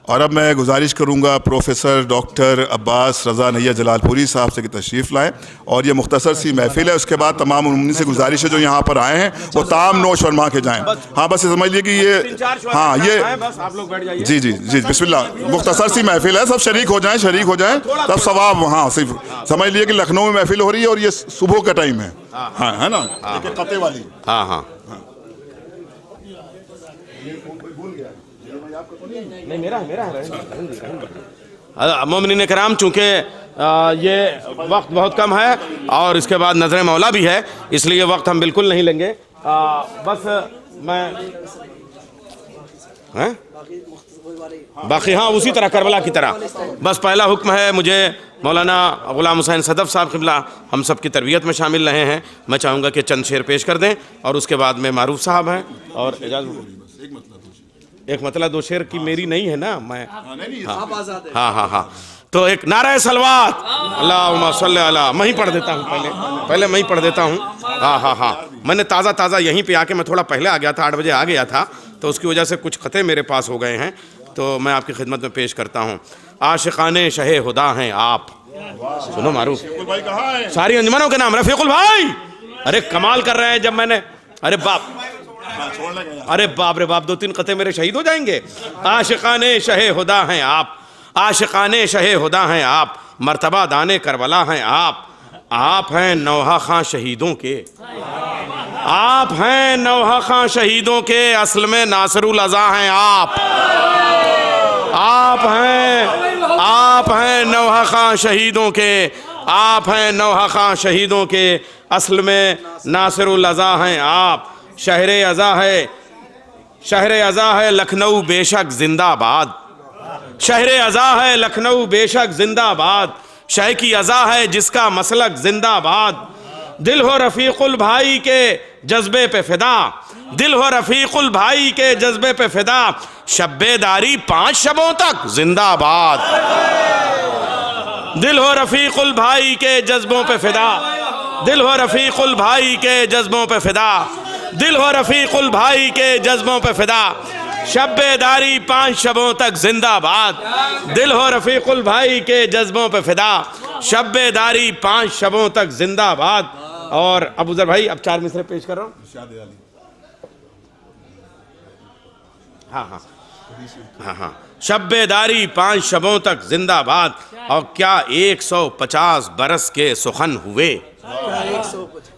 Speaker 7: और अब मैं गुजारिश करूंगा प्रोफेसर डॉक्टर अब्बास रज़ा नैया जलालपुरी साहब से कि तशरीफ़ लाएं, और ये मुख्तसर सी महफिल है। उसके बाद तमाम उन्हीं से गुजारिश है जो यहाँ पर आए हैं वो ताम नोश फरमा के जाएं। हाँ, बस ये समझ लीजिए कि ये हाँ ये
Speaker 3: आप लोग बैठ जाइए।
Speaker 7: जी जी जी, बिस्मिल्लाह, मुख्तसर सी महफिल है, सब शरीक हो जाएं, शरीक हो जाएं, तब सवाब। हाँ, सिर्फ समझ लीजिए कि लखनऊ में महफिल हो रही है और ये सुबह का टाइम है। हाँ, है ना, कते वाली।
Speaker 4: हाँ हाँ,
Speaker 3: नहीं मेरा है। मोमिनीन कराम, चूँकि ये वक्त बहुत कम है और इसके बाद नजर मौला भी है, इसलिए वक्त हम बिल्कुल नहीं लेंगे। बस मैं हैं बाकी हाँ उसी तरह करबला की तरह। बस पहला हुक्म है मुझे, मौलाना गुलाम हुसैन सदफ साहब क़िबला हम सब की तरबियत में शामिल रहे हैं, मैं चाहूँगा कि चंद शेर पेश कर दें, और उसके बाद में मारूफ साहब हैं और एक मतलब 2 शेर की मेरी नहीं है ना, मैं हाँ, तो एक नारा सलवात अल्लाहुम्मा सल्ली अला, मैं ही पढ़ देता हूँ, पहले मैं ही पढ़ देता हूँ। हाँ, मैंने ताज़ा यहीं पे आके, मैं थोड़ा पहले आ गया था, 8 बजे आ गया था, तो उसकी वजह से कुछ ख़ते मेरे पास हो गए हैं, तो मैं आपकी खिदमत में पेश करता हूँ। आशिकाने शहे हुदा हैं आप, सुनो मारूफ, सारी अंजुमनों के नाम रफीकुल भाई, अरे कमाल कर रहे हैं। जब मैंने अरे बाप रे बाप 2-3 ख़ते मेरे शहीद हो जाएंगे। आशिकाने शहे हुदा हैं आप, आशिकाने शहे हुदा हैं आप, मर्तबा दाने करबला हैं आप हैं नौहा खां शहीदों के, आप हैं नौहा खां शहीदों के, असल में नासरुल अज़ा हैं आप हैं नौहा खां शहीदों के, आप हैं नौहा खां शहीदों के, असल में नासरुल अज़ा हैं आप। शहरे अज़ा है लखनऊ बेशक जिंदाबाद, शहरे अज़ा है लखनऊ बेशक जिंदाबाद, शह की अज़ा है जिसका मसलक जिंदाबाद। दिल हो रफ़ीकुल भाई के जज्बे पे फिदा, दिल हो रफ़ीकुल भाई के जज्बे पे फिदा, शब्बेदारी 5 शबों तक जिंदाबाद। दिल हो रफ़ीकुल भाई के जज्बों पे फिदा, दिल हो रफ़ीकुल भाई के जज्बों पे फिदा, दिल हो रफ़ीकुल भाई के जज्बों पे फिदा, शब्बेदारी 5 शबों तक जिंदाबाद। दिल हो रफ़ीकुल भाई के जज्बों पे फिदा, शब्बेदारी 5 शबों तक जिंदाबाद। और अबू ज़र भाई अब 4 मिसरे पेश कर रहा हूँ। हाँ, शब्बेदारी 5 शबों तक जिंदाबाद। और क्या 150 बरस के सुखन हुए,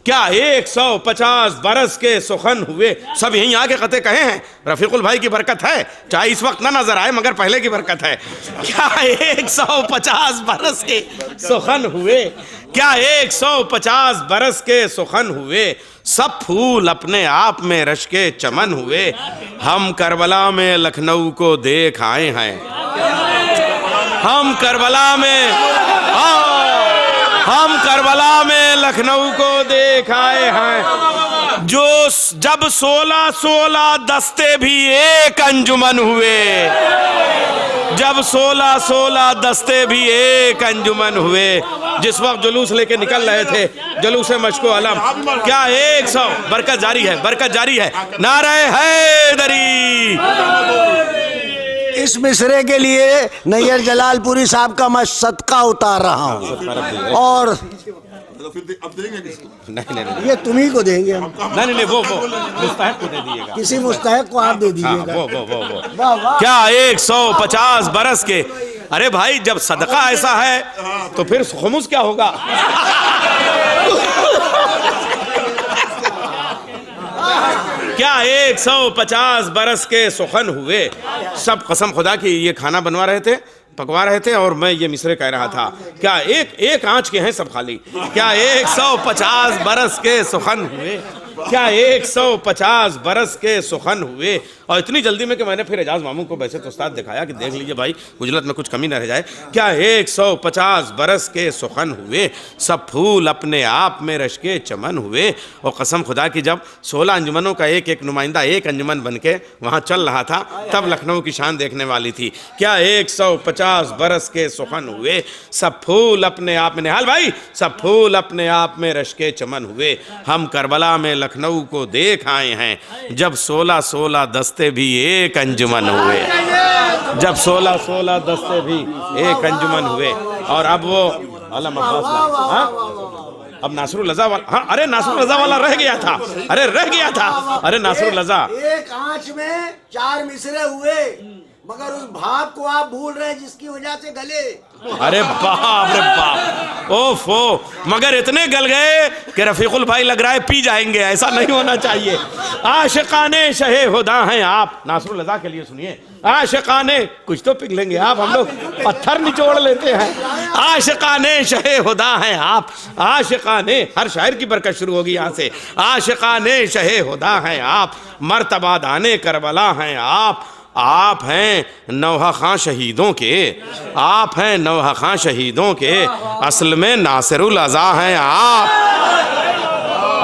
Speaker 3: क्या 150 बरस के सुखन हुए। सब यहीं आके ख़ते कहे हैं, रफ़ीकुल भाई की बरकत है, चाहे इस वक्त ना नजर आए मगर पहले की बरकत है। क्या 150 बरस के सुखन हुए, क्या 150 बरस के सुखन हुए, सब फूल अपने आप में रश के चमन हुए। हम करबला में लखनऊ को देख आए हैं, हम करबला में लखनऊ को देख आए हैं। जो जब 16 दस्ते भी एक अंजुमन हुए, जब 16 दस्ते भी एक अंजुमन हुए। जिस वक्त जुलूस लेके निकल रहे थे, जुलूस मशको अलम, क्या 100 बरकत जारी है, बरकत जारी है। नारे हैदरी,
Speaker 8: इस मिसरे के लिए नैयर जलालपुरी साहब का मैं सदका उतार रहा हूँ और
Speaker 7: अब देंगे किसको?
Speaker 3: नहीं
Speaker 8: ये तुम्ही को देंगे हम।
Speaker 3: नहीं वो मुस्तहक को दे दिएगा।
Speaker 8: किसी मुस्तहक को आप दे
Speaker 3: हाँ,
Speaker 8: दीजिएगा।
Speaker 3: वो
Speaker 8: वाह वाह।
Speaker 3: क्या 150 बरस के, अरे भाई जब सदका ऐसा है तो फिर खुमुस क्या होगा? क्या 150 बरस के सुखन हुए। सब कसम खुदा की ये खाना बनवा रहे थे, पकवा रहे थे और मैं ये मिसरे कह रहा था। क्या एक आंच के हैं सब खाली। क्या 150 बरस के सुखन हुए, क्या 150 बरस के सुखन हुए। और इतनी जल्दी में कि मैंने फिर एजाज मामू को वैसे तो उस्ताद दिखाया कि देख लीजिए भाई गुजलत में कुछ कमी न रह जाए। क्या 150 बरस के सुखन हुए, सब फूल अपने आप में रश के चमन हुए। और कसम खुदा की जब 16 अंजुमनों का एक एक नुमाइंदा एक अंजुमन बन के वहाँ चल रहा था तब लखनऊ की शान देखने वाली थी। क्या 150 बरस के सुखन हुए, सब फूल अपने आप में, निहाल भाई, सब फूल अपने आप में रश के चमन हुए। हम करबला में लखनऊ को देख आए हैं जब 16 दस्ते भी एक अंजुमन हुए। जब 16 दस्ते भी एक अंजुमन हुए। और अब वो अब नासरुल रज़ा वाला, हाँ अरे नासरुल रज़ा वाला रह गया था, अरे रह गया था, अरे नासरुल रज़ा।
Speaker 8: एक आंच में 4 मिसरे हुए मगर उस भाव को आप भूल रहे हैं जिसकी वजह से गले।
Speaker 3: अरे बाप रे बाप, ओफो, मगर इतने गल गए कि रफीकुल भाई लग रहा है पी जाएंगे। ऐसा नहीं होना चाहिए। आशिकाने शहे हुदा हैं आप, नासरुल रज़ा के लिए सुनिए। आशिकाने, कुछ तो पिघलेंगे आप, हम लोग पत्थर निचोड़ लेते हैं। आशिकाने शहे हुदा हैं आप, आशिकाने, हर शायर की बरकत शुरू होगी यहाँ से। आशिकाने शहे हुदा हैं आप, मर्तबा दाने करबला हैं आप हैं नौहा खां शहीदों के, आप हैं नौहा खां शहीदों के, असल में नासिरुल अज़ा हैं आप,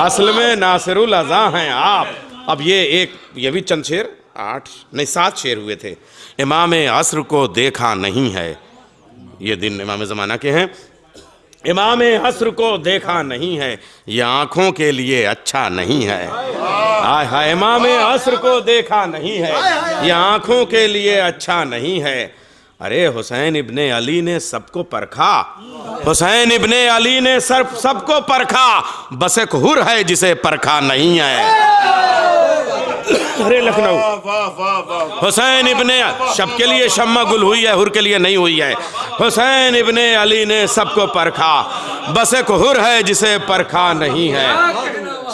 Speaker 3: असल में नासिरुल अज़ा हैं आप। अब ये भी चंद शेर 7 शेर हुए थे। इमाम असर को देखा नहीं है, ये दिन इमाम ज़माना के हैं। इमाम असर को देखा नहीं है, ये आँखों के लिए अच्छा नहीं है। हाय हाय, इमाम असर को देखा नहीं है, ये आँखों के लिए अच्छा नहीं है। अरे हुसैन इब्ने अली ने सबको परखा, हुसैन इब्ने अली ने सबको परखा, बस एक हुर है जिसे परखा नहीं है। अरे लखनऊ, हुसैन इब्ने, शब के लिए शम्मा गुल हुई है, हुर के लिए नहीं हुई है। हुसैन इब्ने अली ने सबको परखा, बस एक हुर है जिसे परखा नहीं है।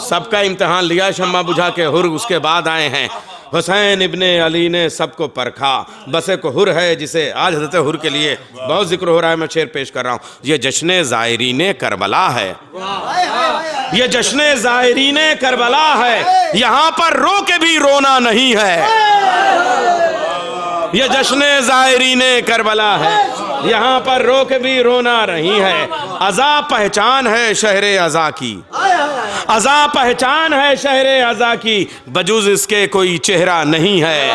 Speaker 3: सबका इम्तिहान लिया शम्मा बुझा के, हुर उसके बाद आए हैं। हुसैन इब्ने अली ने सबको परखा, बस एक हुर है जिसे, आज हज़रत हुर के लिए बहुत जिक्र हो रहा है, मैं शेर पेश कर रहा हूँ। ये जश्न ज़ायरीन करबला है, ये जश्न ज़ायरीन करबला है, यहाँ पर रो के भी रोना नहीं है। ये जश्न ज़ायरीन करबला है, यहाँ पर रो के भी रोना नहीं है। अज़ा पहचान है शहरे अज़ा की, अज़ा पहचान है शहरे अज़ा की, बजुज इसके कोई चेहरा नहीं है।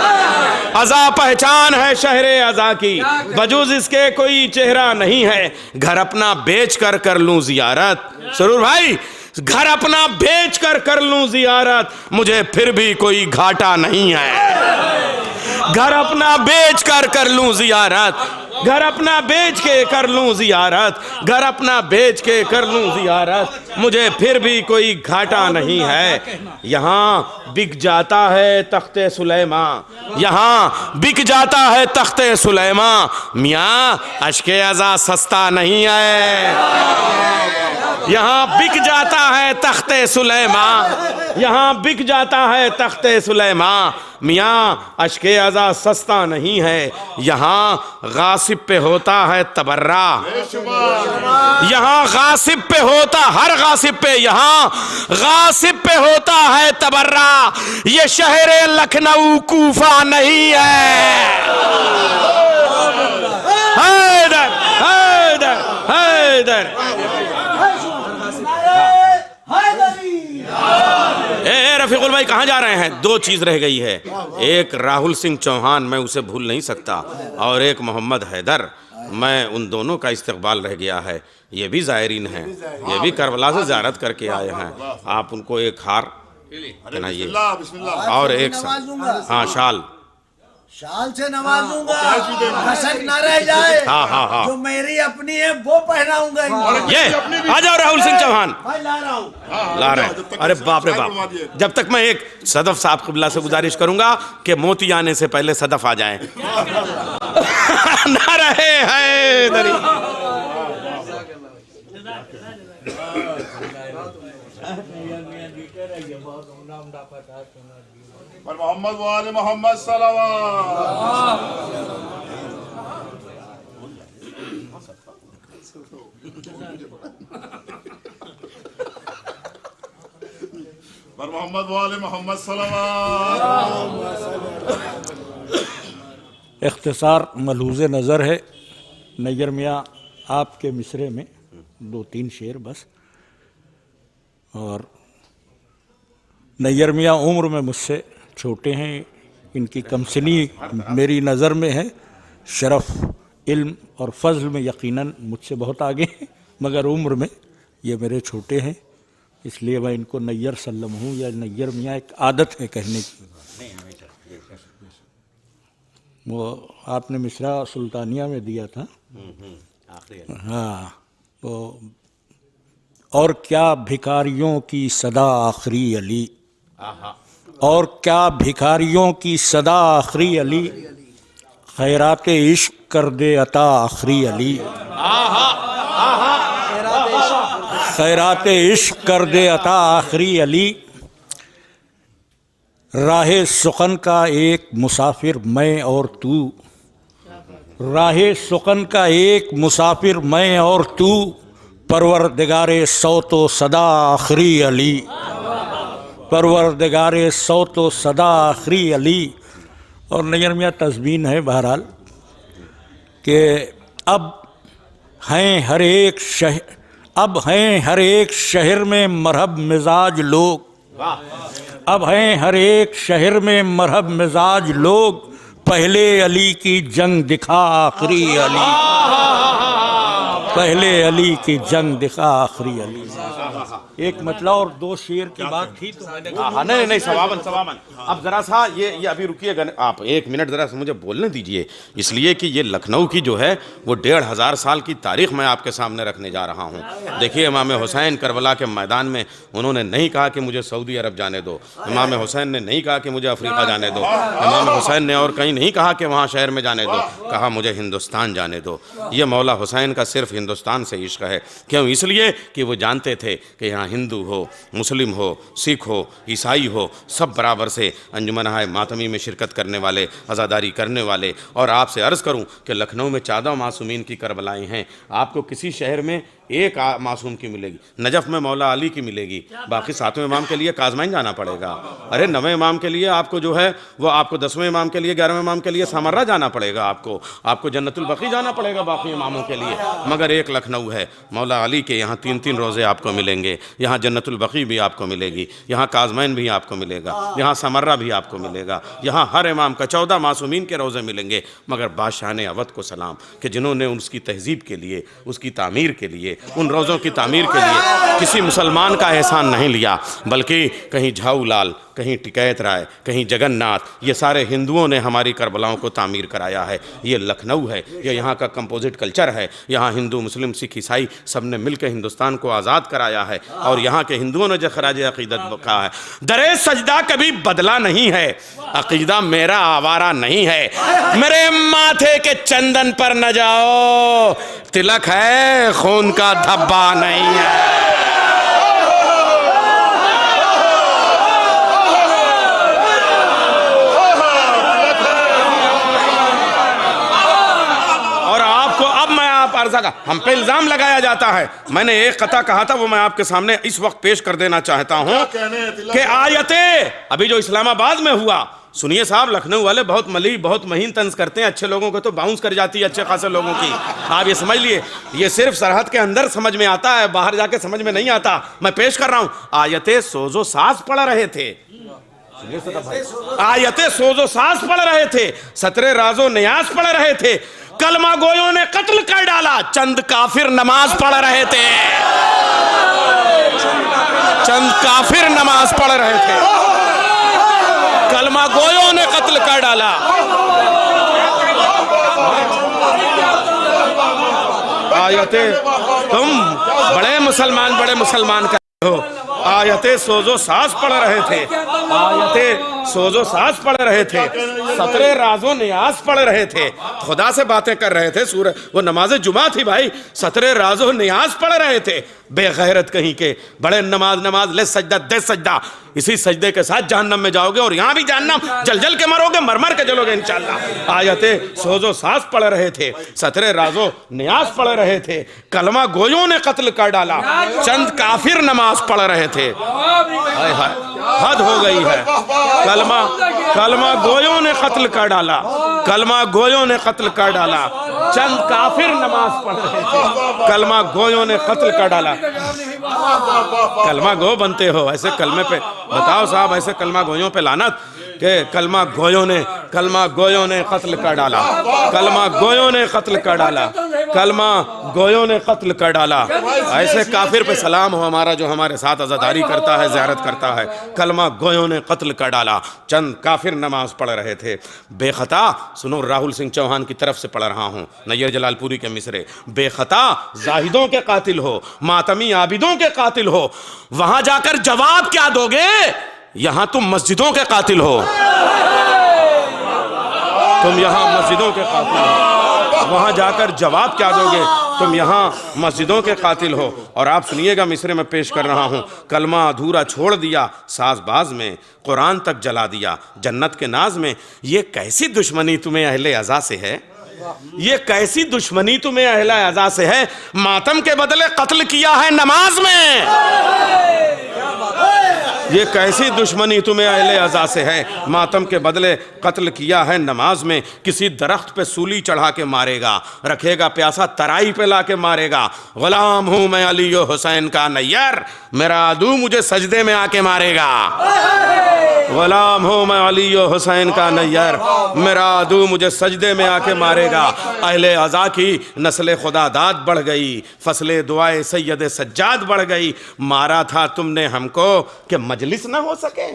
Speaker 3: अज़ा पहचान है शहरे अज़ा की, बजुज इसके कोई चेहरा नहीं है। घर अपना बेच कर लूं ज़ियारत, सरूर भाई, घर अपना बेच कर लूं ज़ियारत, मुझे फिर भी कोई घाटा नहीं है। घर अपना बेच कर लूं ज़ियारत, घर अपना बेच के कर लूं ज़ियारत, घर अपना बेच के कर लूं ज़ियारत, मुझे फिर भी कोई घाटा नहीं है। यहाँ बिक जाता है तख्ते सुलेमा, यहाँ बिक जाता है तख्ते सुलेमा, मियाँ अश्के अज़ा सस्ता नहीं है। यहाँ बिक जाता है तख्ते सुलेमा, यहाँ बिक जाता है तख्ते सुलेमा, मियाँ अश्के अज़ा सस्ता नहीं है। यहाँ गासिब पे होता है तबर्रा, यहाँ गासिब पे होता, हर गासिब पे, यहाँ गासिब पे होता है तबर्रा, ये शहर लखनऊ कूफा नहीं है। हैदर हैदर हैदर, रफीकुल भाई कहाँ जा रहे हैं? 2 चीज़ रह गई है, एक राहुल सिंह चौहान, मैं उसे भूल नहीं सकता, और एक मोहम्मद हैदर, मैं उन दोनों का इस्तकबाल रह गया है। ये भी ज़ायरीन हैं, ये भी करबला से ज़ियारत करके आए हैं। आप उनको एक हार पहनाइए और एक हाँ शाल,
Speaker 8: शाल से नवाजूंगा, खसक ना रह जाए।
Speaker 3: हाँ, हाँ, हाँ।
Speaker 8: जो मेरी अपनी है वो पहनाऊंगा इनको।
Speaker 3: ये आ जाओ राहुल सिंह चौहान,
Speaker 8: भाई ला रहा हूँ।
Speaker 3: ला रहे हैं। अरे बाप रे बाप, जब तक मैं एक सदफ साहब क़िबला से गुजारिश करूंगा कि मोती आने से पहले सदफ आ जाएं। ना रहे है दरी।
Speaker 7: मोहम्मद वाले मोहम्मद सल्लल्लाहु मोहम्मद वाले मोहम्मद सल्लल्लाहु।
Speaker 9: इख्तिसार मलहूज़ नज़र है नैयर मियाँ आपके मिसरे में 2-3 शेर बस। और नैयर मियाँ उम्र में मुझसे छोटे हैं, इनकी कमसनी मेरी नज़र में है, शरफ़ इल्म और फ़ज़ल में यकीनन मुझसे बहुत आगे हैं, मगर उम्र में ये मेरे छोटे हैं, इसलिए मैं इनको नैयर सल्लम हूँ या नैयर मियाँ एक आदत है कहने की। वो आपने मिसरा सुल्तानिया में दिया था। हाँ, तो और क्या भिखारियों की सदा आखिरी अली, और क्या भिखारियों की सदा आखिरी अली, खैरात इश्क कर दे अता आखिरी अली, खैरात इश्क कर दे अता आखिरी अली, राहे सुखन का एक मुसाफिर मैं और तू, राहे सुखन का एक मुसाफिर मैं और तू, परवरदिगारे सौ तो सदा आखिरी अली, परवरदिगारे सौ तो सदा आखिरी अली। और नैयर मियाँ तस्बीन है बहरहाल कि अब हैं हर एक शहर में मरहब मिजाज लोग, अब हैं हर एक शहर में मरहब मिजाज लोग, पहले अली की जंग दिखा आखिरी अली, पहले अली की जंग दिखा आखिरी अली। एक मतलब और 2 शेर की बात थी तो मैंने कहा
Speaker 3: नहीं सवाबन। अब जरा सा ये अभी रुकिएगा आप 1 मिनट, जरा सा मुझे बोलने दीजिए, इसलिए कि ये लखनऊ की जो है वो 1500 साल की तारीख मैं आपके सामने रखने जा रहा हूँ। देखिए, इमाम हुसैन करबला के मैदान में उन्होंने नहीं कहा कि मुझे सऊदी अरब जाने दो, इमाम हुसैन ने नहीं कहा कि मुझे अफ्रीका जाने दो, इमाम हुसैन ने और कहीं नहीं कहा कि वहाँ शहर में जाने दो, कहा मुझे हिंदुस्तान जाने दो। ये मौला हुसैन का सिर्फ हिंदुस्तान से इश्क है। क्यों? इसलिए कि वो जानते थे कि यहाँ हिंदू हो, मुस्लिम हो, सिख हो, ईसाई हो, सब बराबर से अंजुमन हाय मातमी में शिरकत करने वाले, अज़ादारी करने वाले। और आपसे अर्ज़ करूं कि लखनऊ में 14 मासूमीन की करबलाएँ हैं, आपको किसी शहर में एक मासूम की मिलेगी, नजफ़ में मौला अली की मिलेगी, बाकी 7वें इमाम के लिए काज़माइन जाना पड़ेगा। अरे 9वें इमाम के लिए आपको जो है वो आपको 10वें इमाम के लिए 11वें इमाम के लिए समर्रा जाना पड़ेगा, आपको जन्नतुल बकी जाना पड़ेगा बाकी इमामों के लिए। मगर एक लखनऊ है, मौला अली के यहाँ 3-3 रोज़े आपको मिलेंगे, यहाँ जन्नतुल बकी भी आपको मिलेगी, यहाँ काज़माइन भी आपको मिलेगा, यहाँ समर्रा भी आपको मिलेगा, यहाँ हर इमाम का 14 मासूमीन के रोज़े मिलेंगे। मगर बादशाह ने अवध को सलाम कि जिन्होंने उसकी तहजीब के लिए, उसकी तामीर के लिए, उन रोज़ों की तामीर के लिए किसी मुसलमान का एहसान नहीं लिया, बल्कि कहीं झाऊ लाल, कहीं टिकैत राय, कहीं जगन्नाथ, ये सारे हिंदुओं ने हमारी करबलाओं को तामीर कराया है। ये लखनऊ है, ये यहाँ का कंपोजिट कल्चर है। यहाँ हिंदू, मुस्लिम, सिख, ईसाई सब ने मिलकर हिंदुस्तान को आज़ाद कराया है। और यहाँ के हिंदुओं ने जो खराज अक़ीदत कहा है, दरे सजदा कभी बदला नहीं है, अक़ीदा मेरा आवारा नहीं है, मेरे माथे के चंदन पर न जाओ, तिलक है खून का धब्बा नहीं है। हम पे इल्जाम लगाया जाता है, मैंने एक कथा कहा था वो मैं आपके सामने इस वक्त पेश कर देना चाहता हूं कि आयतें अभी जो इस्लामाबाद में हुआ, सुनिए साहब, लखनऊ वाले बहुत मली, बहुत महीन तंज करते हैं, अच्छे लोगों को तो बाउंस कर जाती है, अच्छे खासे लोगों की। आप ये समझ लिए, ये सिर्फ सरहद के अंदर समझ में आता है, बाहर जाके समझ में नहीं आता। मैं पेश कर रहा हूं, आयतें सोजो साज पढ़ रहे थे, आयतें सोजो साज पढ़ रहे थे, सतरे राजो नियाज पढ़ रहे थे, कलमा गोयों ने कत्ल कर डाला, चंद काफिर नमाज पढ़ रहे थे, चंद काफिर नमाज पढ़ रहे थे। कलमा गोयों ने कत्ल कर डाला। आयते तुम बड़े मुसलमान कर हो। आयते सोजो सास पढ़ रहे थे, आयते सोजो सास पढ़ रहे थे, सतरे राजो नियाज पढ़ रहे थे, खुदा से बातें कर रहे थे। सूरह वो नमाज जुमा थी भाई, सतरे राजो नियाज पढ़ रहे थे। बेगैरत कहीं के बड़े नमाज ले सजदा दे सजदा, इसी सजदे के साथ जहन्नम में जाओगे और यहाँ भी जहन्नम जल जल के मरोगे, मर मर के जलोगे इंशाअल्लाह। आयते सोजो सास पढ़ रहे थे, सतरे राजो नियाज पढ़ रहे थे, कलमा गोयों ने कत्ल कर डाला, चंद काफिर नमाज पढ़ रहे थे। हाय हाय हद हो गई है। कलमा गोयों ने कत्ल कर डाला, कलमा गोयों ने कत्ल कर डाला, चंद काफिर नमाज पढ़ रहे थे, कलमा गोयों ने कत्ल कर डाला। कलमा गो बनते हो ऐसे कलमे पे, बताओ साहब ऐसे कलमा गोयों पे लानत के कलमा गोयों ने कत्ल कर डाला, कलमा गोयों ने कत्ल कर डाला, कलमा गोयों ने कत्ल कर डाला। ऐसे काफिर पे सलाम हो हमारा जो हमारे साथ अज़ादारी करता है, ज़ियारत करता है। कलमा गोयों ने कत्ल कर डाला, चंद काफिर नमाज पढ़ रहे थे। बेखता सुनो, राहुल सिंह चौहान की तरफ से पढ़ रहा हूँ, नैयर जलालपुरी के मिसरे। बेखता जाहिदों के कातिल हो, मातमी आबिदों के कातिल हो, वहां जाकर जवाब क्या दोगे? यहां तुम मस्जिदों के कातिल हो, तुम यहां मस्जिदों के कातिल हो, वहां जाकर जवाब क्या दोगे? तुम यहां मस्जिदों के कातिल हो। और आप सुनिएगा, मिसरे में पेश कर रहा हूं। कलमा अधूरा छोड़ दिया साजबाज में, कुरान तक जला दिया जन्नत के नाज में। ये कैसी दुश्मनी तुम्हें अहले अज़ा से है, ये कैसी दुश्मनी तुम्हें अहले अज़ा से है? मातम के बदले कत्ल किया है नमाज में। ये कैसी दुश्मनी तुम्हें अहले अज़ा से है? मातम के बदले कत्ल किया है नमाज में। किसी दरख्त पे सूली चढ़ा के मारेगा, रखेगा प्यासा तराई पे ला के मारेगा। गुलाम हूं मैं अली हुसैन का नैयर, मेरा आदू मुझे सजदे में आके मारेगा। गुलाम हूं मैं अली हुसैन का नैयर, मेरा आदू मुझे सजदे में आके मारेगा। अहले अज़ा की नस्ल खुदा दाद बढ़ गई, फसले दुआए सैयद सज्जाद बढ़ गई। मारा था तुमने हमको कि मजलिस न हो सके,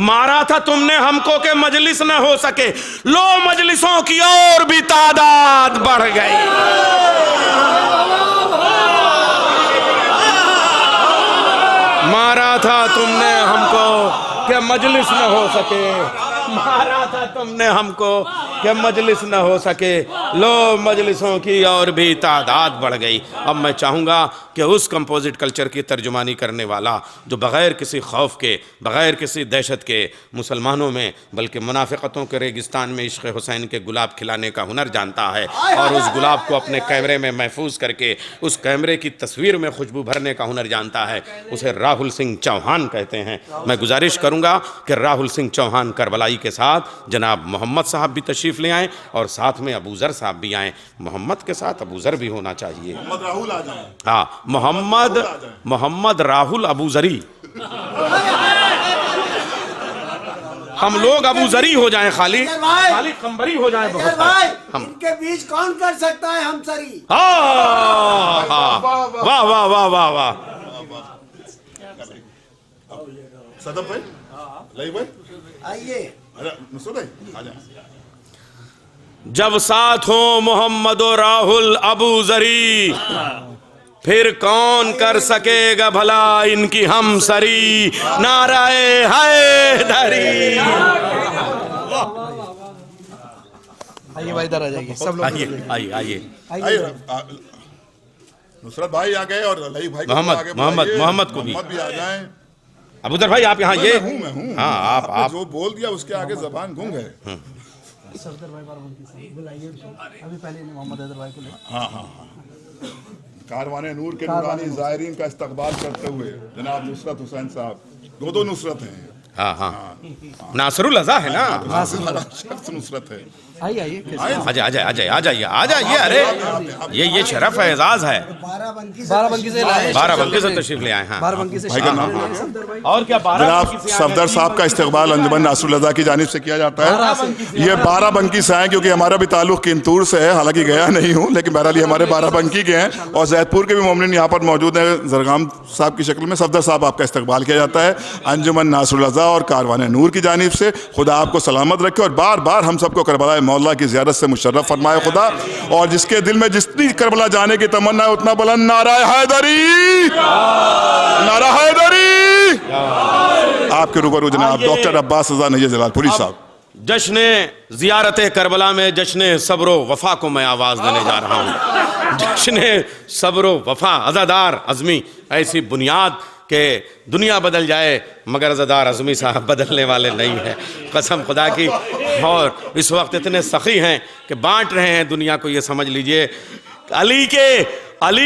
Speaker 3: मारा था तुमने हमको कि मजलिस न हो सके। लो मजलिसों की और भी तादाद बढ़ गई। मारा था तुमने हमको कि मजलिस न हो सके, मारा था तुमने हमको कि मजलिस न हो सके। लो मजलिसों की और भी तादाद बढ़ गई। अब मैं चाहूँगा कि उस कंपोजिट कल्चर की तर्जुमानी करने वाला जो बग़ैर किसी खौफ के, बग़ैर किसी दहशत के मुसलमानों में बल्कि मुनाफिकतों के रेगिस्तान में इश्क़ हुसैन के गुलाब खिलाने का हुनर जानता है और उस गुलाब को अपने कैमरे में महफूज करके उस कैमरे की तस्वीर में खुशबू भरने का हुनर जानता है, उसे राहुल सिंह चौहान कहते हैं। मैं गुजारिश करूँगा कि राहुल सिंह चौहान करबलाई के साथ जनाब मोहम्मद साहब भी तशरीफ़ ले आएँ और साथ में अबूज़र साहब भी आएँ। मोहम्मद के साथ अबूज़र भी होना चाहिए।
Speaker 7: मोहम्मद राहुल आ जाए।
Speaker 3: हाँ, मोहम्मद राहुल अबूज़री, हम लोग अबूज़री हो जाएं, खाली कंबरी हो जाएं। बहुत
Speaker 8: भाई,
Speaker 3: हम
Speaker 8: इनके बीच कौन कर सकता है हम सरी?
Speaker 3: वाह वाह वाह वाह वाह वाह।
Speaker 7: सदफ भाई, लई भाई,
Speaker 8: आइए।
Speaker 7: अरे नुसरत भाई आ जाए।
Speaker 3: जब साथ हो मोहम्मद और राहुल अबूज़री, फिर कौन कर सकेगा भला इनकी हम सरी। नाराए हैदरी।
Speaker 2: आइए भाई, इधर आ जाइए सब लोग।
Speaker 3: आइए आइए आइए।
Speaker 7: आइए, नुसरत भाई आ गए और लई भाई
Speaker 3: मोहम्मद को भी
Speaker 7: आ जाए।
Speaker 3: अबूज़र भाई आप यहाँ ये
Speaker 7: मैं हूँ।
Speaker 3: हाँ, आप
Speaker 7: जो बोल दिया उसके आगे जबान गूंग है।
Speaker 1: सरदार भाई बार बुलाइए अभी, पहले मोहम्मद हैदर भाई को ले।
Speaker 7: हाँ, कारवाने नूर के नूरानी ज़ायरीन का इस्तकबाल करते हुए जनाब नुसरत हुसैन साहब, दो नुसरत हैं।
Speaker 3: हाँ, नासरुल अज़ा है ना,
Speaker 7: शख्स नुसरत है।
Speaker 2: आइए आइए कैसे
Speaker 3: आ जाइए आ जाइए आ जाइए। अरे ये शरफ है, एजाज है।
Speaker 2: बाराबंकी से लाए,
Speaker 3: बाराबंकी से तशरीफ ले आए। हाँ
Speaker 2: बाराबंकी से
Speaker 7: भाई का नाम?
Speaker 3: और क्या
Speaker 7: जनाब सफदर साहब का इस्तकबाल अंजुमन नासरुल्लाह की जानिब से किया जाता है। ये बाराबंकी से आए क्योंकि हमारा भी ताल्लुक किंतूर से है, हालांकि गया नहीं हूँ, लेकिन बहरहाल हमारे बाराबंकी के हैं और जैदपुर के भी मोमिन यहाँ पर मौजूद हैं। जरगाम साहब की शक्ल में सफदर साहब आपका इस्तकबाल किया जाता है अंजुमन नासरुल्लाह और कारवान नूर की जानिब से। खुदा आपको सलामत रखे और बार बार हम सबको करबला मौला की ज़ियारत से मुशर्रफ फरमाए खुदा। और जिसके दिल में जितनी करबला जाने की तमन्ना है उतना बुलंद नारा हैदरी, नारा हैदरी। आपके रूबरू जनाब डॉक्टर अब्बास रज़ा नैय्यर जलालपुरी साहब।
Speaker 3: जश्न ज़ियारत करबला में जश्न सब्र वफ़ा को मैं आवाज़ देने जा रहा हूँ। जश्न सब्र वफ़ा, अज़ादार अज़मी ऐसी बुनियाद कि दुनिया बदल जाए मगर अज़ादार अज़मी साहब बदलने वाले नहीं हैं, कसम खुदा की। और इस वक्त इतने सखी हैं कि बांट रहे हैं दुनिया को। ये समझ लीजिए अली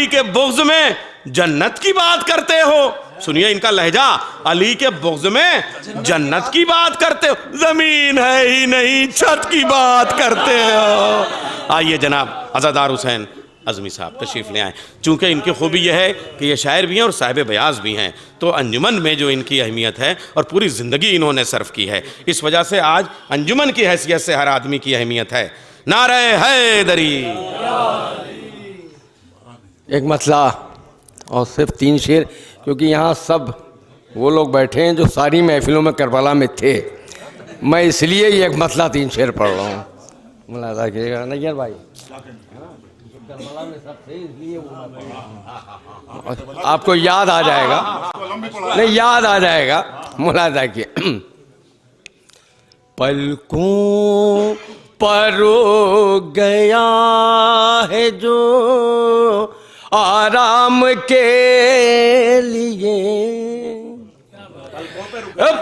Speaker 3: के बुग़्ज़ में जन्नत की बात करते हो। सुनिए इनका लहजा, अली के बुग़्ज़ में जन्नत की बात करते हो, ज़मीन है ही नहीं छत की बात करते हो। आइए जनाब अज़ादार हुसैन अज़मी साहब तशरीफ़ ले आएँ। चूँकि इनकी खूबी यह है कि ये शायर भी हैं और साहिब बयाज़ भी हैं, तो अंजुमन में जो इनकी अहमियत है और पूरी ज़िंदगी इन्होंने सर्फ की है, इस वजह से आज अंजुमन की हैसियत से हर आदमी की अहमियत है। नारे हैदरी।
Speaker 10: एक मसला और सिर्फ 3 शेर, क्योंकि यहाँ सब वो लोग बैठे हैं जो सारी महफिलों में करबला में थे। मैं इसलिए ये एक मसला 3 शेर पढ़ रहा हूँ। मुलाजा कीजिएगा नैयर भाई, करबला में सब थे इसलिए वो आपको याद आ जाएगा, नहीं याद आ जाएगा। मुलाजा किए। पलकों पर गया है जो आराम के लिए,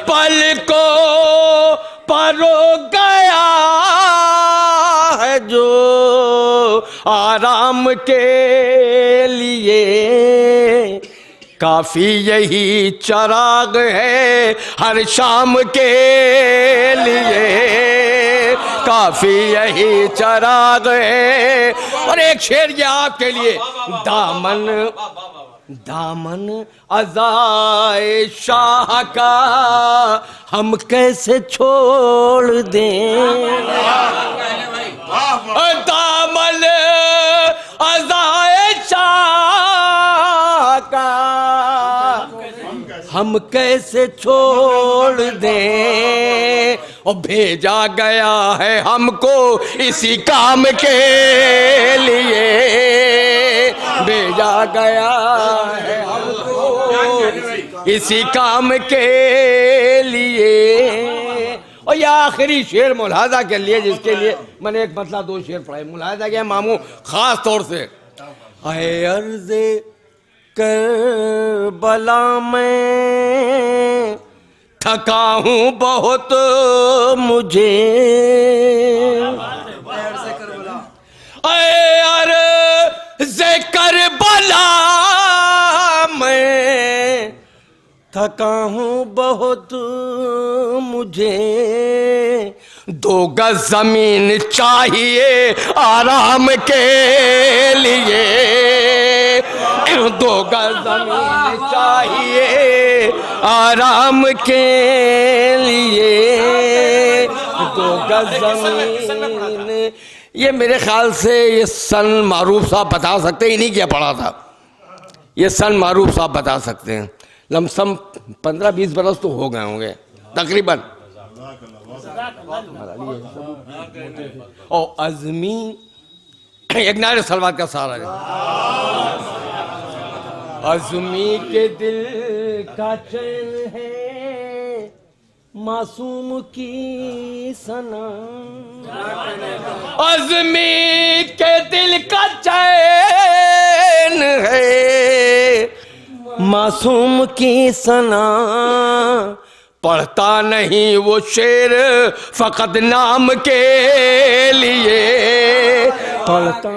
Speaker 10: पलकों पर गया है जो आराम के लिए, काफी यही चराग है हर शाम के लिए, काफी यही चराग है। और एक शेर ये आपके लिए, दामन अज़ाए शाह का हम कैसे छोड़ दें, दामन अज़ाए शाह का हम कैसे छोड़ दें। और भेजा गया है हमको इसी काम के लिए, भेजा गया है हमको इसी काम के लिए। और यह आखिरी शेर मुलाजा के लिए, जिसके लिए मैंने एक मतलब 2 शेर पढ़ाए। मुलाजा किया मामू खास तौर से, आए अर्ज़े करबला में थका हूँ बहुत मुझे, आए अर्ज़े करबला में थका हूँ बहुत मुझे, 2 गज ज़मीन चाहिए आराम के लिए, 2 गज ज़मीन चाहिए आराम के लिए, 2 गज ज़मीन। ये मेरे ख्याल से ये सन मारूफ साहब बता सकते हैं, इन्हीं क्या पढ़ा था। ये सन मारूफ साहब बता सकते हैं। लमसम 15-20 बरस तो हो गए होंगे तकरीबन। और अज़मी एक नारे सलवात का सहारा है। अज़मी के दिल का चैन है मासूम की सना, अज़मी के दिल का चैन है मासूम की सना, पढ़ता नहीं वो शेर फकत नाम के लिए, पढ़ता।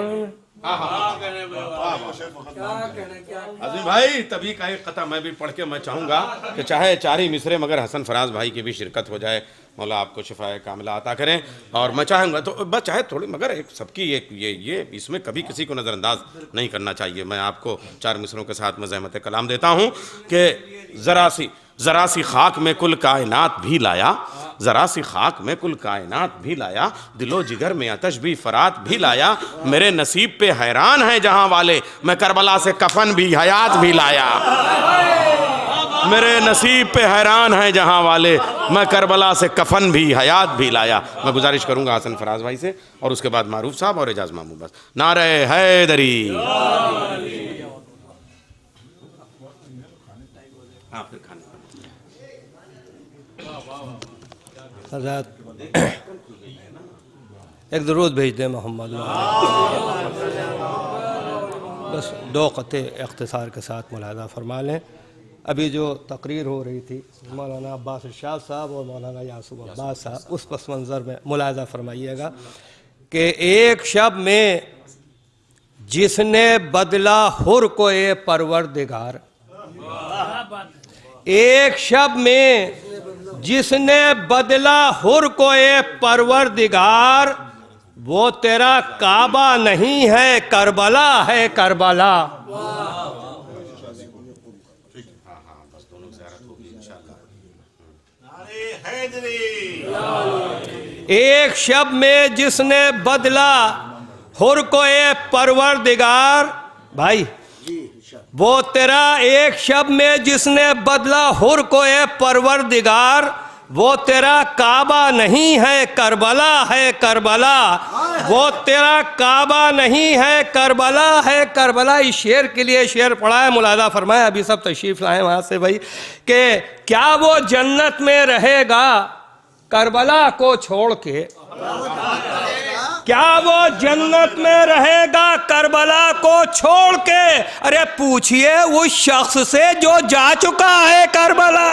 Speaker 3: अजीम भाई तभी का एक कथा मैं भी पढ़ के मैं चाहूँगा कि चाहे 4 ही मिसरे मगर हसन फराज भाई की भी शिरकत हो जाए। मौला आपको शिफाए कामिला अता करें। और मैं चाहूँगा तो बस चाहे थोड़ी, मगर एक सबकी ये इसमें कभी किसी को नज़रअंदाज नहीं करना चाहिए। मैं आपको 4 मिसरों के साथ मैं ज़हमत कलाम देता हूँ कि ज़रा सी खाक में कुल कायनात भी लाया, ज़रा सी खाक में कुल कायनात भी लाया, दिलो जिगर में आतश भी फरात भी लाया, मेरे नसीब पे हैरान है जहाँ वाले, मैं करबला से कफन भी हयात भी लाया। मेरे नसीब पे हैरान है जहाँ वाले, मैं करबला से कफन भी हयात भी लाया। मैं गुजारिश करूँगा हसन फराज भाई से और उसके बाद मारूफ साहब और एजाज मामू। बस नारे हैदरी। हाँ फिर खाने
Speaker 11: एक दरूद भेज दें मोहम्मद। बस 2 क़त्ते इख्तिसार के साथ मुलाहज़ा फरमा लें। अभी जो तकरीर हो रही थी मौलाना अब्बास इरशाद साहब और मौलाना यासूब अब्बास साहब, उस पस मंज़र में मुलाहज़ा फरमाइएगा कि एक शब में जिसने बदला हुर को ए परवरदिगार, एक शब में जिसने बदला हुर को ए परवरदिगार, वो तेरा काबा नहीं है करबला है करबला। एक शब में जिसने बदला हुर को ए परवरदिगार, भाई वो तेरा एक शब में जिसने बदला हुर को ए परवरदिगार, वो तेरा काबा नहीं है करबला है करबला, वो तेरा काबा नहीं है करबला है करबला। इस शेर के लिए शेर पढ़ा है, मुलादा फरमाया, अभी सब तशरीफ़ लाए वहाँ से भाई, कि क्या वो जन्नत में रहेगा करबला को छोड़ के, क्या वो जन्नत में रहेगा करबला को छोड़ के। अरे पूछिए उस शख्स से जो जा चुका है करबला।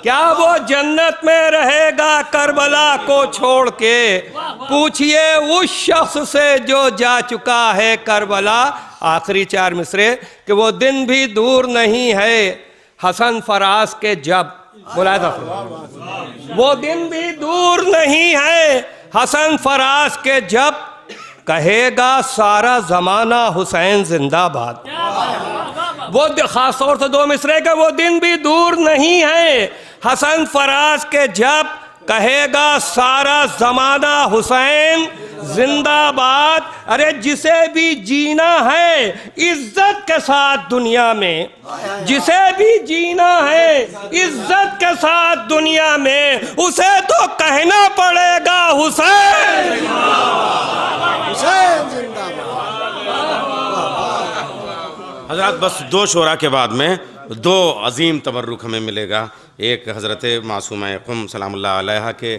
Speaker 11: क्या वो जन्नत में रहेगा करबला को छोड़ के, पूछिए उस शख्स से जो जा चुका है करबला। आखिरी 4 मिसरे कि वो दिन भी दूर नहीं है हसन फराज के जब, मुलाहिज़ा, वो दिन भी दूर नहीं है हसन फराज के जब, कहेगा सारा जमाना हुसैन जिंदाबाद। वो खास तौर से 2 मिसरे का, वो दिन भी दूर नहीं है हसन फराज के जब, कहेगा सारा जमाना हुसैन जिंदाबाद। अरे जिसे भी जीना है इज्जत के साथ दुनिया में, जिसे भी जीना है इज्जत के साथ दुनिया में, उसे तो कहना पड़ेगा हुसैन
Speaker 8: हुसैन जिंदाबाद।
Speaker 3: हज़रात बस 2 शोरा के बाद में 2 अजीम तबर्रुक हमें मिलेगा। एक हज़रत मासूमा क़ुम सलामुल्लाह अलैहा के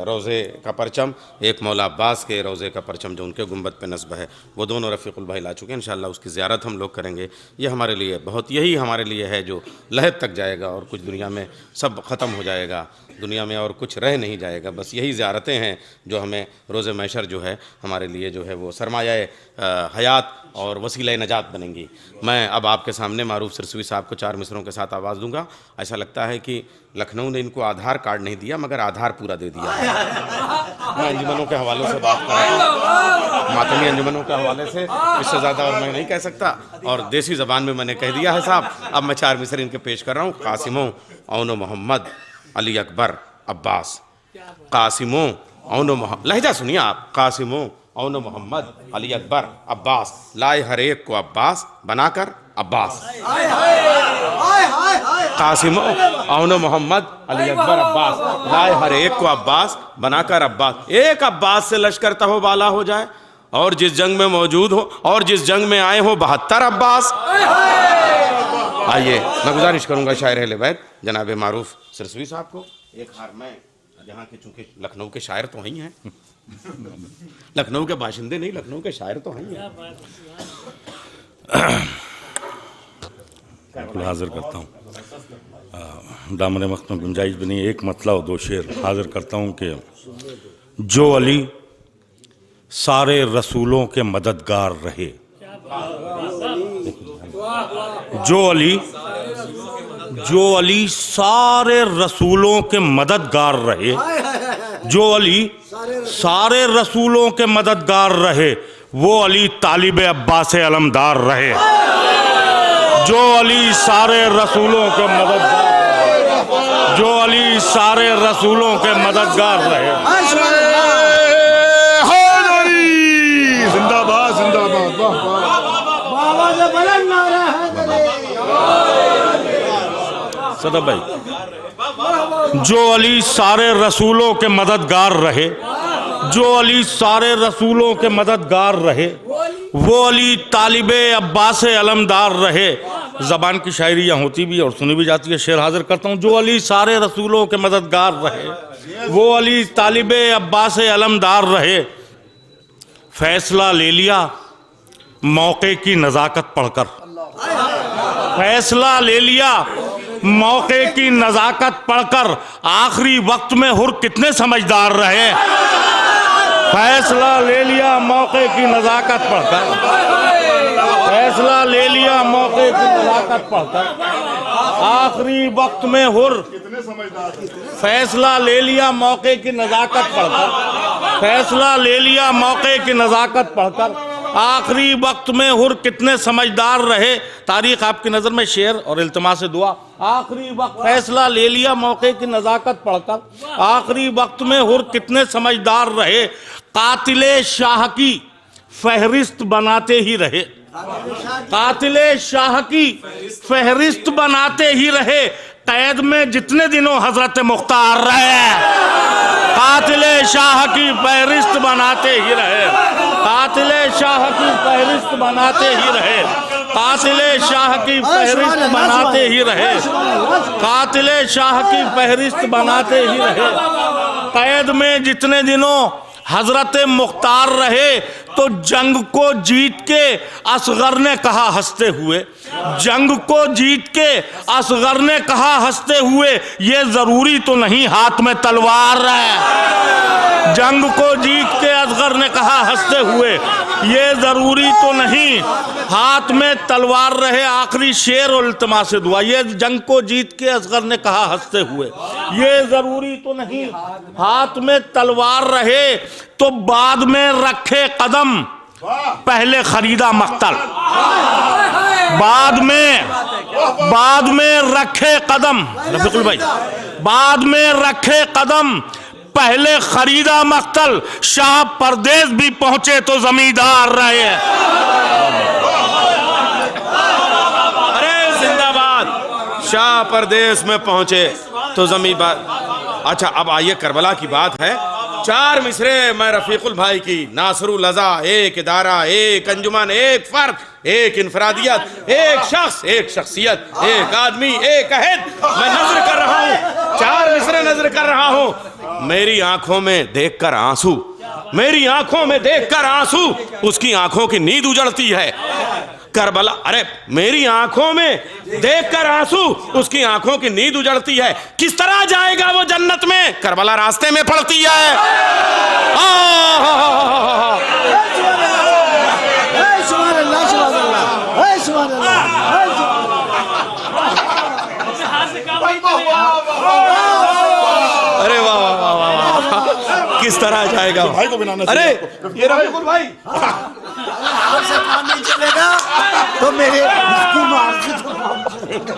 Speaker 3: रोज़े का परचम, एक मौला अब्बास के रोज़े का परचम जो उनके गुंबद पे नस्ब है, वो दोनों रफ़ीक़ुल भाई ला चुके हैं। इंशाअल्लाह उसकी ज़ियारत हम लोग करेंगे। ये हमारे लिए बहुत, यही हमारे लिए है जो लहद तक जाएगा और कुछ दुनिया में सब ख़त्म हो जाएगा, दुनिया में और कुछ रह नहीं जाएगा। बस यही ज़ियारतें हैं जो हमें रोज़े महशर जो है हमारे लिए जो है वो सरमाया हयात और वसीला नजात बनेंगी। मैं अब आपके सामने मारूफ सिरसवी साहब को 4 मिसरों के साथ आवाज़ दूंगा। ऐसा लगता है कि लखनऊ ने इनको आधार कार्ड नहीं दिया मगर आधार पूरा दे दिया। मैं अंजुमनों के हवाले से बात कर रहा हूँ, मातमी अंजुमनों के हवाले से, इससे ज़्यादा और मैं नहीं कह सकता। और देसी ज़बान में मैंने कह दिया है साहब। अब मैं 4 मिसर इनके पेश कर रहा हूँ। कासिमों औनो मोहम्मद अली अकबर अब्बास, कासिमों औनो मोहम्मद, लहजा सुनिए आप, कासिमों औनो मोहम्मद अली अकबर अब्बास, लाए हर एक को अब्बास बनाकर अब्बास। कासिमों औनो मोहम्मद अली अकबर अब्बास, लाए हर एक को अब्बास बनाकर अब्बास। एक अब्बास से लश्कर तहोबाला हो जाए और जिस जंग में मौजूद हो और जिस जंग में आए हो 72 अब्बास। आइए मैं गुजारिश करूंगा शायर अहले बैत जनाब मारूफ सिरसवी साहब को एक हार में, यहाँ के चूंकि लखनऊ के शायर तो ही हैं, लखनऊ के बाशिंदे नहीं, लखनऊ के शायर तो ही हैं।
Speaker 9: हाजिर करता हूँ, दामन वक्त में गुंजाइश भी नहीं, एक मतला और 2 शेर हाजिर करता हूँ कि जो अली सारे रसूलों के मददगार रहे, जो अली सारे रसूलों के मददगार रहे, जो अली सारे रसूलों के मददगार रहे, वो अली तालिब अब्बास अलमदार रहे। जो अली सारे रसूलों के मददगार, जो अली सारे रसूलों के मददगार रहे।
Speaker 7: जिंदाबाद जिंदाबाद।
Speaker 8: बाबा से बुलंद नारा है।
Speaker 9: सदब भाई, जो अली सारे रसूलों के मददगार रहे, जो अली सारे रसूलों के मददगार रहे, वो अली तालिब अब्बास अलमदार रहे। ज़बान की शायरी यहाँ होती भी है और सुनी भी जाती है, शेर हाजिर करता हूँ। जो अली सारे रसूलों के मददगार रहे, वो अली तालिब अब्बास अलमदार रहे। फैसला ले लिया मौके की नज़ाकत पढ़कर, फैसला ले लिया मौके की नज़ाकत पढ़कर। आखिरी वक्त में हुर कितने समझदार रहे। फैसला ले लिया मौके की नज़ाकत पढ़कर, फैसला ले लिया मौके की नज़ाकत पढ़कर। आखिरी वक्त में हुर फैसला ले लिया मौके की नज़ाकत पढ़कर, फैसला ले लिया मौके की नज़ाकत पढ़कर। आखिरी वक्त में हुर कितने समझदार रहे। तारीख आपकी नज़र में शेर और इल्तिमा से दुआ। आखिरी वक्त फैसला ले लिया मौके की नज़ाकत पढ़कर। आखिरी वक्त में हुर कितने समझदार रहे। कातिले शाह की फहरिस्त बनाते ही रहे, कातिले शाह की फहरिस्त बनाते ही रहे। कैद में जितने दिनों हजरत मुख्तार रहे, कातिले शाह की फहरिस्त बनाते ही रहे, कातिले शाह की फहरिस्त बनाते ही रहे, कातिले शाह की फहरिस्त बनाते ही रहे, कातिले शाह की फहरिस्त बनाते ही रहे। कैद में जितने दिनों हजरत मुख्तार रहे तो जंग को जीत के असगर ने कहा हंसते हुए, जंग को जीत के असगर ने कहा हंसते हुए, ये जरूरी तो नहीं हाथ में तलवार है। जंग को जीत के असगर ने कहा हंसते हुए, ये जरूरी तो नहीं हाथ में तलवार रहे। आखिरी शेर और इल्तिमा से दुआ। ये जंग को जीत के असगर ने कहा हंसते हुए, ये जरूरी तो नहीं हाथ में तलवार रहे तो बाद में रखे कदम पहले खरीदा मक्तल। बाद में रखे कदम, रफीकुल भाई, बाद में रखे कदम पहले खरीदा मक्तल। शाह परदेश भी पहुंचे तो जमींदार रहे।
Speaker 3: अरे जिंदाबाद। शाह परदेश में पहुंचे तो जमींदार। अच्छा, अब आइए करबला की बात है। 4 मिसरे मैं रफीकुल भाई की। नासरुल अज़ा, एक इदारा, एक अंजुमन, एक फर्द, एक इनफरादियत, एक शख्स, एक शख्सियत, एक आदमी, एक अहद। मैं नजर कर रहा हूँ, 4 मिसरे नजर कर रहा हूँ। मेरी आंखों में देखकर आंसू, मेरी आंखों में देखकर आंसू, उसकी आंखों की नींद उजड़ती है। करबला, अरे मेरी आंखों में देखकर आंसू, उसकी आंखों की नींद उजड़ती है। किस तरह जाएगा वो जन्नत में? करबला रास्ते में पड़ती है। अरे वाह वाह वाह वाह, किस तरह जाएगा
Speaker 7: भाई को बनाना।
Speaker 3: अरे ये रफीकुल भाई,
Speaker 8: आपसे काम नहीं चलेगा तो मेरे इसकी मार से तो काम चलेगा।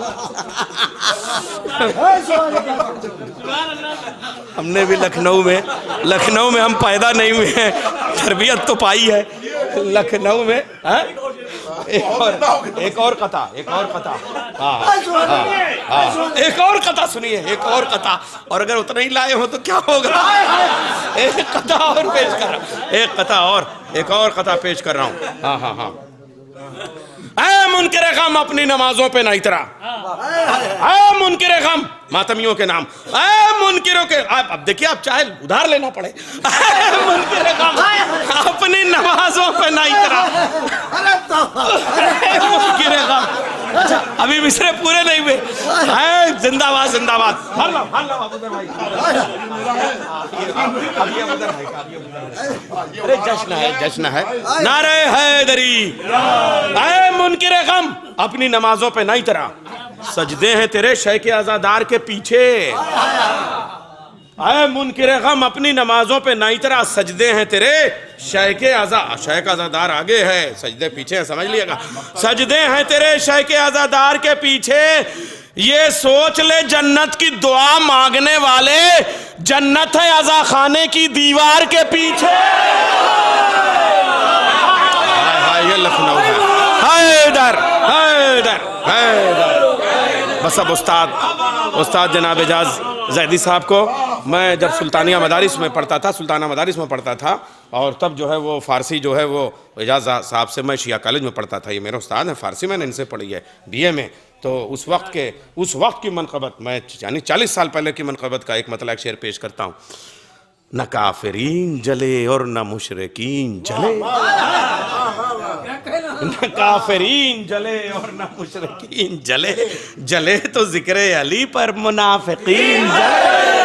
Speaker 3: हमने भी लखनऊ में हम पैदा नहीं हुए हैं, तरबियत तो पाई है लखनऊ में। एक और कथा एक और कथा सुनिए, एक और कथा। और अगर उतना ही लाए हो तो क्या होगा? एक कथा और पेश कर रहा हूँ, एक और कथा पेश कर रहा हूँ। हाँ। ऐ मुनकिर गम अपनी नमाजों पे ना इतरा, ऐ मुनकिर गम मातमियों के नाम, ऐ मुनकिरों के। अब देखिए, आप चाहे उधार लेना पड़े। ऐ मुनकिर गम अपनी नमाजों पे ना इतरा, ऐ मुनकिर गम। अच्छा, अभी मिसरे पूरे नहीं हुए हैं। जिंदाबाद जिंदाबाद। अरे जश्न है, जश्न है। नारे हैदरी, ऐ मुनकिर गम अपनी नमाजों पे नहीं तरा, सजदे हैं तेरे शेख आजादार के पीछे। ऐ मुनकिर गम अपनी नमाजों पे नहीं तरा, सजदे हैं तेरे शेख आजादार आगे है, सजदे पीछे है, समझ लिएगा। सजदे हैं तेरे शेख आजादार के पीछे, ये सोच ले जन्नत की दुआ मांगने वाले, जन्नत है आजा खाने की दीवार के पीछे। ये लखनऊ है। हैदर हैदर हैदर। बस अब उस्ताद जनाब एजाज जैदी साहब को मैं जब सुल्तानिया मदारिस में पढ़ता था, सुल्ताना मदारिस में पढ़ता था, और तब जो है वो फ़ारसी जो है वो एजाज साहब से मैं शिया कॉलेज में पढ़ता था। ये मेरे उस्ताद हैं, फ़ारसी मैंने इनसे पढ़ी है BA में। तो उस वक्त की मनक़बत मैं यानी 40 साल पहले की मनक़बत का एक मतलब शेर पेश करता हूँ। न काफिरीन जले और न मुशरिकीन जले, न काफिरीन जले और न मुशरिकीन जले, जले तो जिक्र अली पर मुनाफिकीन जले।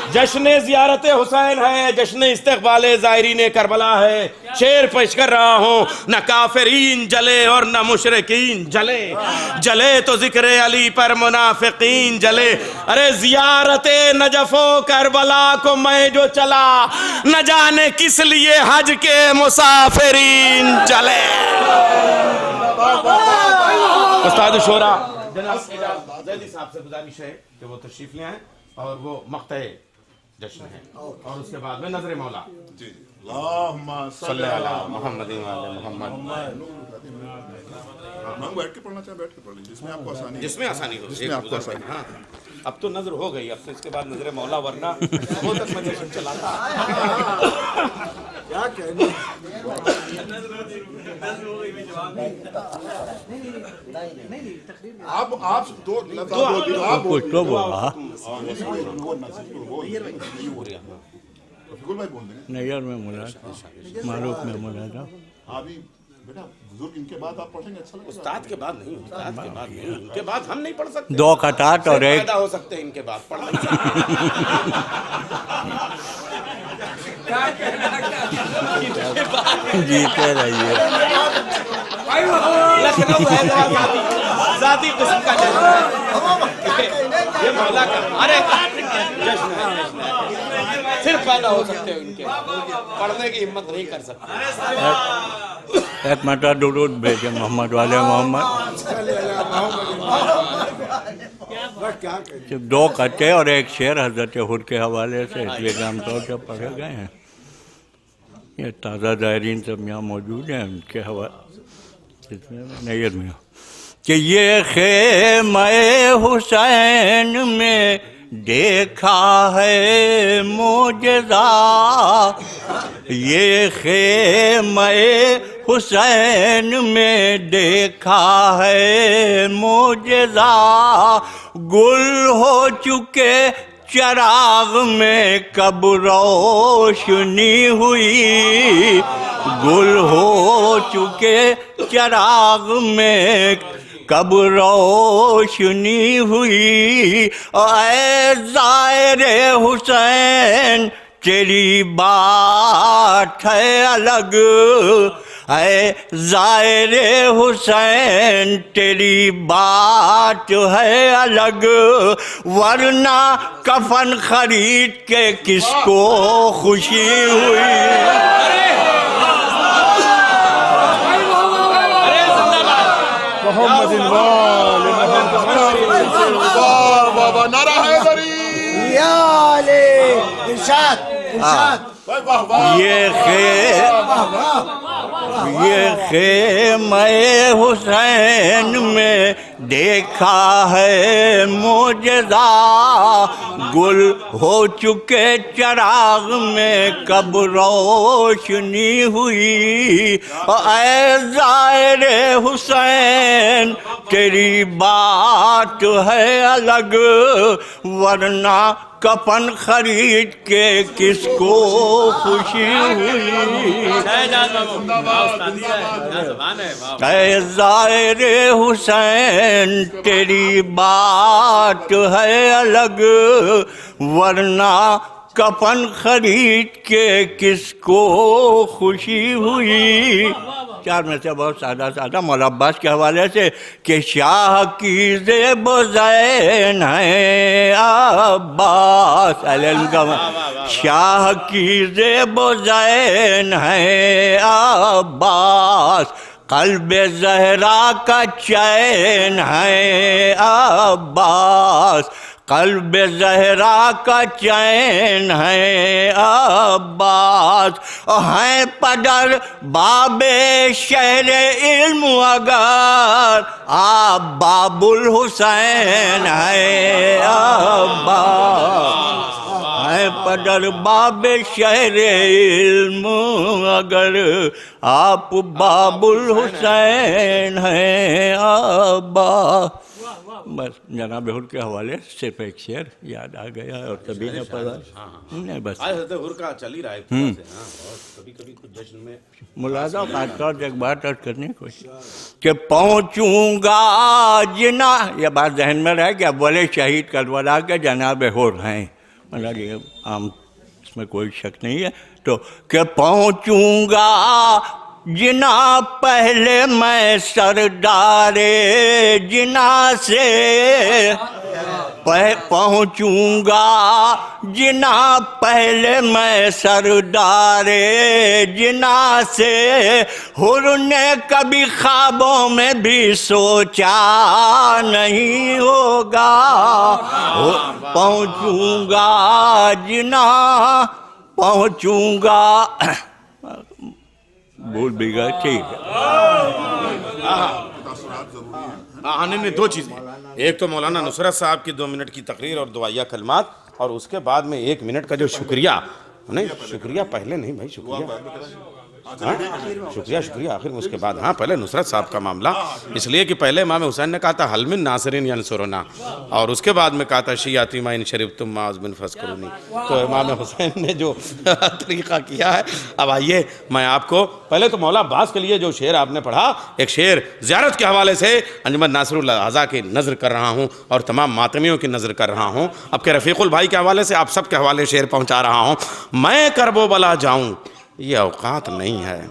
Speaker 3: जश्न ज़ियारत हुसैन है, जश्न इस्तक़बाल ज़ायरीन करबला है, शेर पेश कर रहा हूँ। न काफिरीन जले और न मुशरिकीन जले, जले तो जिक्र अली पर मुनाफिकीन जले। अरे ज़ियारत नजफ़ो करबला को मैं जो चला, न जाने किस लिए हज के मुसाफिरीन चले। उस्ताद शोरा जनाब ज़ैदी साहब से गुजारिश है कि वो तशरीफ ले आए और वो मक़ते जश्न है, और उसके बाद में नजर मौला सल्लल्लाहु अलैहि मोहम्मद
Speaker 7: बैठ के पढ़ना चाहे बैठ के पढ़ लीजिए, जिसमें आपको आसानी,
Speaker 3: जिसमें आसानी हो,
Speaker 7: जिसमें आपको आसानी।
Speaker 3: हाँ, अब तो नजर हो गई, अब तो इसके बाद नजर मौला, वरना वो तक मैं जश्न चलाता।
Speaker 8: क्या कहना।
Speaker 7: आप दो
Speaker 9: कुछ तो बोला
Speaker 7: भाई बोल देंगे।
Speaker 9: नैयर में मुराद, मारूफ में मुराद।
Speaker 7: अभी बेटा बुजुर्ग इनके बाद आप पढ़ेंगे, अच्छा लगेगा।
Speaker 3: उस्ताद के बाद नहीं, उस्ताद के बाद नहीं, इनके बाद हम नहीं पढ़ सकते।
Speaker 9: 2 कटाट और एक
Speaker 3: पैदा हो सकते हैं, इनके बाद पढ़ नहीं सकते।
Speaker 9: जीते रहिए।
Speaker 3: लखनऊ है जाती किस्म का जश्न है, ये मौला का अरे जश्न है। सिर्फ पैदा हो सकते हो इनके, पढ़ने की हिम्मत नहीं कर सकते।
Speaker 9: एक मटा दुरूद भेजे मोहम्मद वाले मोहम्मद। 2 कटे और एक शेर हजरत हुर के हवाले से इसलिए आम तौर पर पढ़े गए हैं। ये ताज़ा ज़ायरीन सब यहाँ मौजूद हैं, उनके हवाले नैयर में कि ये ख़ेमे हुसैन में देखा है मोजज़ा, ये ख़ेमे हुसैन में देखा है मोजज़ा, गुल हो चुके चराग में कब रोशनी हुई, गुल हो चुके चराग में कब रोशनी हुई। ऐ ज़ाहिरे हुसैन तेरी बात है अलग, ऐ ज़ाहिरे हुसैन तेरी बात है अलग, वरना कफन खरीद के किसको खुशी हुई।
Speaker 7: नारा हैदरी,
Speaker 8: इरशाद इरशाद।
Speaker 9: ये ख़ेमे हुसैन में देखा है मोजज़ा, गुल हो चुके चराग में कब रोशनी हुई। ऐ ज़ाहिरे हुसैन तेरी बात है अलग, वरना कफन खरीद के किसको खुशी हुई। ऐ ज़ाहिर हुसैन तेरी बात है अलग, वरना कफन खरीद के किसको खुशी हुई। चार में से बहुत सादा सादा मौला अब्बास के हवाले से कि शाह की ज़ेब ज़ैन है अब्बास, शाह की ज़ेब ज़ैन है अब्बास, क़ल्ब ज़हरा का चैन है अब्बास, क़ल्ब ज़हरा का चैन है अब्बास। हैं पदर बाबे शहर इल्म अगर आप बाबुल हुसैन है अब्बास, हैं पदर बाबे शहर इल्म अगर आप बाबुल हुसैन है अब्बास। बस जनाब हुर के हवाले सिर्फ एक शेर याद आ गया और तभी न पड़ा। नहीं बस
Speaker 3: का चल ही रहा है कभी कभी कुछ जश्न में
Speaker 9: मुलाजा खासतौर एक बात अर्ज करने की कोशिश कि पहुँचूँगा जिना, यह बात जहन में रहे कि अब बोले शहीद करबला के जनाब हुर हैं, मतलब ये आम इसमें कोई शक नहीं है। तो कि पहुँचूँगा जिना पहले मैं सरदारे जिना से पहुँचूँगा, जिना पहले मैं सरदारे जिना से, हुर ने कभी ख्वाबों में भी सोचा नहीं होगा। पहुँचूँगा जिना पहुँचूँगा, भूल भी गए, ठीक है।
Speaker 3: आने में दो चीज़ें, एक तो मौलाना नुसरत साहब की 2 मिनट की तकरीर और दुआया कलमात, और उसके बाद में 1 मिनट का जो शुक्रिया, नहीं शुक्रिया पहले नहीं भाई, शुक्रिया शुक्रिया शुक्रिया आखिर में, उसके बाद हाँ पहले नुसरत साहब का मामला, इसलिए कि पहले इमाम हुसैन ने कहा था हलमिन नासरीन यंसुरुना, और उसके बाद में कहा था शियाती मा इन शरीफ तुम माज बिन फस्करूनी। तो इमाम हुसैन ने जो तरीक़ा किया है। अब आइए मैं आपको पहले तो मौला अब्बास के लिए जो शेर आपने पढ़ा, एक शेर ज़ियारत के हवाले से अंजुमन नासिरुल अज़ा की नज़र कर रहा हूँ और तमाम मातमियों की नज़र कर रहा हूँ, अब के रफ़ीकुल भाई के हवाले से आप सब के हवाले शेर पहुँचा रहा हूँ। मैं करबो बला जाऊँ ये औकात नहीं है,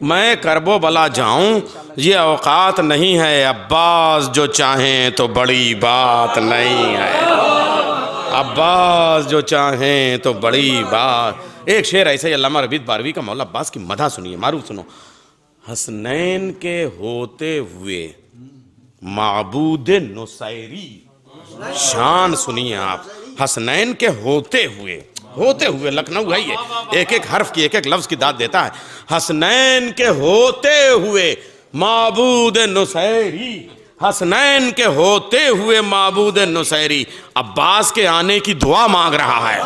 Speaker 3: मैं करबो बला जाऊं ये औकात नहीं है, अब्बास जो चाहें तो बड़ी बात नहीं है, अब्बास जो चाहें तो बड़ी बात। एक शेर ऐसे ही अल्लामा रबीत बारवी का मौला अब्बास की मदह सुनिए, मारूफ सुनो। हसनैन के होते हुए माबूद नुसैरी, शान सुनिए आप, हसनैन के होते हुए लखनऊ है ये, एक एक हर्फ की एक एक लफ्ज की दाद देता है। हसनैन के होते हुए माबूद नुसैरी, हसनैन के होते हुए माबूद नुसैरी, अब्बास के आने की दुआ मांग रहा है।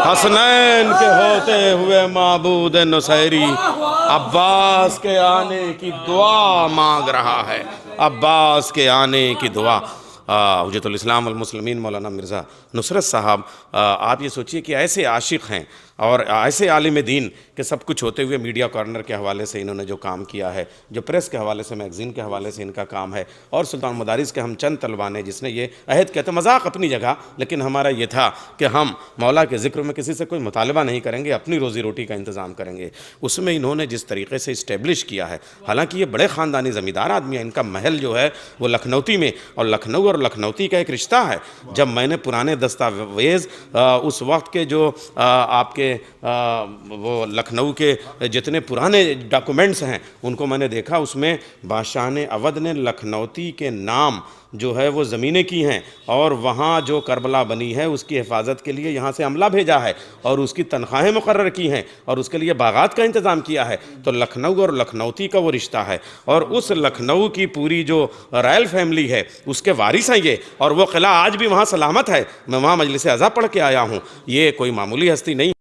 Speaker 3: हसनैन के होते हुए माबूद नुसैरी, अब्बास के आने की दुआ मांग रहा है, अब्बास के आने की दुआ। हुज्जतुल इस्लाम वल मुस्लिमीन मौलाना मिर्ज़ा नुसरत साहब, आप ये सोचिए कि ऐसे आशिक हैं और ऐसे आलिम दीन के सब कुछ होते हुए मीडिया कॉर्नर के हवाले से इन्होंने जो काम किया है, जो प्रेस के हवाले से, मैगज़ीन के हवाले से इनका काम है, और सुल्तान मदारिस के हम चंद तलबान हैं जिसने ये अहद कहते मजाक अपनी जगह, लेकिन हमारा ये था कि हम मौला के ज़िक्र में किसी से कोई मुतालबा नहीं करेंगे, अपनी रोज़ी रोटी का इंतज़ाम करेंगे। उसमें इन्होंने जिस तरीके से इस्टेब्लिश किया है, हालांकि ये बड़े ख़ानदानी ज़मींदार आदमी हैं, इनका महल जो है वो लखनऊती में, और लखनऊ और लखनऊती का एक रिश्ता है। जब मैंने पुराने दस्तावेज़ उस वक्त के जो आपके वो लखनऊ के जितने पुराने डॉक्यूमेंट्स हैं उनको मैंने देखा, उसमें बादशाह ने अवध ने लखनऊती के नाम जो है वो ज़मीनें की हैं, और वहाँ जो करबला बनी है उसकी हिफाजत के लिए यहाँ से अमला भेजा है और उसकी तनख्वाहें मुकर्रर की हैं और उसके लिए बागात का इंतज़ाम किया है। तो लखनऊ और लखनऊती का वो रिश्ता है, और उस लखनऊ की पूरी जो रॉयल फैमिली है उसके वारिस हैं ये, और वो किला आज भी वहाँ सलामत है। मैं वहाँ मजलिस अज़ा पढ़ के आया हूँ, ये कोई मामूली हस्ती नहीं।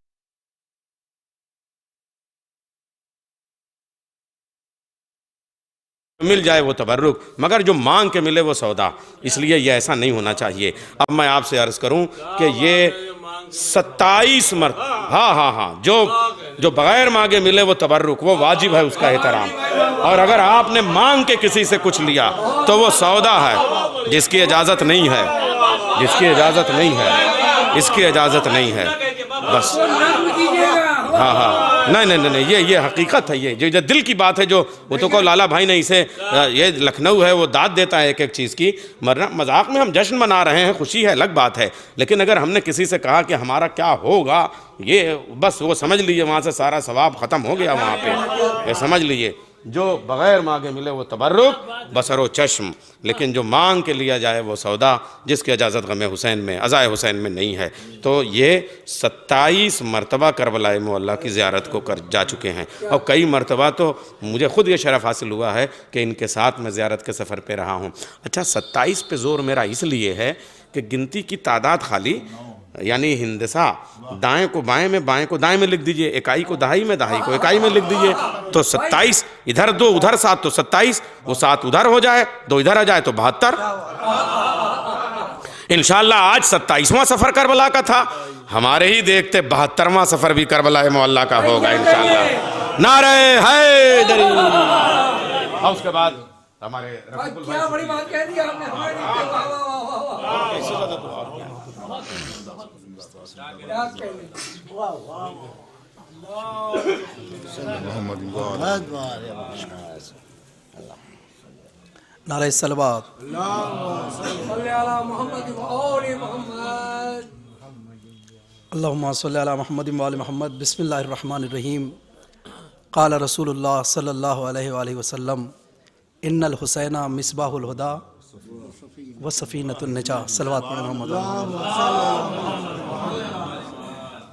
Speaker 3: मिल जाए वो तबर्रुक, मगर जो मांग के मिले वो सौदा। इसलिए ये ऐसा नहीं होना चाहिए। अब मैं आपसे अर्ज़ करूं कि ये 27 मर्द, हाँ, जो बगैर मांगे मिले वो तबर्रुक, वो वाजिब है उसका एहतराम। और अगर आपने मांग के किसी से कुछ लिया तो वो सौदा है, जिसकी इजाज़त नहीं है, जिसकी इजाज़त नहीं है, इसकी इजाज़त नहीं है। बस हाँ, नहीं, ये हकीकत है। ये जो दिल की बात है, जो वो तो को लाला भाई ने इसे, ये लखनऊ है, वो दाद देता है एक एक चीज़ की। मरना मजाक में हम जश्न मना रहे हैं, खुशी है, अलग बात है। लेकिन अगर हमने किसी से कहा कि हमारा क्या होगा, ये बस वो समझ लीजिए वहाँ से सारा सवाब ख़त्म हो गया वहाँ पे। ये समझ लीजिए जो बग़ैर मांगे मिले वो तबर्रुक बसरो चश्म, लेकिन जो मांग के लिया जाए वो सौदा, जिसकी इजाज़त गम हुसैन में, अज़ाए हुसैन में नहीं है। तो ये 27 मरतबा करबला मुअल्ला की ज़ियारत को कर जा चुके हैं, और कई मरतबा तो मुझे ख़ुद ये शरफ़ हासिल हुआ है कि इनके साथ मैं ज़ियारत के सफ़र पे रहा हूँ। अच्छा, 27 पे ज़ोर मेरा इसलिए है कि गिनती की तादाद खाली, यानी हिंदसा दाएं को बाएं में, बाएं को दाएं में लिख दीजिए, इकाई को दहाई में, दहाई को इकाई में लिख दीजिए, तो 27, इधर 2 उधर 7 तो 27, वो 7 उधर हो जाए, 2 इधर आ जाए तो 72। इंशाअल्लाह आज 27वां सफ़र करबला का था, हमारे ही देखते 72वां सफ़र भी करबला मुअल्ला का होगा इंशाअल्लाह। नारे हैदरी। और उसके बाद हमारे
Speaker 2: क्या बड़ी बात कह दी आपने हमारी। नारे सलवात अल्लाहुम्मा सल्ली अला मुहम्मद व आले मुहम्मद। बिस्मिल्लाहिर रहमानिर रहीम। क़ाल रसूलुल्लाह सल्लल्लाहु अलैहि वसल्लम इन्नल हुसैना मिसबाहुल हुदा व सफ़ीनतुन निजा। सलवात पढ़ें मोहम्मद।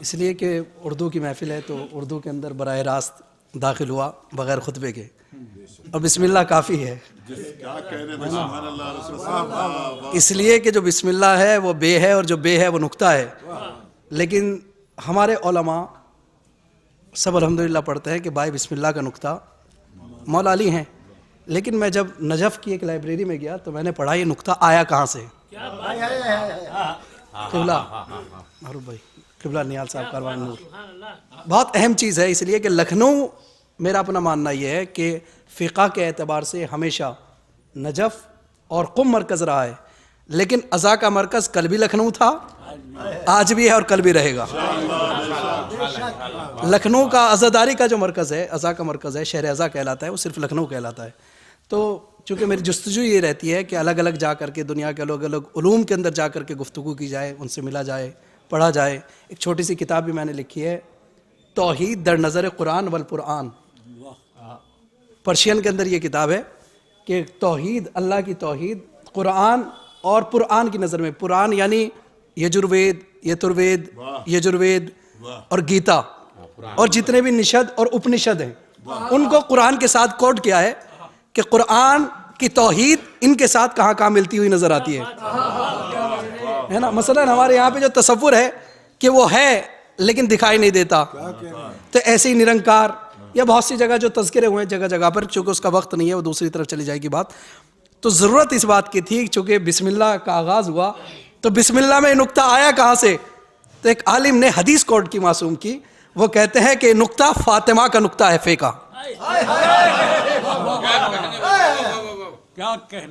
Speaker 2: इसलिए कि उर्दू की महफ़िल है तो उर्दू के अंदर बराह रास्त दाखिल हुआ बग़ैर खुतबे के, और बिस्मिल्लाह काफ़ी है। इसलिए कि जो बिस्मिल्लाह है वो बे है, और जो बे है वो नुक्ता है। लेकिन हमारे उलमा सब अल्हम्दुलिल्लाह पढ़ते हैं कि भाई बिस्मिल्लाह का नुक्ता मौला अली हैं। लेकिन मैं जब नजफ़ की एक लाइब्रेरी में गया तो मैंने पढ़ा ये नुक्ता आया कहाँ से। किबला मारूफ भाई, किबला नियाल साहब कारवान नूर, बहुत अहम चीज़ है। इसलिए कि लखनऊ, मेरा अपना मानना यह है कि फ़िक़ा के एतबार से हमेशा नजफ़ और क़ुम मरकज़ रहा है, लेकिन अज़ा का मरकज़ कल भी लखनऊ था, आज भी है और कल भी रहेगा। लखनऊ का अज़ादारी का जो मरकज़ है, अज़ा का मरकज़ है, शहर अज़ा कहलाता है, वो सिर्फ लखनऊ कहलाता है। तो चूँकि मेरी जुस्तजू ये रहती है कि अलग अलग जा कर के दुनिया के अलग अलग उलूम के अंदर जा कर के गुफ्तगू की जाए, उनसे मिला जाए, पढ़ा जाए। एक छोटी सी किताब भी मैंने लिखी है, तौहीद दर नज़र कुरान वल कुरान। पर्शियन के अंदर ये किताब है कि तौहीद, अल्लाह की तौहीद, कुरान और कुरान की नज़र में। कुरान यानी यजुर्वेद, यतुर्वेद, यजुर्वेद और गीता, और जितने भी निषद और उपनिषद हैं उनको कुरान के साथ कोट किया है कि कुरान की तौहीद इनके साथ कहाँ कहाँ मिलती हुई नज़र आती है ना। मसलन हमारे यहाँ पे जो तसव्वुर है कि वो है लेकिन दिखाई नहीं देता, तो ऐसे ही निरंकार, या बहुत सी जगह जो तज़किरे हुए हैं जगह जगह पर, चूँकि उसका वक्त नहीं है, वो दूसरी तरफ चली जाएगी बात। तो ज़रूरत इस बात की थी, चूँकि बिस्मिल्लाह का आगाज़ हुआ, तो बिस्मिल्लाह में नुक्ता आया कहाँ से। तो एक आलिम ने हदीस कोट की मासूम की, वो कहते हैं कि नुक्ता फातिमा का नुक्ता है फ़ेका।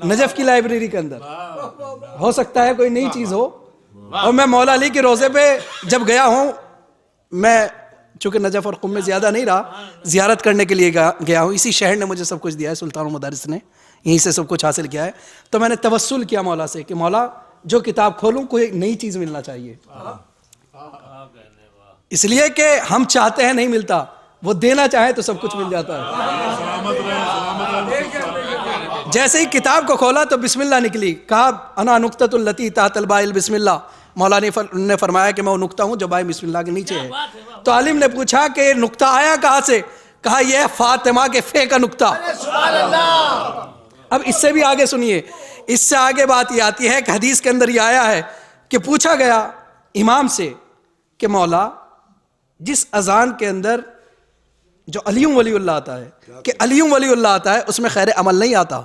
Speaker 2: नजफ़ की लाइब्रेरी के अंदर हो सकता है कोई नई चीज़ हो। और मैं मौला अली के रोज़े पे जब गया हूँ, मैं चूँकि नजफ़ और क़ुम में ज़्यादा नहीं रहा, ज़ियारत करने के लिए गया हूँ। इसी शहर ने मुझे सब कुछ दिया है, सुल्तानुल मदारिस ने यहीं से सब कुछ हासिल किया है। तो मैंने तवस्सुल किया मौला से कि मौला जो किताब खोलूँ कोई नई चीज़ मिलना चाहिए, इसलिए कि हम चाहते हैं नहीं मिलता, वो देना चाहे तो सब कुछ मिल जाता है। जैसे ही किताब को खोला तो बिस्मिल्लाह निकली, कहा अना नुक्ततुल लती तातल बाइल बिस्मिल्लाह। मौला ने फरमाया कि मैं वो नुक्ता हूँ जो बाई बिस्मिल्लाह के नीचे है। तो आलिम ने पूछा कि नुक्ता आया कहाँ से, कहा यह फातिमा के फे का नुक्ता। अब इससे भी आगे सुनिए, इससे आगे बात ये आती है कि हदीस के अंदर ये आया है कि पूछा गया इमाम से कि मौला जिस अजान के अंदर जो अलियुम वलीउल्लाह आता है कि अलियुम वलीउल्लाह आता है उसमें खैर अमल नहीं आता।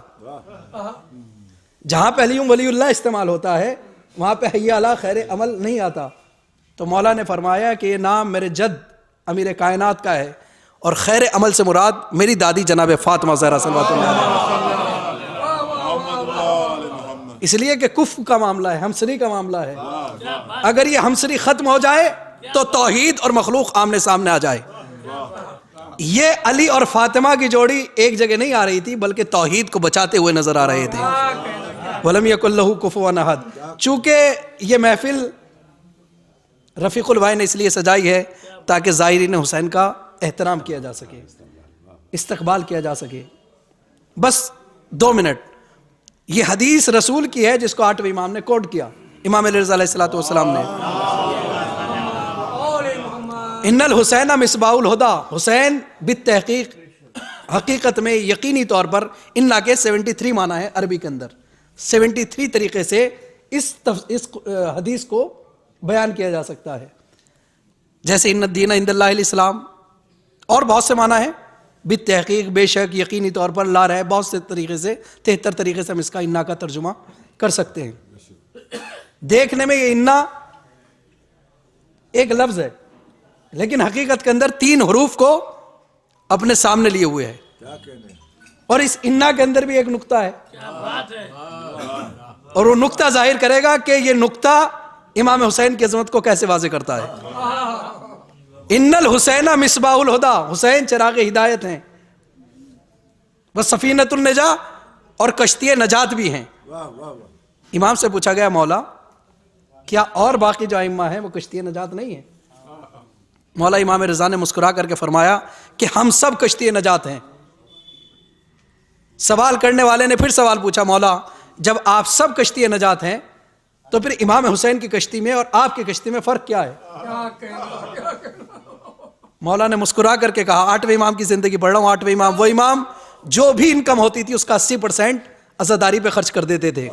Speaker 2: जहां पे अलियुम वलीउल्लाह इस्तेमाल होता है वहां पे हय्या अला खैर अमल नहीं आता। तो मौला ने फरमाया कि ये नाम मेरे जद अमीर कायनात का है और खैर अमल से मुराद मेरी दादी जनाब फातिमा ज़हरा सल्लल्लाहु अलैहा वसल्लम। इसलिए कि कुफ्र का मामला है, हमसरी का मामला है। अगर ये हमसरी खत्म हो जाए तो तौहीद और मखलूक आमने सामने आ जाए। ये अली और फातिमा की जोड़ी एक जगह नहीं आ रही थी बल्कि तौहीद को बचाते हुए नजर आ रहे थे। वलम यकुल लहू कुफुवन अहद। चूंकि ये महफिल रफ़ीकुल भाई ने इसलिए सजाई है ताकि ज़ायरीन हुसैन का एहतराम किया जा सके, इस्तकबाल किया जा सके। बस 2 मिनट। ये हदीस रसूल की है जिसको 8वें इमाम ने कोट किया, इमाम अली रज़ा अलैहिस्सलातु वस्सलाम ने। इन्नल हुसैन मिसबाहुल हुदा। हुसैन बित्तहक़ीक़, हकीकत में यकीनी तौर पर इन्ना के 73 माना है अरबी के अंदर। 73 तरीके से इस हदीस को बयान किया जा सकता है। जैसे इन्ना दीन इंदल्लाहिल इस्लाम, और बहुत से माना है। बित्तहक़ीक़, बेशक, यकीनी तौर पर, ला रहे, बहुत से तरीके से 73 तरीके से हम इसका इन्ना का तर्जुमा कर सकते हैं। देखने में ये इन्ना एक लफ्ज़ है लेकिन हकीकत के अंदर 3 हरूफ को अपने सामने लिए हुए है। और इस इन्ना के अंदर भी एक नुक्ता है और वो नुक्ता जाहिर करेगा कि ये नुक्ता इमाम हुसैन की अज़मत को कैसे वाज़े करता है। इन्नल हुसैना मिसबाहुल हुदा। हुसैन चिराग हिदायत हैं, वह सफीनतुन नजा और कश्ती नजात भी हैं। इमाम से पूछा गया मौला क्या और बाकी जो आइम्मा है वो कश्ती नजात नहीं है? मौला इमाम रज़ा ने मुस्कुरा करके फरमाया कि हम सब कश्ती नजात हैं। सवाल करने वाले ने फिर सवाल पूछा, मौला जब आप सब कश्ती नजात हैं तो फिर इमाम हुसैन की कश्ती में और आपकी कश्ती में फर्क क्या है? मौला ने मुस्कुरा करके कहा, 8वें इमाम की जिंदगी पढ़ रहा हूं। 8वें इमाम वो इमाम जो भी इनकम होती थी उसका 80% अज़ादारी पे खर्च कर देते थे।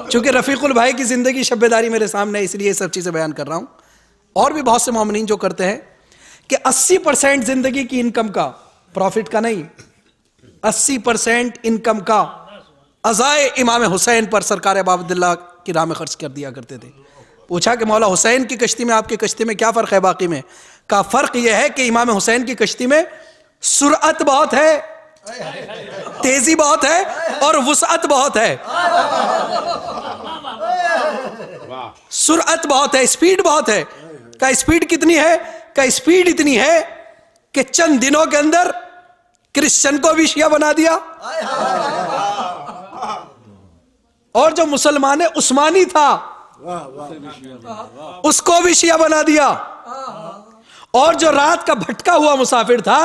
Speaker 2: चूंकि रफ़ीकुल भाई की जिंदगी शब्बेदारी मेरे सामने है इसलिए ये सब चीजें बयान कर रहा हूं। और भी बहुत से मोमिनीन जो करते हैं कि 80% जिंदगी की इनकम का, प्रॉफिट का नहीं, 80% इनकम का अज़ाए इमाम हुसैन पर सरकार अब्दुल्लाह की राह में खर्च कर दिया करते थे। पूछा कि मौला हुसैन की कश्ती में आपकी कश्ती में क्या फ़र्क है बाकी में? का फ़र्क यह है कि इमाम हुसैन की कश्ती में सुरअत बहुत है, तेजी बहुत है और वुसअत बहुत है। सुरअत बहुत है, स्पीड बहुत है। का स्पीड कितनी है? का स्पीड इतनी है कि चंद दिनों के अंदर क्रिश्चियन को भी शिया बना दिया और जो मुसलमान उस्मानी था उसको भी शिया बना दिया और जो रात का भटका हुआ मुसाफिर था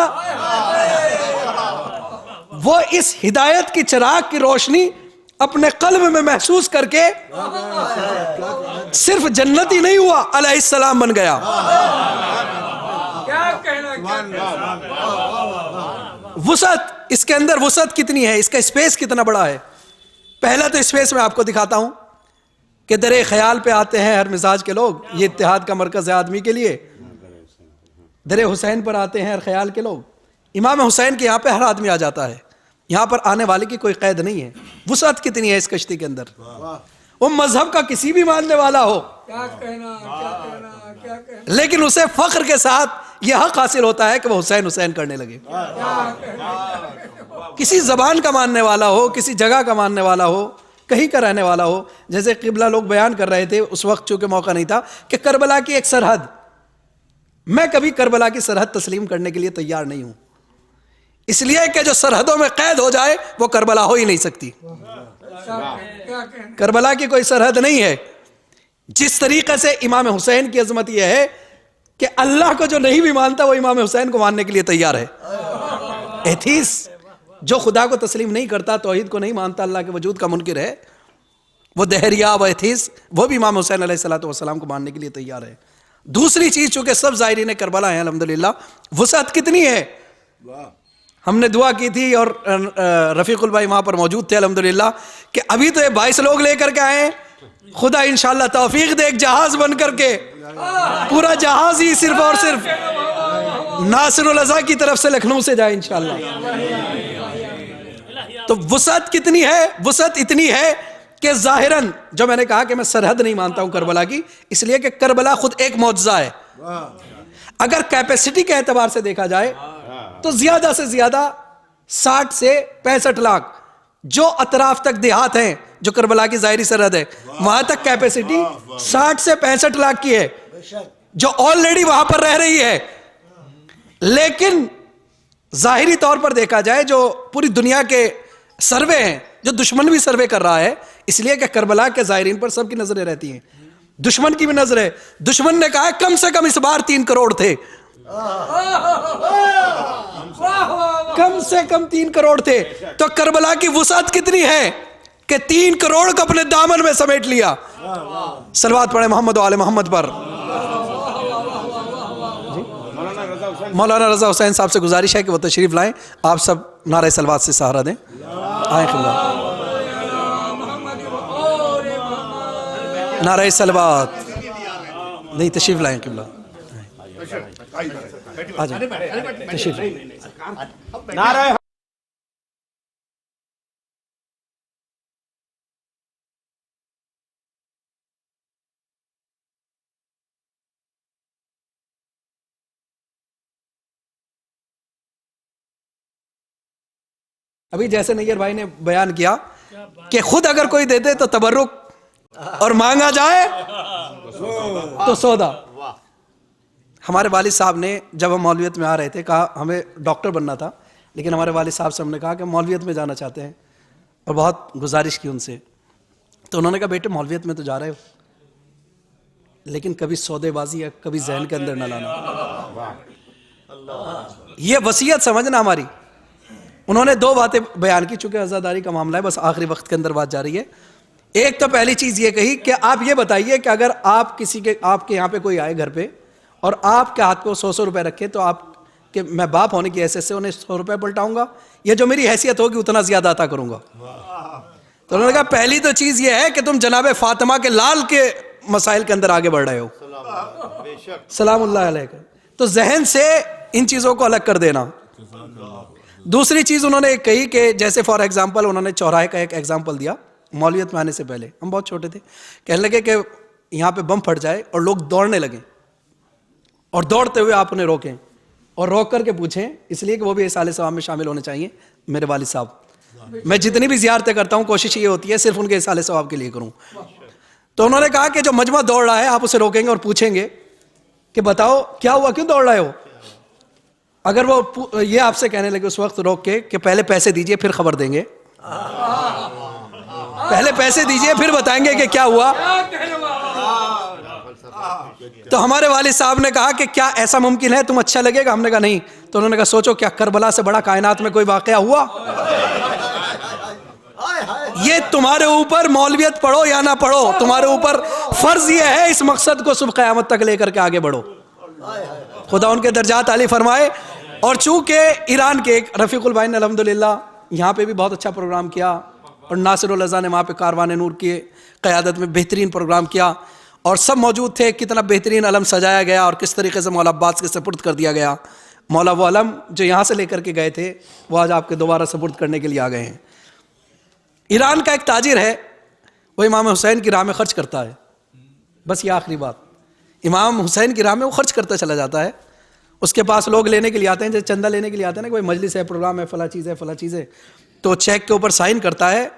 Speaker 2: वो इस हिदायत की चिराग की रोशनी अपने कल्ब में महसूस करके सिर्फ जन्नती नहीं हुआ, अलैहिस्सलाम बन गया।
Speaker 11: क्या कहना
Speaker 2: वुसअत, इसके अंदर वुसअत कितनी है, इसका स्पेस कितना बड़ा है। पहला तो स्पेस में आपको दिखाता हूं कि दरे ख्याल पे आते हैं हर मिजाज के लोग। ये इत्तेहाद का मरकज है आदमी के लिए। दरे हुसैन पर आते हैं हर ख्याल के लोग। इमाम हुसैन के यहाँ पे हर आदमी आ जाता है, यहाँ पर आने वाले की कोई कैद नहीं है। वुसअत कितनी है इस कश्ती के अंदर। वो मजहब का किसी भी मानने वाला हो,
Speaker 11: क्या कहना,
Speaker 2: लेकिन उसे फख्र के साथ यह हक हासिल होता है कि वह हुसैन हुसैन करने लगे। किसी जबान का मानने वाला हो, किसी जगह का मानने वाला हो, कहीं का रहने वाला हो। जैसे किबला लोग बयान कर रहे थे उस वक्त, चूंकि मौका नहीं था, कि करबला की एक सरहद, मैं कभी करबला की सरहद तस्लीम करने के लिए तैयार नहीं हूं, इसलिए कि जो सरहदों में कैद हो जाए वो करबला हो ही नहीं सकती। करबला की कोई सरहद नहीं है। जिस तरीके से इमाम हुसैन की अजमत यह है कि अल्लाह को जो नहीं भी मानता वो इमाम हुसैन को मानने के लिए तैयार है। एथीस जो खुदा को तस्लीम नहीं करता, तौहीद को नहीं मानता, अल्लाह के वजूद का मुनकिर है, वो दहरिया व एथीस, वो भी इमाम हुसैन अलैहिस्सलातु वस्सलाम को मानने के लिए तैयार है। दूसरी चीज, चूंकि सब ज़ायरीन करबला हैं अल्हम्दुलिल्लाह, वुसअत कितनी है। हमने दुआ की थी और रफ़ीकुल भाई वहां पर मौजूद थे अल्हम्दुलिल्लाह, कि अभी तो ये 22 लोग लेकर के आए, खुदा इंशाअल्लाह तौफीक दे एक जहाज बन करके, पूरा जहाज ही सिर्फ और सिर्फ नासिरुल अज़ा की तरफ से लखनऊ से जाए इंशाअल्लाह। तो वुसअत कितनी है? वुसअत इतनी है कि जाहिरन, जो मैंने कहा कि मैं सरहद नहीं मानता हूं करबला की, इसलिए कि करबला खुद एक मौजज़ा है। अगर कैपेसिटी के एतबार से देखा जाए तो ज्यादा से ज्यादा 60 से 65 लाख जो अतराफ तक देहात हैं, जो करबला की जाहिरी सरहद है, वहां तक कैपेसिटी 60 से 65 लाख की है, जो ऑलरेडी वहां पर रह रही है। लेकिन जाहिरी तौर पर देखा जाए, जो पूरी दुनिया के सर्वे हैं, जो दुश्मन भी सर्वे कर रहा है, इसलिए कि करबला के जाहिरीन पर सबकी नजरें रहती हैं, दुश्मन की भी नजर है। दुश्मन ने कहा कम से कम इस बार 3 करोड़ थे, कम से कम 3 करोड़ थे। तो करबला की वुसअत कितनी है कि 3 करोड़ को अपने दामन में समेट लिया। सलवात पढ़े मोहम्मद वाले मोहम्मद पर। मौलाना रजा हुसैन साहब से गुजारिश है कि वो तशरीफ लाएं, आप सब नारे सलवात से सहारा दें। आए खिला नारे सलवात नहीं, तशरीफ लाएं किबला, आ जाए तशरीफ।
Speaker 3: नारे
Speaker 2: अभी जैसे नैयर भाई ने बयान किया कि खुद अगर कोई दे दे तो तबर्रुक और मांगा जाए तो सौदा। हमारे वालिद साहब ने जब हम मौलवियत में आ रहे थे कहा हमें डॉक्टर बनना था, लेकिन हमारे वालिद साहब से हमने कहा कि मौलवियत में जाना चाहते हैं, और बहुत गुजारिश की उनसे। तो उन्होंने कहा बेटे मौलवियत में तो जा रहे हो, लेकिन कभी सौदेबाजी या कभी जहन के अंदर न लाना। ये वसीयत समझना हमारी। उन्होंने 2 बातें बयान की, चूंकि आज़ादारी का मामला है, बस आखिरी वक्त के अंदर बात जा रही है। एक तो पहली चीज ये कही कि आप ये बताइए कि अगर आप किसी के आपके यहाँ पे कोई आए घर पे और आपके हाथ पे 100 रुपए रखे, तो आप कि मैं बाप होने की हैसियत से उन्हें 100 रुपए पलटाऊंगा, या जो मेरी हैसियत होगी उतना ज्यादा अता करूंगा? तो उन्होंने कहा पहली तो चीज ये है कि तुम जनाब फातिमा के लाल के मसाइल के अंदर आगे बढ़ रहे हो, सलामुल्लाह अलैका। तो जहन से इन चीजों को अलग कर देना। दूसरी चीज उन्होंने एक कही कि जैसे फॉर एग्जाम्पल उन्होंने चौराहे का एक एग्जाम्पल दिया। मौलवियत में आने से पहले हम बहुत छोटे थे, कहने लगे कि यहाँ पे बम फट जाए और लोग दौड़ने लगे, और दौड़ते हुए आप उन्हें रोकें और रोक करके पूछें, इसलिए कि वो भी इसाले सवाब में शामिल होने चाहिए। मेरे वालिद साहब, मैं जितनी भी ज़ियारतें करता हूँ कोशिश ये होती है सिर्फ उनके इसाले सवाब के लिए करूँ। तो उन्होंने कहा कि जो मजमा दौड़ रहा है आप उसे रोकेंगे और पूछेंगे कि बताओ क्या हुआ, क्यों दौड़ रहे हो? अगर वो ये आपसे कहने लगे उस वक्त रोक के कि पहले पैसे दीजिए फिर खबर देंगे, पहले पैसे दीजिए फिर बताएंगे कि क्या हुआ, तो हमारे वालिद साहब ने कहा कि क्या ऐसा मुमकिन है, तुम अच्छा लगेगा? हमने कहा नहीं। तो उन्होंने कहा सोचो क्या करबला से बड़ा कायनात में कोई वाकया हुआ? ये तुम्हारे ऊपर मौलवियत पढ़ो या ना पढ़ो, तुम्हारे ऊपर फर्ज ये है इस मकसद को सुबह क़यामत तक लेकर के आगे बढ़ो। खुदा उनके दर्जात आली फरमाए। और चूंकि ईरान के एक रफ़ीकुल भाई ने अल्हम्दुलिल्लाह यहाँ पे भी बहुत अच्छा प्रोग्राम किया, और नासिरुल अज़ा ने वहाँ पे कारवान नूर की क़यादत में बेहतरीन प्रोग्राम किया, और सब मौजूद थे। कितना बेहतरीन अलम सजाया गया और किस तरीके से मौला अब्बास के सपुर्द कर दिया गया। मौला वो अलम जो यहाँ से लेकर के गए थे वो आज आपके दोबारा सपुर्द करने के लिए आ गए हैं। ईरान का एक ताजिर है, वो इमाम हुसैन की राह में खर्च करता है। बस ये आखिरी बात, इमाम हुसैन की राह में वो खर्च करता चला जाता है। उसके पास लोग लेने के लिए आते हैं, जैसे चंदा लेने के लिए आते हैं ना, कोई मजलिस है, प्रोग्राम है, फला चीज़ है, फला चीज़ है, तो चेक के ऊपर साइन करता है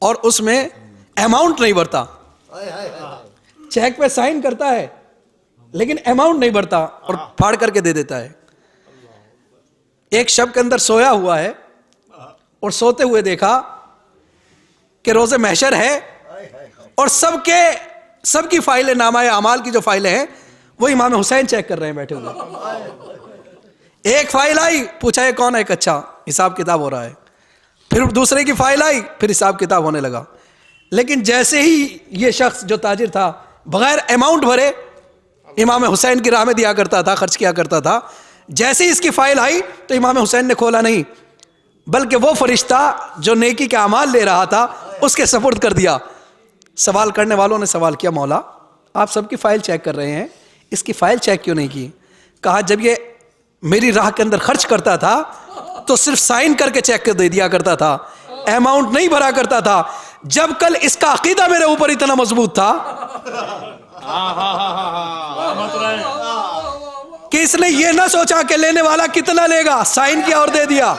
Speaker 2: और उसमें अमाउंट नहीं भरता। चेक पे साइन करता है लेकिन अमाउंट नहीं भरता और फाड़ करके दे देता है। एक शब के अंदर सोया हुआ है और सोते हुए देखा कि रोज़े महशर है और सबकी फाइलें, नामा अमाल की जो फाइलें हैं वो इमाम हुसैन चेक कर रहे हैं बैठे हुए। एक फाइल आई, पूछा ये कौन है? एक अच्छा हिसाब किताब हो रहा है। फिर दूसरे की फाइल आई, फिर हिसाब किताब होने लगा। लेकिन जैसे ही ये शख्स जो ताजिर था बगैर अमाउंट भरे इमाम हुसैन की राह में दिया करता था, खर्च किया करता था, जैसे ही इसकी फाइल आई तो इमाम हुसैन ने खोला नहीं, बल्कि वो फरिश्ता जो नेकी के अमाल ले रहा था उसके सपुर्द कर दिया। सवाल करने वालों ने सवाल किया, मौला आप सबकी फाइल चेक कर रहे हैं, इसकी फाइल चेक क्यों नहीं की? कहा जब ये मेरी राह के अंदर खर्च करता था तो सिर्फ साइन करके चेक कर दे दिया करता था, अमाउंट नहीं भरा करता था। जब कल इसका अकीदा मेरे ऊपर इतना मजबूत था कि इसने ये ना सोचा कि लेने वाला कितना लेगा, साइन किया और दे दिया।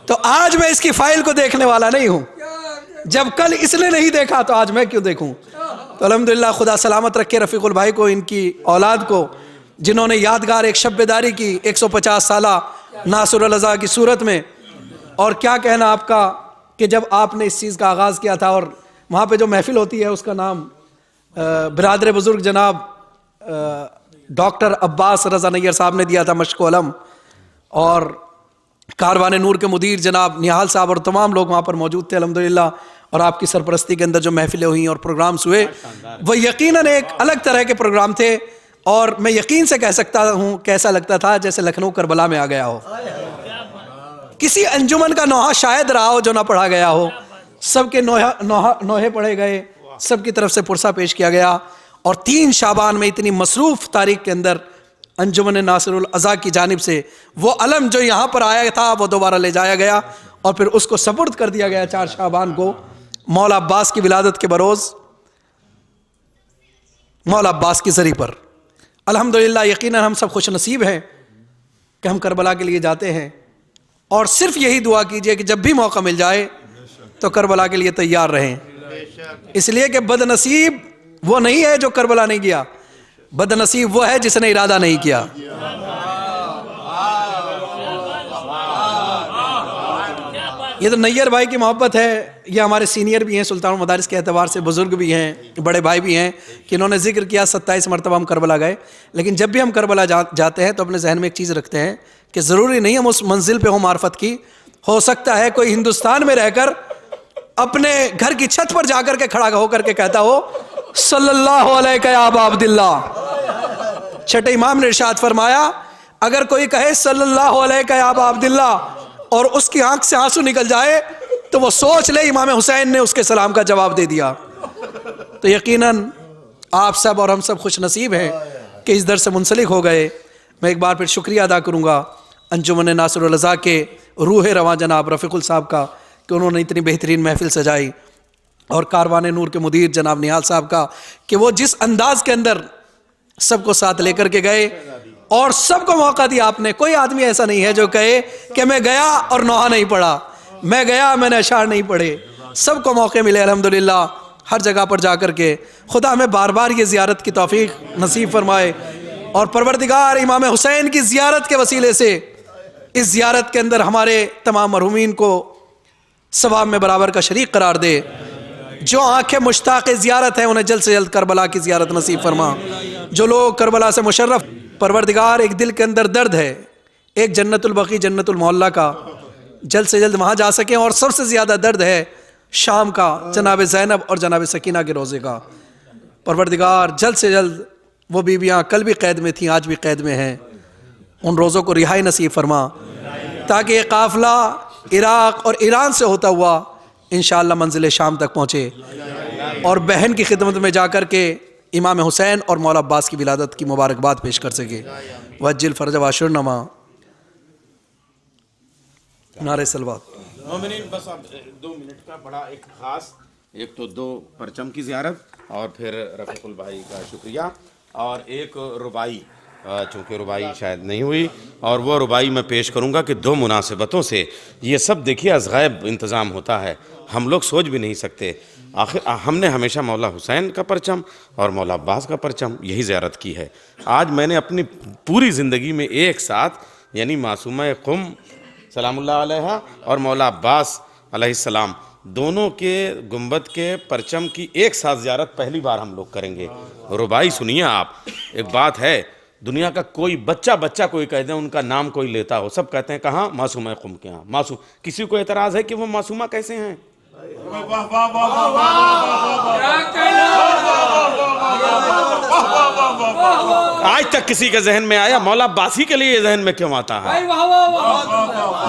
Speaker 2: तो आज मैं इसकी फाइल को देखने वाला नहीं हूं। जब कल इसने नहीं देखा तो आज मैं क्यों देखूं। तो अल्हम्दुलिल्लाह, खुदा सलामत रखे रफ़ीकुल भाई को, इनकी औलाद को, जिन्होंने यादगार एक शब-ए-दारी की 150 साला नासरुल अज़ा की सूरत में। और क्या कहना आपका कि जब आपने इस चीज़ का आगाज़ किया था और वहाँ पे जो महफिल होती है उसका नाम बिरादर बुज़ुर्ग जनाब डॉक्टर अब्बास रज़ा नैयर साहब ने दिया था, मश्क अलम, और कारवान नूर के मुदीर जनाब निहाल साहब और तमाम लोग वहाँ पर मौजूद थे अल्हम्दुलिल्लाह। और आपकी सरपरस्ती के अंदर जो महफिलें हुई और प्रोग्राम्स हुए वो यकीनन एक अलग तरह के प्रोग्राम थे। और मैं यकीन से कह सकता हूँ कैसा लगता था जैसे लखनऊ करबला में आ गया हो। किसी अंजुमन का नोहा शायद रहा हो जो ना पढ़ा गया हो। सबके नोहे पढ़े गए, सबकी तरफ से पुरसा पेश किया गया। और 3 शाबान में इतनी मसरूफ़ तारीख के अंदर अंजुमन नासिरुल अज़ा की जानिब से वो अलम जो यहाँ पर आया था वो दोबारा ले जाया गया और फिर उसको सपुर्द कर दिया गया 4 शाबान को, मौला अब्बास की विलादत के बरोज़, मौला अब्बास की ज़री पर। अल्हम्दुलिल्लाह, यकीनन हम सब खुश नसीब हैं कि हम करबला के लिए जाते हैं। और सिर्फ यही दुआ कीजिए कि जब भी मौका मिल जाए तो करबला के लिए तैयार रहें। इसलिए कि बदनसीब वो नहीं है जो करबला नहीं गया, बदनसीब वो है जिसने इरादा नहीं किया। ये तो नैयर भाई की मोहब्बत है। ये हमारे सीनियर भी हैं, सुल्तान मदारिस के एतबार से बुज़ुर्ग भी हैं, बड़े भाई भी हैं, कि इन्होंने जिक्र किया 27 मरतबा हम करबला गए। लेकिन जब भी हम करबला जाते हैं तो अपने जहन में एक चीज़ रखते हैं कि ज़रूरी नहीं हम उस मंजिल पे हो मार्फत की। हो सकता है कोई हिंदुस्तान में रहकर अपने घर की छत पर जाकर के खड़ा होकर के कहता हो सल्लल्लाहु अलैहि या अबा अब्दुल्लाह। छठे इमाम ने इरशाद फरमाया, अगर कोई कहे सल्लल्लाहु अलैहि या अबा अब्दुल्लाह और उसकी आंख से आंसू निकल जाए तो वो सोच ले इमाम हुसैन ने उसके सलाम का जवाब दे दिया। तो यकीनन आप सब और हम सब खुश नसीब हैं कि इस दर से मुंसलिक हो गए। मैं एक बार फिर शुक्रिया अदा करूँगा अंजुमन नासिरुल अज़ा के रूह रवां जनाब रफ़ीकुल साहब का कि उन्होंने इतनी बेहतरीन महफिल सजाई, और कारवान नूर के मुदीर जनाब निहाल साहब का कि वो जिस अंदाज के अंदर सबको साथ लेकर के गए और सबको मौका दिया आपने। कोई आदमी ऐसा नहीं है जो कहे कि मैं गया और नोहा नहीं पढ़ा, मैं गया मैंने अशार नहीं पढ़े। सबको मौके मिले अल्हम्दुलिल्लाह, हर जगह पर जाकर के। खुदा हमें बार बार ये ज़ियारत की तौफीक नसीब फरमाए और परवरदिगार इमाम हुसैन की ज़ियारत के वसीले से इस ज़ियारत के अंदर हमारे तमाम मरहूमीन को सवाब में बराबर का शरीक करार दे। जो आंखें मुश्ताक़ ज़ियारत है उन्हें जल्द से जल्द करबला की ज़ियारत नसीब फरमा। जो लोग करबला से मुशर्रफ, परवरदिगार एक दिल के अंदर दर्द है, एक जन्नतुल बकी जन्नतुल मोहल्ला का, जल्द से जल्द वहाँ जा सकें। और सबसे ज़्यादा दर्द है शाम का, जनाब ज़ैनब और जनाब सकीना के रोज़े का। परवरदिगार जल्द से जल्द वो बीवियाँ कल भी कैद में थीं, आज भी कैद में हैं, उन रोज़ों को रिहाई नसीब फरमा, ताकि ये काफ़िला इराक़ और ईरान से होता हुआ इंशाअल्लाह मंजिल शाम तक पहुँचे और बहन की खिदमत में जाकर के इमाम हुसैन और मौला अब्बास की विलादत की मुबारकबाद पेश कर सके। वज्जिल फ़र्ज वाशुर नमा नारे सलवात।
Speaker 3: बस अब 2 मिनट का बड़ा एक ख़ास, एक तो 2 परचम की ज़ियारत और फिर रफ़ीकुल भाई का शुक्रिया, और एक रुबाई, चूँकि रुबाई शायद नहीं हुई, और वो रुबाई मैं पेश करूँगा कि 2 मुनासिबतों से। ये सब देखिए अज़ग़ैब इंतज़ाम होता है, हम लोग सोच भी नहीं सकते। आखिर हमने हमेशा मौला हुसैन का परचम और मौला अब्बास का परचम यही ज़ियारत की है। आज मैंने अपनी पूरी ज़िंदगी में एक साथ, यानी मासूमा क़ुम सलामुल्लाह अलैहा और मौला अब्बास अलैहिस्सलाम, दोनों के गुंबद के परचम की एक साथ ज़ियारत पहली बार हम लोग करेंगे। रुबाई सुनिए आप, एक बात है, दुनिया का कोई बच्चा कोई कह दे उनका नाम कोई लेता हो, सब कहते हैं कहाँ, मासूमा क़ुम के यहाँ। मासूम, किसी को एतराज़ है कि वो मासूमा कैसे हैं? आज तक किसी के जहन में आया? मौला अब्बासी के लिए जहन में क्यों आता है?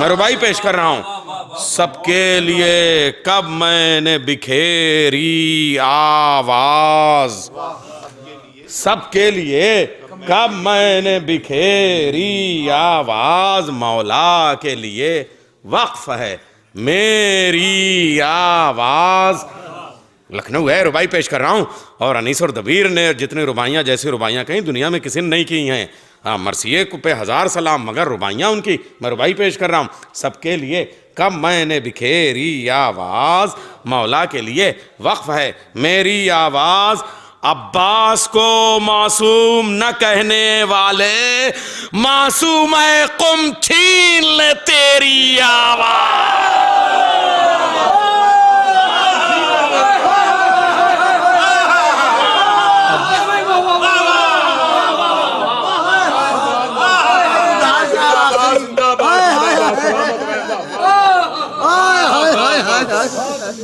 Speaker 3: मैं रुबाई पेश कर रहा हूं सबके लिए। कब मैंने बिखेरी आवाज, सबके लिए कब मैंने बिखेरी आवाज, मौला के लिए वक्फ है मेरी आवाज। लखनऊ है, रुबाई पेश कर रहा हूँ, और अनीस और दबीर ने जितनी रुबाइयाँ, जैसी रुबाइयाँ कहीं दुनिया में किसी ने नहीं की हैं। हाँ, मरसिए को पे हज़ार सलाम, मगर रुबाइयाँ उनकी मैं रुबाई पेश कर रहा हूँ। सबके लिए कब मैंने बिखेरी आवाज़, मौला के लिए वक्फ है मेरी आवाज़। अब्बास को मासूम न कहने वाले, मासूम है कुम छीन ले तेरी आवाज़।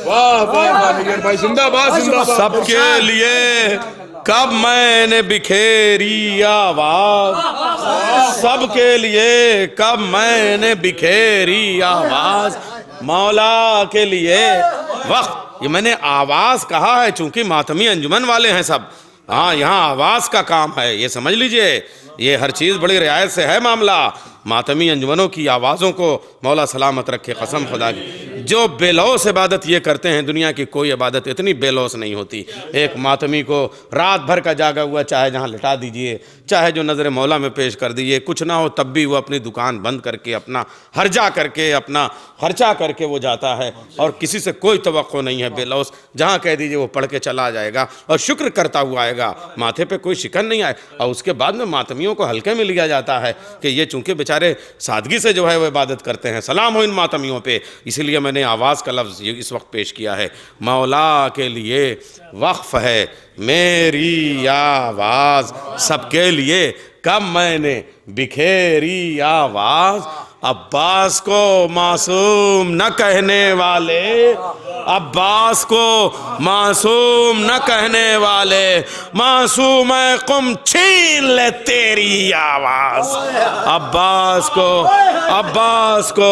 Speaker 3: वाह वाह भाई, जिंदाबाद जिंदाबाद। सबके लिए कब मैंने बिखेरी आवाज, सबके लिए कब मैंने बिखेरी आवाज, मौला के लिए वक्त। ये मैंने आवाज कहा है चूंकि मातमी अंजुमन वाले हैं सब। हाँ, यहाँ आवाज का काम है, ये समझ लीजिए। ये हर चीज़ बड़ी रियायत से है मामला। मातमी अंजुमनों की आवाज़ों को मौला सलामत रखे, कसम खुदा की। जो बेलौस इबादत ये करते हैं, दुनिया की कोई इबादत इतनी बेलौस नहीं होती। एक मातमी को रात भर का जागा हुआ चाहे जहाँ लिटा दीजिए, चाहे जो नज़र मौला में पेश कर दीजिए, कुछ ना हो तब भी वो अपनी दुकान बंद करके, अपना हर्जा करके, अपना खर्चा करके वो जाता है, और किसी से कोई तवक्को नहीं है। बेलौस जहाँ कह दीजिए वो पढ़ के चला जाएगा और शुक्र करता हुआ आएगा, माथे पे कोई शिकन नहीं आए। और उसके बाद में मातमियों को हल्के में लिया जाता है कि ये चूंकि बेचारे सादगी से जो है वो इबादत करते हैं। सलाम हो इन मातमियों पे। इसीलिए मैंने आवाज़ का लफ्ज़ इस वक्त पेश किया है। मौला के लिए वक्फ है मेरी आवाज़, सबके लिए कब मैंने बिखेरी आवाज़। अब्बास को मासूम न कहने वाले, अब्बास को मासूम न कहने वाले, मासूम है कुम छीन ले तेरी आवाज़। अब्बास को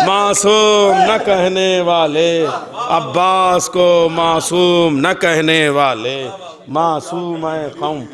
Speaker 3: मासूम न कहने वाले, अब्बास को मासूम न कहने वाले, मासूम है कौम।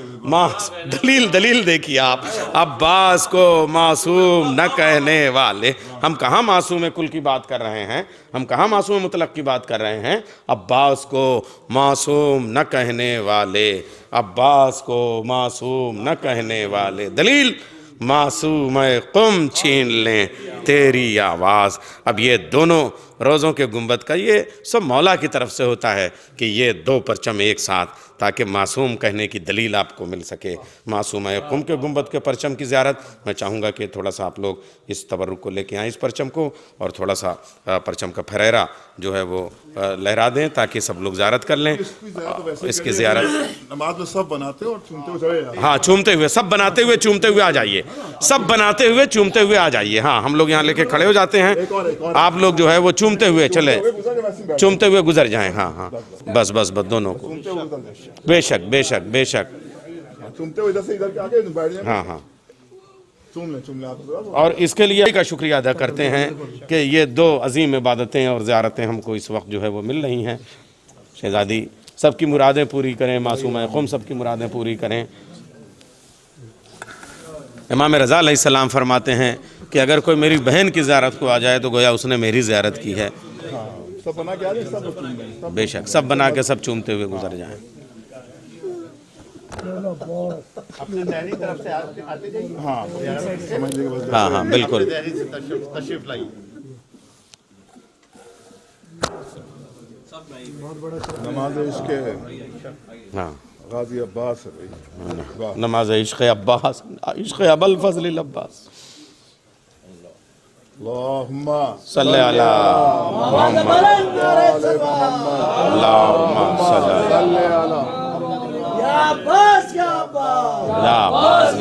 Speaker 3: दलील देखिए आप, अब्बास को मासूम न कहने वाले। हम कहाँ मासूम कुल की बात कर रहे हैं, हम कहाँ मासूम मुतलक की बात कर रहे हैं। अब्बास को मासूम न कहने वाले, अब्बास को मासूम न कहने वाले। दलील मासूम कुम छीन लें तेरी आवाज़। अब ये दोनों रोज़ों के गुंबद का ये सब मौला की तरफ से होता है कि ये दो परचम एक साथ, ताकि मासूम कहने की दलील आपको मिल सके। मासूम कुम के गुंबद के परचम की ज़ियारत मैं चाहूँगा कि थोड़ा सा आप लोग इस तबरुक को लेके आएँ, इस परचम को, और थोड़ा सा परचम का फरेरा जो है वो लहरा दें ताकि सब लोग ज़ियारत कर लें। इसकी ज़ियारत
Speaker 7: नमाज में सब बनाते और चूमते हुए,
Speaker 3: हाँ चूमते हुए, सब बनाते हुए चूमते हुए आ जाइए, सब बनाते हुए चूमते हुए आ जाइए। हाँ, हम लोग यहाँ लेके खड़े हो जाते हैं, आप लोग जो है वो चूमते हुए चले, चूमते हुए गुजर जाएं। हाँ हाँ, बस बस बस दोनों को, बेशक बेशक बेशक,
Speaker 7: चूमते हुए इधर से इधर के आके बैठ जाएं।
Speaker 3: हाँ हाँ,
Speaker 7: चूम ले आप।
Speaker 3: और इसके लिए का शुक्रिया अदा करते हैं कि ये दो अजीम इबादतें और ज़ियारतें हमको इस वक्त जो है वो मिल रही हैं। शहज़ादी सबकी मुरादें पूरी करें, मासूम क़ौम सबकी मुरादें पूरी करें। इमाम रज़ा अलैहिस्सलाम फरमाते हैं कि अगर कोई मेरी बहन की ज़ियारत को आ जाए तो गोया उसने मेरी ज़ियारत की है।
Speaker 7: सब बना के आ जाए, सब
Speaker 3: बेशक सब बना के सब चूमते हुए गुजर जाएं।
Speaker 7: अपने नहरी तरफ से आते जाइए। हाँ, समझ लीजिए।
Speaker 3: हाँ हाँ बिल्कुल।
Speaker 7: तशरीफ लाइए। नमाज इश्क़, हाँ, गाजी अब्बास है।
Speaker 3: नमाज इश्क़ अब्बास, इश्क़ अबुल फ़ज़ल अब्बास।
Speaker 7: अल्लाहुम्मा
Speaker 3: सल्ले अला मुहम्मद, अल्लाहुम्मा सल्ले अला
Speaker 8: या अब्बास या अब्बास
Speaker 3: या अब्बास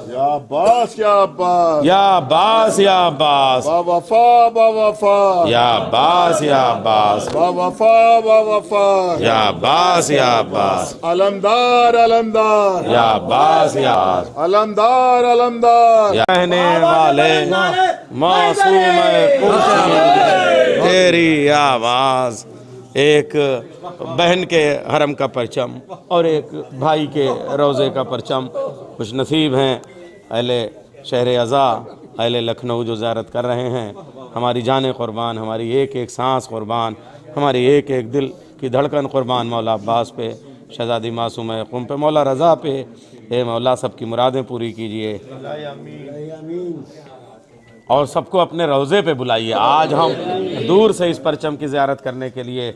Speaker 7: या अब्बास या अब्बास
Speaker 3: या अब्बास या अब्बास
Speaker 7: बावफा बावफा
Speaker 3: या अब्बास या अब्बास
Speaker 7: बावफा बावफा
Speaker 3: या अब्बास या अब्बास
Speaker 7: अलमदार अलमदार
Speaker 3: या अब्बास या
Speaker 7: अलमदार अलमदार
Speaker 3: कहने वाले मासूम तेरी आवाज। एक बहन के हरम का परचम और एक भाई के रोज़े का परचम। खुश नसीब हैं अहले शहर अज़ा, अहले लखनऊ जो ज़ियारत कर रहे हैं। हमारी जान कुर्बान, हमारी एक एक सांस कुर्बान, हमारी एक एक दिल की धड़कन कुर्बान मौला अब्बास पे, शहज़ादी मासूम क़ुम पे, मौला रज़ा पे। ए मौला सबकी मुरादें पूरी कीजिए और सबको अपने रोज़े पे बुलाइए। आज हम दूर से इस परचम की ज़ियारत करने के लिए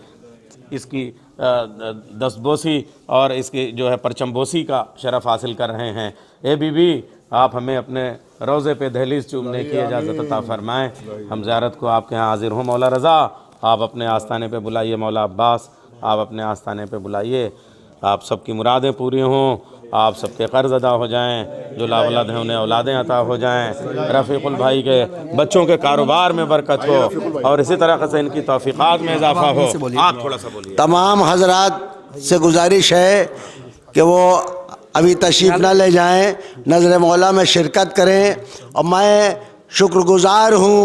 Speaker 3: इसकी दस्तबोसी और इसकी जो है परचमबोसी का शरफ़ हासिल कर रहे हैं। ए बीबी, आप हमें अपने रोज़े पे दहलीज़ चूमने की इजाज़त अता फरमाएँ। हम ज़ियारत को आपके यहाँ हाजिर हों। मौला रज़ा, आप अपने आस्ताने पे बुलाइए। मौला अब्बास, आप अपने आस्ताने पे बुलाइए। आप सबकी मुरादें पूरी हों, आप सबके कर्ज अदा हो जाएं, जो लावलद हैं उन्हें औलादें अता हो जाएं, रफ़ीकुल भाई के बच्चों के कारोबार में बरकत हो और इसी तरह से इनकी तौफ़ीक़ात में इजाफ़ा हो। आप थोड़ा सा बोलिए।
Speaker 8: तमाम हजरात से गुजारिश है कि वो अभी तशरीफ़ ना ले जाएं, नज़र मौला में शिरकत करें। और मैं शुक्रगुज़ार हूँ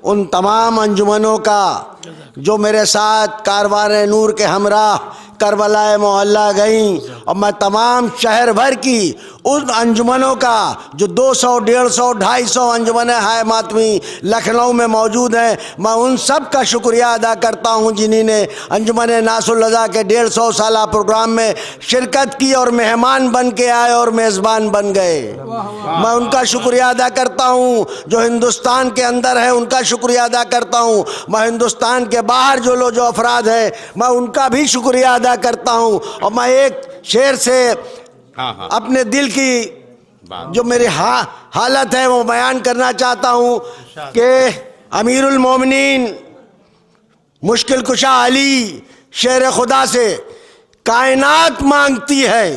Speaker 8: उन तमाम अंजुमनों का जो मेरे साथ कारवान नूर के हमरा करबला मोहल्ला गई, और मैं तमाम शहर भर की उन अंजुमनों का जो 200, 150, 250 अंजुमन हाय मातमी लखनऊ में मौजूद हैं, मैं उन सब का शुक्रिया अदा करता हूं जिन्होंने अंजुमन नासुल रज़ा के 150 साला प्रोग्राम में शिरकत की और मेहमान बन के आए और मेज़बान बन गए। मैं उनका शुक्रिया अदा करता हूं जो हिंदुस्तान के अंदर है, उनका शुक्रिया अदा करता हूं। मैं हिंदुस्तान के बाहर जो अफराद हैं, मैं उनका भी शुक्रिया अदा करता हूं। और मैं एक शेर से अपने दिल की जो मेरी हालत है वो बयान करना चाहता हूं कि अमीरुल मोमिनीन मुश्किल कुशा अली शेर खुदा से कायनात मांगती है,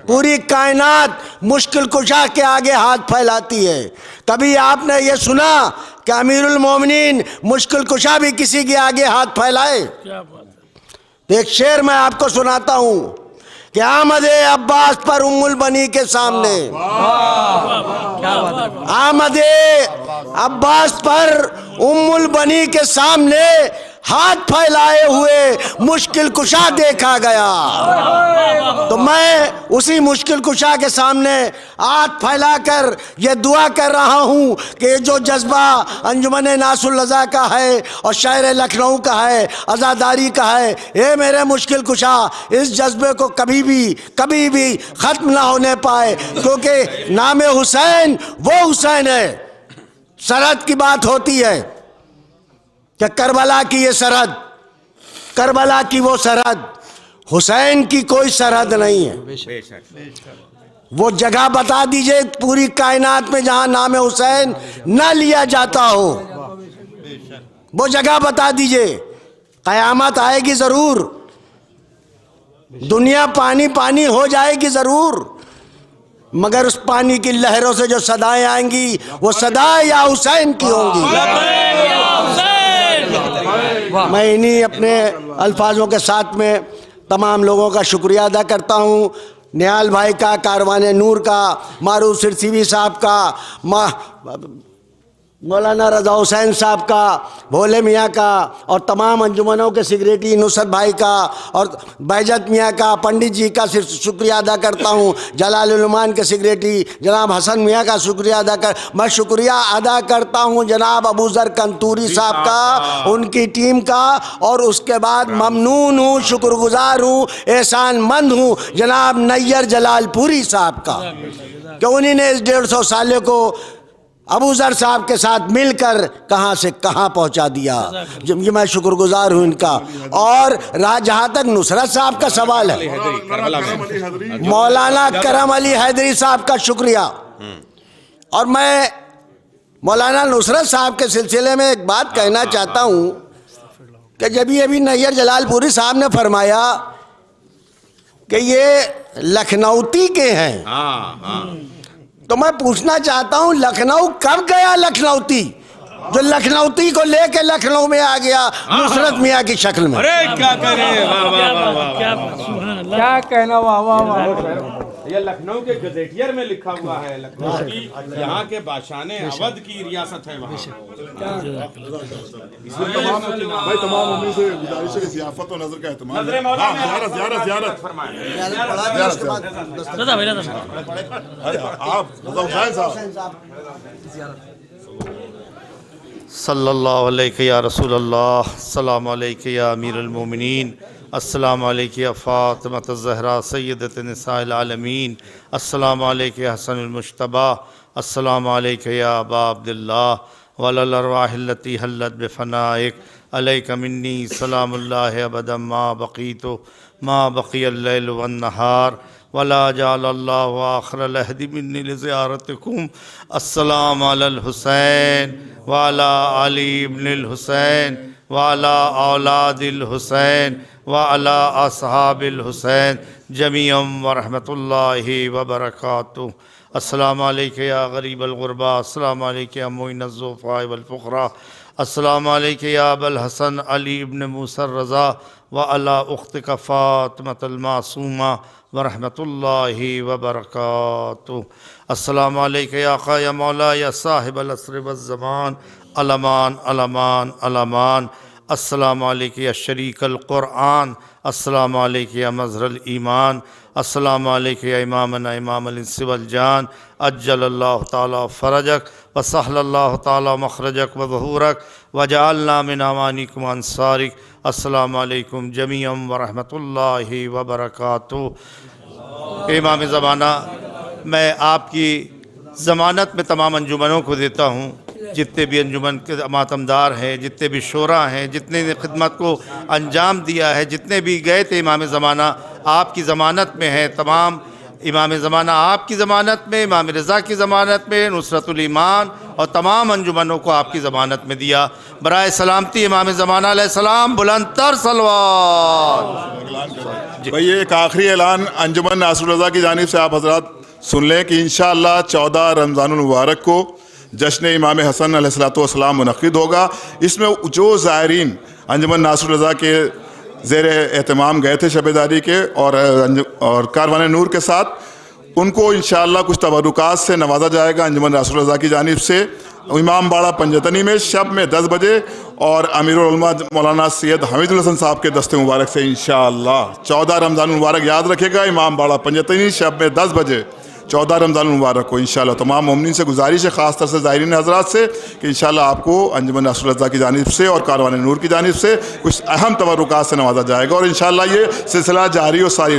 Speaker 8: पूरी कायनात मुश्किल कुशा के आगे हाथ फैलाती है। कभी आपने ये सुना कि अमीरुल मोमिनीन मुश्किल कुशा भी किसी के आगे हाथ फैलाए? एक शेर मैं आपको सुनाता हूं कि आमदे अब्बास पर उम्मुल बनी के सामने, आमदे अब्बास पर उम्मुल बनी के सामने हाथ फैलाए हुए मुश्किल कुशा देखा गया। तो मैं उसी मुश्किल कुशा के सामने हाथ फैलाकर यह दुआ कर रहा हूँ कि जो जज्बा अंजुमन नासुल रज़ा का है और शहर लखनऊ का है, आज़ादारी का है, ये मेरे मुश्किल कुशा इस जज्बे को कभी भी ख़त्म ना होने पाए, क्योंकि नाम हुसैन वो हुसैन है। सरहद की बात होती है कि करबला की ये सरहद, करबला की वो सरहद, हुसैन की कोई सरहद नहीं है। वो जगह बता दीजिए पूरी कायनात में जहां नाम हुसैन न लिया जाता हो, वो जगह बता दीजिए। कयामत आएगी जरूर, दुनिया पानी पानी हो जाएगी जरूर, मगर उस पानी की लहरों से जो सदाएं आएंगी वो सदाएं या हुसैन की होंगी। मैं इन्हीं अपने अल्फाजों के साथ में तमाम लोगों का शुक्रिया अदा करता हूँ। निहाल भाई का, कारवान नूर का, मारूफ सिरसिवी साहब का, मौलाना रज़ा हुसैन साहब का, भोले मियाँ का, और तमाम अंजुमनों के सेक्रेटरी नुसरत भाई का और बैजत मियाँ का, पंडित जी का शुक्रिया अदा करता हूँ। जलालुलमान के सेक्रेटरी जनाब हसन मियाँ का शुक्रिया मैं शुक्रिया अदा करता हूँ जनाब अबू ज़र कंतूरी साहब का, उनकी टीम का, और उसके बाद ममनून हूँ, शुक्रगुजार हूँ, एहसानमंद हूँ जनाब नैयर जलालपुरी साहब का कि उन्हीं ने इस 150 साले को अबू ज़र साहब के साथ मिलकर कहाँ से कहाँ पहुँचा दिया। जब मैं शुक्रगुजार हूँ इनका। और जहाँ तक नुसरत साहब का सवाल है, मौलाना करम अली हैदरी साहब का शुक्रिया। और मैं मौलाना नुसरत साहब के सिलसिले में एक बात कहना चाहता हूँ कि जब ये अभी नैयर जलालपुरी साहब ने फरमाया कि ये लखनऊती के हैं, तो मैं पूछना चाहता हूं लखनऊ कब गया लखनऊती, जो लखनऊती को लेके लखनऊ में आ गया नुसरत मियाँ की शक्ल में?
Speaker 3: अरे क्या करें,
Speaker 9: क्या कहना, वाह वाह वाह।
Speaker 3: ये लखनऊ के गजेटियर में लिखा हुआ है, लखनऊ की यहाँ के बादशाह अवध की रियासत है वहाँ।
Speaker 7: भाई तमाम उम्मीद से गुजारिश है ज़ियाफ़त और नजर का एहतमाम। ज़ियारत आप हुसैन साहब।
Speaker 12: सल्लल्लाहु अलैहि या रसूल अल्लाह, अस्सलामु अलैका या अमीरुल मोमिनीन, अस्सलामु अलैका या फ़ातिमत ज़हरा सय्यदत निसाइल आलमीन, अस्सलामु अलैका या हसनुल मुज्तबा, अस्सलामु अलैका या अबा अब्दुल्लाह वलल अरवाहिल्लती हल्लत बिफ़नाइक, अलैका मिन्नी सलामुल्लाहि अबदम मा बक़ीतु मा बक़ियल लैल वन नहार वला जअलल्लाहु आखिरल अहदी मिन्नी लिज़ियारतिकुम। अस्सलामु अलल हुसैन व अला अली इब्निल हुसैन व अला औलादिल हुसैन व अला अस्हाबिल हुसैन जमीअम व रहमतुल्लाहि व बरकातुहू। अस्सलामु अलैका या गरीबल गुरबा, अस्सलामु अलैका या मुइनज़ ज़ुफ़ा वल फ़ुक़रा, अस्सलामु अलैका या अबल हसन अली इब्न मूसा रज़ा व अला उख्तिका फ़ातिमतुल मासूमा व रहमतुल्लाहि व बरकातुहू। अस्सलामु अलैका या आक़ा या मौला या साहिबल अस्र वज़्ज़मान, अलमान अलमान अलमान। अस्सलामु अलैका या शरीकल क़ुरआन, अस्सलामु अलैका या मज़हरुल ईमान, अस्सलामु अलैका या इमामना इमामुल इंस वल जान, अज्जलल्लाहु ताला फ़रजक व सहलल्लाहु ताला मख़रजक व ज़हूरक व जअलना मिन अवानिकुम व अंसारिक। अस्सलामु अलैकुम जमीअन व रहमतुल्लाहि व बरकातुहू। इमाम ज़माना, मैं आपकी ज़मानत में तमाम अंजुमनों को देता हूँ, जितने भी अंजुमन के मातमदार हैं, जितने भी शोरा हैं, जितने ने खिदमत को अंजाम दिया है, जितने भी गए थे इमाम ज़माना आपकी ज़मानत में है, तमाम इमाम ज़माना आपकी ज़मानत में, इमाम रज़ा की ज़मानत में, नुसरतुल ईमान और तमाम अंजुमनों को आपकी ज़मानत में दिया। बराए सलामती इमाम ज़माना अलैहिस्सलाम बुलंदतर सलवात।
Speaker 7: भाई एक आखिरी ऐलान अंजुमन नासरुल रज़ा की जानिब से आप हजरात सुन लें कि इंशाअल्लाह 14 रमज़ानुल मुबारक को जश्न इमाम हसन अलैहिस्सलाम मुनक़्क़िद होगा। इसमें जो ज़ायरीन अंजुमन नासरुल रज़ा के ज़ेर एहतमाम गए थे शबेदारी के और कारवान नूर के साथ, उनको इंशाअल्लाह कुछ तबरुकात से नवाजा जाएगा अंजुमन नासरुल रज़ा की जानिब से। इमाम बाड़ा पंजतनी में शब में 10 बजे और अमीरुल उलमा मौलाना सैयद हमीदुल हसन साहब के दस्ते मुबारक से इंशाअल्लाह 14 रमज़ान मुबारक याद रखेगा, इमाम बाड़ा पंजतनी शब में 10 बजे 14 रमज़ान मुबारक को इंशाअल्लाह। तमाम मोमिनीन से गुजारिश है, ख़ास तौर से ज़ायरीन हज़रात से, कि इंशाअल्लाह आपको अंजुमन नासरुल रज़ा की जानिब से और कारवान नूर की जानिब से कुछ अहम तबरुकात से नवाजा जाएगा और इंशाअल्लाह ये सिलसिला जारी और सारी